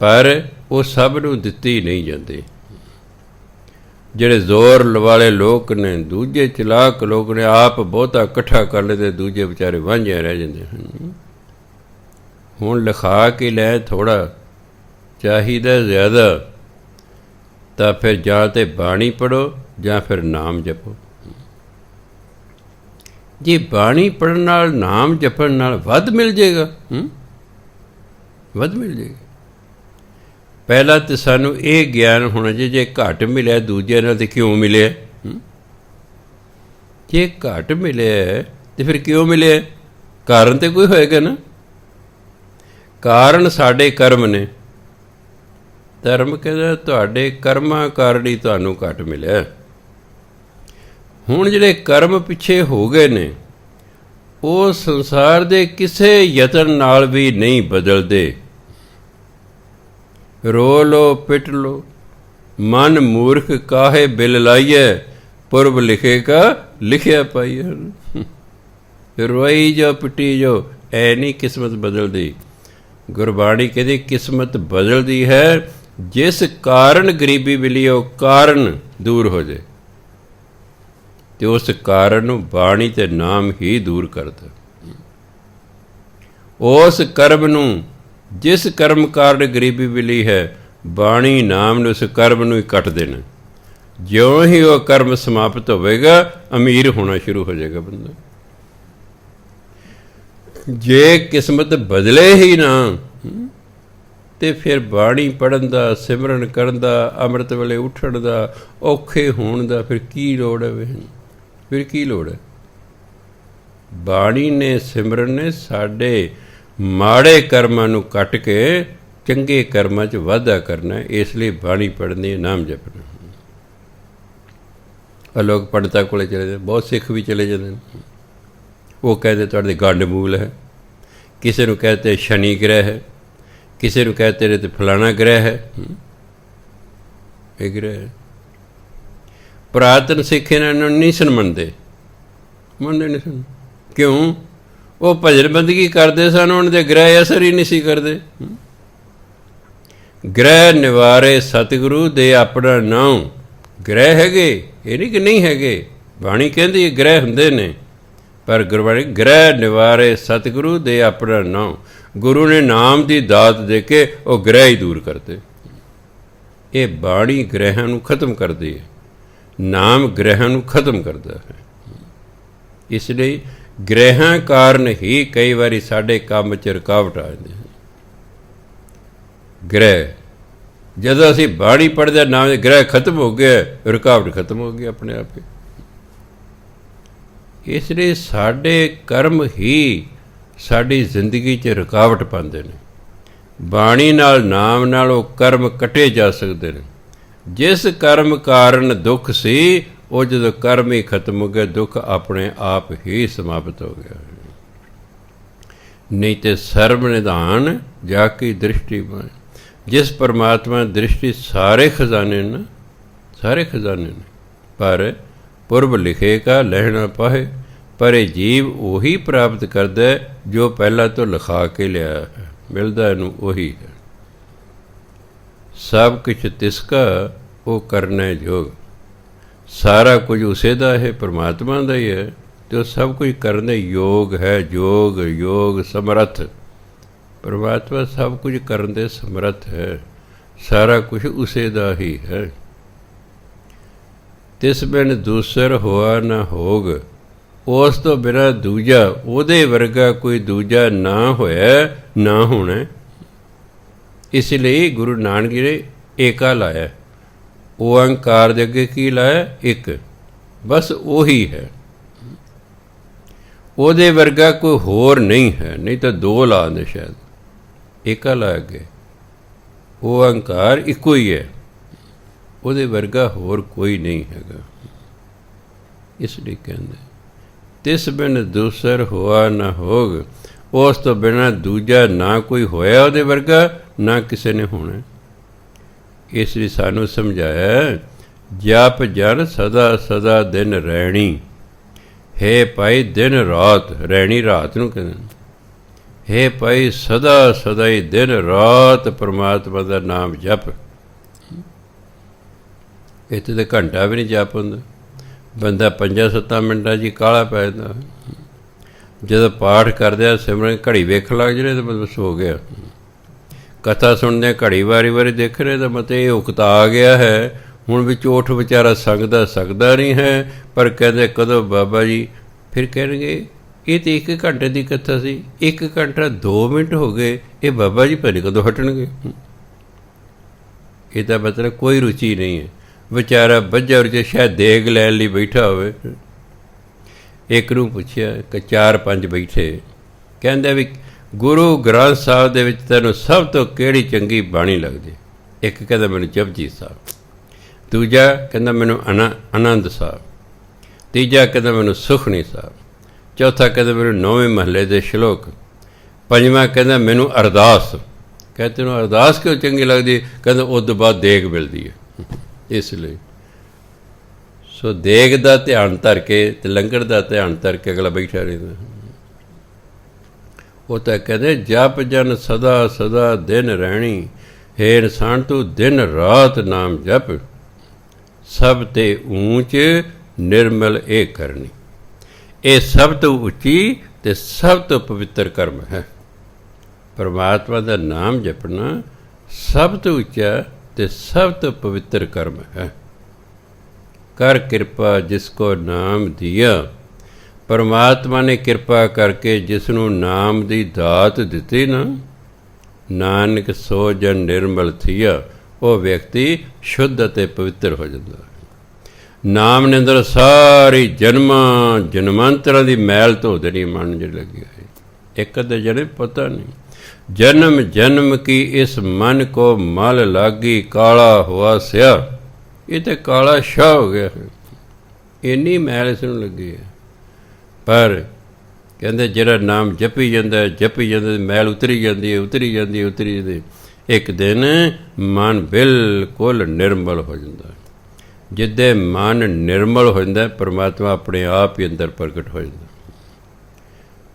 ਪਰ ਉਹ ਸਭ ਨੂੰ ਦਿੱਤੀ ਨਹੀਂ ਜਾਂਦੀ। ਜਿਹੜੇ ਜ਼ੋਰ ਵਾਲੇ ਲੋਕ ਨੇ, ਦੂਜੇ ਚਲਾਕ ਲੋਕ ਨੇ, ਆਪ ਬਹੁਤਾ ਇਕੱਠਾ ਕਰ ਲੈਂਦੇ, ਦੂਜੇ ਵਿਚਾਰੇ ਵਾਂਝੇ ਰਹਿ ਜਾਂਦੇ ਹਨ। ਹੁਣ ਲਿਖਾ ਕੇ ਲੈ ਥੋੜ੍ਹਾ, ਚਾਹੀਦਾ ਜ਼ਿਆਦਾ, ਤਾਂ ਫਿਰ ਜਾਂ ਤਾਂ ਬਾਣੀ ਪੜ੍ਹੋ ਜਾਂ ਫਿਰ ਨਾਮ ਜਪੋ। ਜੇ ਬਾਣੀ ਪੜ੍ਹਨ ਨਾਲ, ਨਾਮ ਜਪਣ ਨਾਲ ਵੱਧ ਮਿਲ ਜਾਏਗਾ, ਵੱਧ ਮਿਲ ਜਾਏਗਾ। ਪਹਿਲਾਂ ਤਾਂ ਸਾਨੂੰ ਇਹ ਗਿਆਨ ਹੋਣਾ ਚਾਹੀਦਾ, ਜੇ ਘੱਟ ਮਿਲਿਆ ਦੂਜਿਆਂ ਨਾਲ ਤਾਂ ਕਿਉਂ ਮਿਲਿਆ? ਜੇ ਘੱਟ ਮਿਲਿਆ ਤਾਂ ਫਿਰ ਕਿਉਂ ਮਿਲਿਆ? ਕਾਰਨ ਤਾਂ ਕੋਈ ਹੋਏਗਾ ਨਾ। ਕਾਰਨ ਸਾਡੇ ਕਰਮ ਨੇ। ਧਰਮ ਕਹਿੰਦਾ ਤੁਹਾਡੇ ਕਰਮਾਂ ਕਾਰਨ ਹੀ ਤੁਹਾਨੂੰ ਘੱਟ ਮਿਲਿਆ। ਹੁਣ ਜਿਹੜੇ ਕਰਮ ਪਿੱਛੇ ਹੋ ਗਏ ਨੇ, ਉਹ ਸੰਸਾਰ ਦੇ ਕਿਸੇ ਯਤਨ ਨਾਲ ਵੀ ਨਹੀਂ ਬਦਲਦੇ। ਰੋ ਲੋ ਪਿੱਟ ਲੋ, ਮਨ ਮੂਰਖ ਕਾਹੇ ਬਿਲ ਲਾਈਐ, ਪੁਰਬ ਲਿਖੇਗਾ ਲਿਖਿਆ ਪਾਈਐ। ਰੋਈ ਜੋ ਪਿੱਟੀ ਜੋ, ਐ ਨਹੀਂ ਕਿਸਮਤ ਬਦਲਦੀ। ਗੁਰਬਾਣੀ ਕਹਿੰਦੀ ਕਿਸਮਤ ਬਦਲਦੀ ਹੈ ਜਿਸ ਕਾਰਨ ਗਰੀਬੀ ਮਿਲੀ, ਉਹ ਕਾਰਨ ਦੂਰ ਹੋ ਜਾਏ, ਤੇ ਉਸ ਕਾਰਨ ਨੂੰ ਬਾਣੀ ਤੇ ਨਾਮ ਹੀ ਦੂਰ ਕਰਦਾ। ਉਸ ਕਰਮ ਨੂੰ, ਜਿਸ ਕਰਮ ਕਾਰਨ ਗਰੀਬੀ ਮਿਲੀ ਹੈ, ਬਾਣੀ ਨਾਮ ਨੂੰ ਉਸ ਕਰਮ ਨੂੰ ਹੀ ਕੱਟ ਦੇਣਾ। ਜਿਉਂ ਹੀ ਉਹ ਕਰਮ ਸਮਾਪਤ ਹੋਵੇਗਾ, ਅਮੀਰ ਹੋਣਾ ਸ਼ੁਰੂ ਹੋ ਜਾਏਗਾ ਬੰਦਾ। ਜੇ ਕਿਸਮਤ ਬਦਲੇ ਹੀ ਨਾ, ਤੇ ਫਿਰ ਬਾਣੀ ਪੜ੍ਹਨ ਦਾ, ਸਿਮਰਨ ਕਰਨ ਦਾ, ਅੰਮ੍ਰਿਤ ਵੇਲੇ ਉੱਠਣ ਦਾ, ਔਖੇ ਹੋਣ ਦਾ ਫਿਰ ਕੀ ਲੋੜ ਹੈ? ਫਿਰ ਕੀ ਲੋੜ ਹੈ? ਬਾਣੀ ਨੇ, ਸਿਮਰਨ ਨੇ ਸਾਡੇ ਮਾੜੇ ਕਰਮਾਂ ਨੂੰ ਕੱਟ ਕੇ ਚੰਗੇ ਕਰਮਾਂ 'ਚ ਵਾਧਾ ਕਰਨਾ। ਇਸ ਲਈ ਬਾਣੀ ਪੜ੍ਹਨੀ, ਨਾਮ ਜਪਣਾ। ਆ ਲੋਕ ਪੰਡਤਾਂ ਕੋਲ ਚਲੇ ਜਾਂਦੇ, ਬਹੁਤ ਸਿੱਖ ਵੀ ਚਲੇ ਜਾਂਦੇ ਨੇ। ਉਹ ਕਹਿੰਦੇ ਤੁਹਾਡੇ ਗੰਡ ਮੂਲ ਹੈ, ਕਿਸੇ ਨੂੰ ਕਹਤੇ ਸ਼ਨੀ ਗ੍ਰਹਿ ਹੈ, ਕਿਸੇ ਨੂੰ ਕਹਤੇ ਤੇਰੇ 'ਤੇ ਫਲਾਣਾ ਗ੍ਰਹਿ ਹੈ। ਇਹ ਗ੍ਰਹਿ ਪੁਰਾਤਨ ਸਿੱਖ ਇਹਨਾਂ ਨੂੰ ਨਹੀਂ ਸਨ ਮੰਨਦੇ ਨਹੀਂ ਸਨ। ਕਿਉਂ? ਉਹ ਭਜਨ ਬੰਦਗੀ ਕਰਦੇ ਸਨ, ਉਹਨਾਂ ਦੇ ਗ੍ਰਹਿ ਅਸਰ ਹੀ ਨਹੀਂ ਸੀ ਕਰਦੇ। ਗ੍ਰਹਿ ਨਿਵਾਰੇ ਸਤਿਗੁਰੂ ਦੇ ਆਪਣਾ ਨਾਮ। ਗ੍ਰਹਿ ਹੈਗੇ, ਇਹ ਨਹੀਂ ਕਿ ਨਹੀਂ ਹੈਗੇ। ਬਾਣੀ ਕਹਿੰਦੀ ਗ੍ਰਹਿ ਹੁੰਦੇ ਨੇ, ਪਰ ਗੁਰਬਾਣੀ ਗ੍ਰਹਿ ਨਿਵਾਰੇ ਸਤਿਗੁਰੂ ਦੇ ਆਪਣਾ ਨਾਮ। ਗੁਰੂ ਨੇ ਨਾਮ ਦੀ ਦਾਤ ਦੇ ਕੇ ਉਹ ਗ੍ਰਹਿ ਹੀ ਦੂਰ ਕਰਦੇ। ਇਹ ਬਾਣੀ ਗ੍ਰਹਿਆਂ ਨੂੰ ਖਤਮ ਕਰਦੀ ਹੈ, ਨਾਮ ਗ੍ਰਹਿਆਂ ਨੂੰ ਖਤਮ ਕਰਦਾ ਹੈ। ਇਸ ਲਈ ਗ੍ਰਹਿਆਂ ਕਾਰਨ ਹੀ ਕਈ ਵਾਰੀ ਸਾਡੇ ਕੰਮ 'ਚ ਰੁਕਾਵਟ ਆ ਜਾਂਦੀ ਹੈ। ਗ੍ਰਹਿ, ਜਦੋਂ ਅਸੀਂ ਬਾਣੀ ਪੜ੍ਹਦੇ ਨਾਮ ਦੇ, ਗ੍ਰਹਿ ਖਤਮ ਹੋ ਗਿਆ, ਰੁਕਾਵਟ ਖਤਮ ਹੋ ਗਈ ਆਪਣੇ ਆਪ ਹੀ। ਇਸ ਲਈ ਸਾਡੇ ਕਰਮ ਹੀ ਸਾਡੀ ਜ਼ਿੰਦਗੀ 'ਚ ਰੁਕਾਵਟ ਪਾਉਂਦੇ ਨੇ। ਬਾਣੀ ਨਾਲ, ਨਾਮ ਨਾਲ ਉਹ ਕਰਮ ਕੱਟੇ ਜਾ ਸਕਦੇ ਨੇ। ਜਿਸ ਕਰਮ ਕਾਰਨ ਦੁੱਖ ਸੀ, ਉਹ ਜਦੋਂ ਕਰਮ ਹੀ ਖਤਮ ਹੋ ਗਿਆ, ਦੁੱਖ ਆਪਣੇ ਆਪ ਹੀ ਸਮਾਪਤ ਹੋ ਗਿਆ। ਨਹੀਂ ਤੇ ਸਰਬ ਨਿਧਾਨ ਜਾ ਕੀ ਦ੍ਰਿਸ਼ਟੀ ਬਣ। ਜਿਸ ਪਰਮਾਤਮਾ ਦ੍ਰਿਸ਼ਟੀ ਸਾਰੇ ਖਜ਼ਾਨੇ ਨੇ, ਸਾਰੇ ਖਜ਼ਾਨੇ ਨੇ, ਪਰ ਪੁਰਬ ਲਿਖੇਗਾ ਲਹਿਣਾ ਪਾਹੇ। ਪਰ ਇਹ ਜੀਵ ਉਹੀ ਪ੍ਰਾਪਤ ਕਰਦਾ ਜੋ ਪਹਿਲਾਂ ਤੋਂ ਲਿਖਾ ਕੇ ਲਿਆ ਹੈ, ਮਿਲਦਾ ਇਹਨੂੰ ਉਹੀ ਹੈ। ਸਭ ਕੁਛ ਤਿਸਕਾ ਉਹ ਕਰਨਾ ਜੋਗ। ਸਾਰਾ ਕੁਝ ਉਸੇ ਦਾ ਹੈ, ਪਰਮਾਤਮਾ ਦਾ ਹੀ ਹੈ। ਤੇ ਉਹ ਸਭ ਕੁਝ ਕਰਨ ਦੇ ਯੋਗ ਹੈ। ਯੋਗ ਸਮਰੱਥ। ਪਰਮਾਤਮਾ ਸਭ ਕੁਝ ਕਰਨ ਦੇ ਸਮਰੱਥ ਹੈ। ਸਾਰਾ ਕੁਝ ਉਸੇ ਦਾ ਹੀ ਹੈ। ਤਿਸ ਬਿਨ ਦੂਸਰ ਹੋਆ ਨਾ ਹੋਗ, ਉਸ ਤੋਂ ਬਿਨਾਂ ਦੂਜਾ ਉਹਦੇ ਵਰਗਾ ਕੋਈ ਦੂਜਾ ਨਾ ਹੋਇਆ ਨਾ ਹੋਣਾ। ਇਸ ਲਈ ਗੁਰੂ ਨਾਨਕ ਜੀ ਨੇ ਏਕਾ ਲਾਇਆ। ਓਅੰਕਾਰ ਦੇ ਅੱਗੇ ਕੀ ਲਾਇਆ? ਇੱਕ। ਬਸ ਉਹੀ ਹੈ, ਉਹਦੇ ਵਰਗਾ ਕੋਈ ਹੋਰ ਨਹੀਂ ਹੈ। ਨਹੀਂ ਤਾਂ ਦੋ ਲਾ ਦਿੰਦੇ ਸ਼ਾਇਦ, ਏਕਾ ਲਾ ਅੱਗੇ। ਓਅੰਕਾਰ ਇੱਕੋ ਹੀ ਹੈ, ਉਹਦੇ ਵਰਗਾ ਹੋਰ ਕੋਈ ਨਹੀਂ ਹੈਗਾ। ਇਸ ਲਈ ਕਹਿੰਦੇ ਤਿਸ ਬਿਨ ਦੂਸਰ ਹੋਆ ਨਾ ਹੋਗ, ਉਸ ਤੋਂ ਬਿਨਾਂ ਦੂਜਾ ਨਾ ਕੋਈ ਹੋਇਆ ਉਹਦੇ ਵਰਗਾ, ਨਾ ਕਿਸੇ ਨੇ ਹੋਣਾ। ਇਸ ਲਈ ਸਾਨੂੰ ਸਮਝਾਇਆ, ਜਪ ਜਨ ਸਦਾ ਸਦਾ ਦਿਨ ਰਹਿਣੀ। ਹੇ ਭਾਈ ਦਿਨ ਰਾਤ, ਰਹਿਣੀ ਰਾਤ ਨੂੰ ਕਹਿੰਦੇ। ਹੇ ਭਾਈ ਸਦਾ ਸਦਾ ਹੀ ਦਿਨ ਰਾਤ ਪਰਮਾਤਮਾ ਦਾ ਨਾਮ ਜਪ। ਇੱਥੇ ਤਾਂ ਘੰਟਾ ਵੀ ਨਹੀਂ ਜਪ ਹੁੰਦਾ। ਬੰਦਾ 5-7 ਮਿੰਟਾਂ 'ਚ ਹੀ ਕਾਹਲਾ ਪੈ ਜਾਂਦਾ। ਜਦੋਂ ਪਾਠ ਕਰਦਿਆਂ ਸਿਮਰਨ ਘੜੀ ਵੇਖਣ ਲੱਗ ਜਿਹੜੇ ਤਾਂ ਬਸ ਹੋ ਗਿਆ। ਕਥਾ ਸੁਣਦੇ ਘੜੀ ਵਾਰੀ ਦੇਖ ਰਹੇ ਤਾਂ ਮਤਲਬ ਇਹ ਉਕਤਾ ਆ ਗਿਆ ਹੈ। ਹੁਣ ਵਿੱਚ ਉੱਠ ਵਿਚਾਰਾ ਸਕਦਾ ਨਹੀਂ ਹੈ। ਪਰ ਕਹਿੰਦੇ ਕਦੋਂ ਬਾਬਾ ਜੀ, ਫਿਰ ਕਹਿਣਗੇ ਇਹ ਤਾਂ 1 ਘੰਟੇ ਦੀ ਕਥਾ ਸੀ, 1 ਘੰਟਾ 2 ਮਿੰਟ ਹੋ ਗਏ, ਇਹ ਬਾਬਾ ਜੀ ਪਤਾ ਨਹੀਂ ਕਦੋਂ ਹਟਣਗੇ। ਇਹ ਤਾਂ ਮਤਲਬ ਕੋਈ ਰੁਚੀ ਨਹੀਂ ਹੈ। ਵਿਚਾਰਾ ਬੱਝਾ ਰੁਚੀ, ਸ਼ਾਇਦ ਦੇਗ ਲੈਣ ਲਈ ਬੈਠਾ ਹੋਵੇ। ਇੱਕ ਨੂੰ ਪੁੱਛਿਆ ਕਿ 4-5 ਬੈਠੇ, ਕਹਿੰਦੇ ਵੀ ਗੁਰੂ ਗ੍ਰੰਥ ਸਾਹਿਬ ਦੇ ਵਿੱਚ ਤੈਨੂੰ ਸਭ ਤੋਂ ਕਿਹੜੀ ਚੰਗੀ ਬਾਣੀ ਲੱਗਦੀ? ਇੱਕ ਕਹਿੰਦਾ ਮੈਨੂੰ ਜਪਜੀ ਸਾਹਿਬ, ਦੂਜਾ ਕਹਿੰਦਾ ਮੈਨੂੰ ਆਨੰਦ ਸਾਹਿਬ, ਤੀਜਾ ਕਹਿੰਦਾ ਮੈਨੂੰ ਸੁਖਮਨੀ ਸਾਹਿਬ, ਚੌਥਾ ਕਹਿੰਦਾ ਮੈਨੂੰ 9ਵੇਂ ਮਹੱਲੇ ਦੇ ਸ਼ਲੋਕ, ਪੰਜਵਾਂ ਕਹਿੰਦਾ ਮੈਨੂੰ ਅਰਦਾਸ। ਕਹਿੰਦੇ ਤੈਨੂੰ ਅਰਦਾਸ ਕਿਉਂ ਚੰਗੀ ਲੱਗਦੀ? ਕਹਿੰਦਾ ਉਸ ਤੋਂ ਬਾਅਦ ਦੇਗ ਮਿਲਦੀ ਹੈ। ਇਸ ਲਈ ਸੋ ਦੇਗ ਦਾ ਧਿਆਨ ਧਰ ਕੇ ਤੇ ਲੰਗਰ ਦਾ ਧਿਆਨ ਧਰ ਕੇ ਅਗਲਾ ਬੈਠਾ ਰਹਿੰਦਾ। ਉਹ ਤਾਂ ਕਹਿੰਦੇ ਜਪ ਜਨ ਸਦਾ ਸਦਾ ਦਿਨ ਰਹਿਣੀ। ਹੇ ਇਨਸਾਨ ਤੂੰ ਦਿਨ ਰਾਤ ਨਾਮ ਜਪ, ਸਭ ਤੇ ਊਚ ਨਿਰਮਲ ਇਹ ਕਰਨੀ। ਇਹ ਸਭ ਤੋਂ ਉੱਚੀ ਤੇ ਸਭ ਤੋਂ ਪਵਿੱਤਰ ਕਰਮ ਹੈ। ਪਰਮਾਤਮਾ ਦਾ ਨਾਮ ਜਪਣਾ ਸਭ ਤੋਂ ਉੱਚਾ ਤੇ ਸਭ ਤੋਂ ਪਵਿੱਤਰ ਕਰਮ ਹੈ। ਕਰ ਕਿਰਪਾ ਜਿਸ ਕੋ ਨਾਮ ਦਿਆ। ਪਰਮਾਤਮਾ ਨੇ ਕਿਰਪਾ ਕਰਕੇ ਜਿਸ ਨੂੰ ਨਾਮ ਦੀ ਦਾਤ ਦਿੱਤੀ ਨਾ, ਨਾਨਕ ਸੋ ਜਨ ਨਿਰਮਲ ਥੀਆ। ਉਹ ਵਿਅਕਤੀ ਸ਼ੁੱਧ ਅਤੇ ਪਵਿੱਤਰ ਹੋ ਜਾਂਦਾ। ਨਾਮ ਨੇ ਅੰਦਰ ਸਾਰੀ ਜਨਮਾਂਤਰਾਂ ਦੀ ਮੈਲ ਧੋ ਦੇਣੀ। ਮਨ ਜਿਹੜੀ ਲੱਗੀ ਹੋਈ ਇੱਕ ਅੱਧੇ ਜਣੇ ਪਤਾ ਨਹੀਂ। ਜਨਮ ਜਨਮ ਕੀ ਇਸ ਮਨ ਕੋ ਮਲ ਲਾਗੀ, ਕਾਲਾ ਹੋਆ ਸਿਆ। ਇਹ ਤਾਂ ਕਾਲਾ ਸ਼ਾਹ ਹੋ ਗਿਆ, ਇੰਨੀ ਮੈਲ ਇਸ ਨੂੰ ਲੱਗੀ ਹੈ। ਪਰ ਕਹਿੰਦੇ ਜਿਹੜਾ ਨਾਮ ਜਪੀ ਜਾਂਦਾ ਮੈਲ ਉਤਰੀ ਜਾਂਦੀ। ਇੱਕ ਦਿਨ ਮਨ ਬਿਲਕੁਲ ਨਿਰਮਲ ਹੋ ਜਾਂਦਾ। ਜਿੱਦੇ ਮਨ ਨਿਰਮਲ ਹੋ ਜਾਂਦਾ, ਪਰਮਾਤਮਾ ਆਪਣੇ ਆਪ ਹੀ ਅੰਦਰ ਪ੍ਰਗਟ ਹੋ ਜਾਂਦਾ।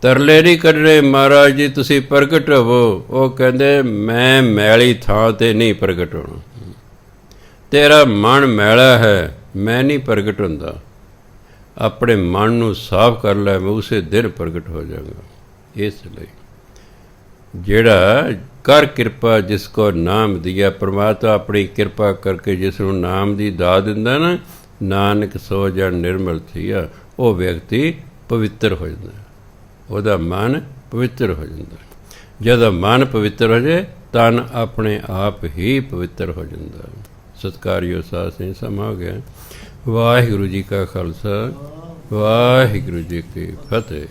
ਤਰਲੇ ਨਹੀਂ ਕੱਢਣੇ ਮਹਾਰਾਜ ਜੀ ਤੁਸੀਂ ਪ੍ਰਗਟ ਹੋਵੋ। ਉਹ ਕਹਿੰਦੇ ਮੈਂ ਮੈਲੀ ਥਾਂ 'ਤੇ ਨਹੀਂ ਪ੍ਰਗਟ ਹੋਣਾ। ਤੇਰਾ ਮਨ ਮੈਲਾ ਹੈ, ਮੈਂ ਨਹੀਂ ਪ੍ਰਗਟ ਹੁੰਦਾ। ਆਪਣੇ ਮਨ ਨੂੰ ਸਾਫ਼ ਕਰ ਲੈ, ਮੈਂ ਉਸੇ ਦਿਨ ਪ੍ਰਗਟ ਹੋ ਜਾਵਾਂਗਾ। ਇਸ ਲਈ ਜਿਹੜਾ ਕਰ ਕਿਰਪਾ ਜਿਸ ਕੋ ਨਾਮ ਦਿਆ, ਪਰਮਾਤਮਾ ਆਪਣੀ ਕਿਰਪਾ ਕਰਕੇ ਜਿਸ ਨੂੰ ਨਾਮ ਦੀ ਦਾਤ ਦਿੰਦਾ ਨਾ, ਨਾਨਕ ਸੋ ਜਨ ਨਿਰਮਲ ਥੀਆ। ਉਹ ਵਿਅਕਤੀ ਪਵਿੱਤਰ ਹੋ ਜਾਂਦਾ, ਉਹਦਾ ਮਨ ਪਵਿੱਤਰ ਹੋ ਜਾਂਦਾ। ਜਦੋਂ ਮਨ ਪਵਿੱਤਰ ਹੋ ਜਾਏ, ਤਨ ਆਪਣੇ ਆਪ ਹੀ ਪਵਿੱਤਰ ਹੋ ਜਾਂਦਾ। ਸਤਿਕਾਰਯੋਗ ਸਾਧ ਸੰਗਤ ਸਮਾਂ ਹੋ ਗਿਆ। ਵਾਹਿਗੁਰੂ ਜੀ ਕਾ ਖਾਲਸਾ, ਵਾਹਿਗੁਰੂ ਜੀ ਕੀ ਫਤਿਹ।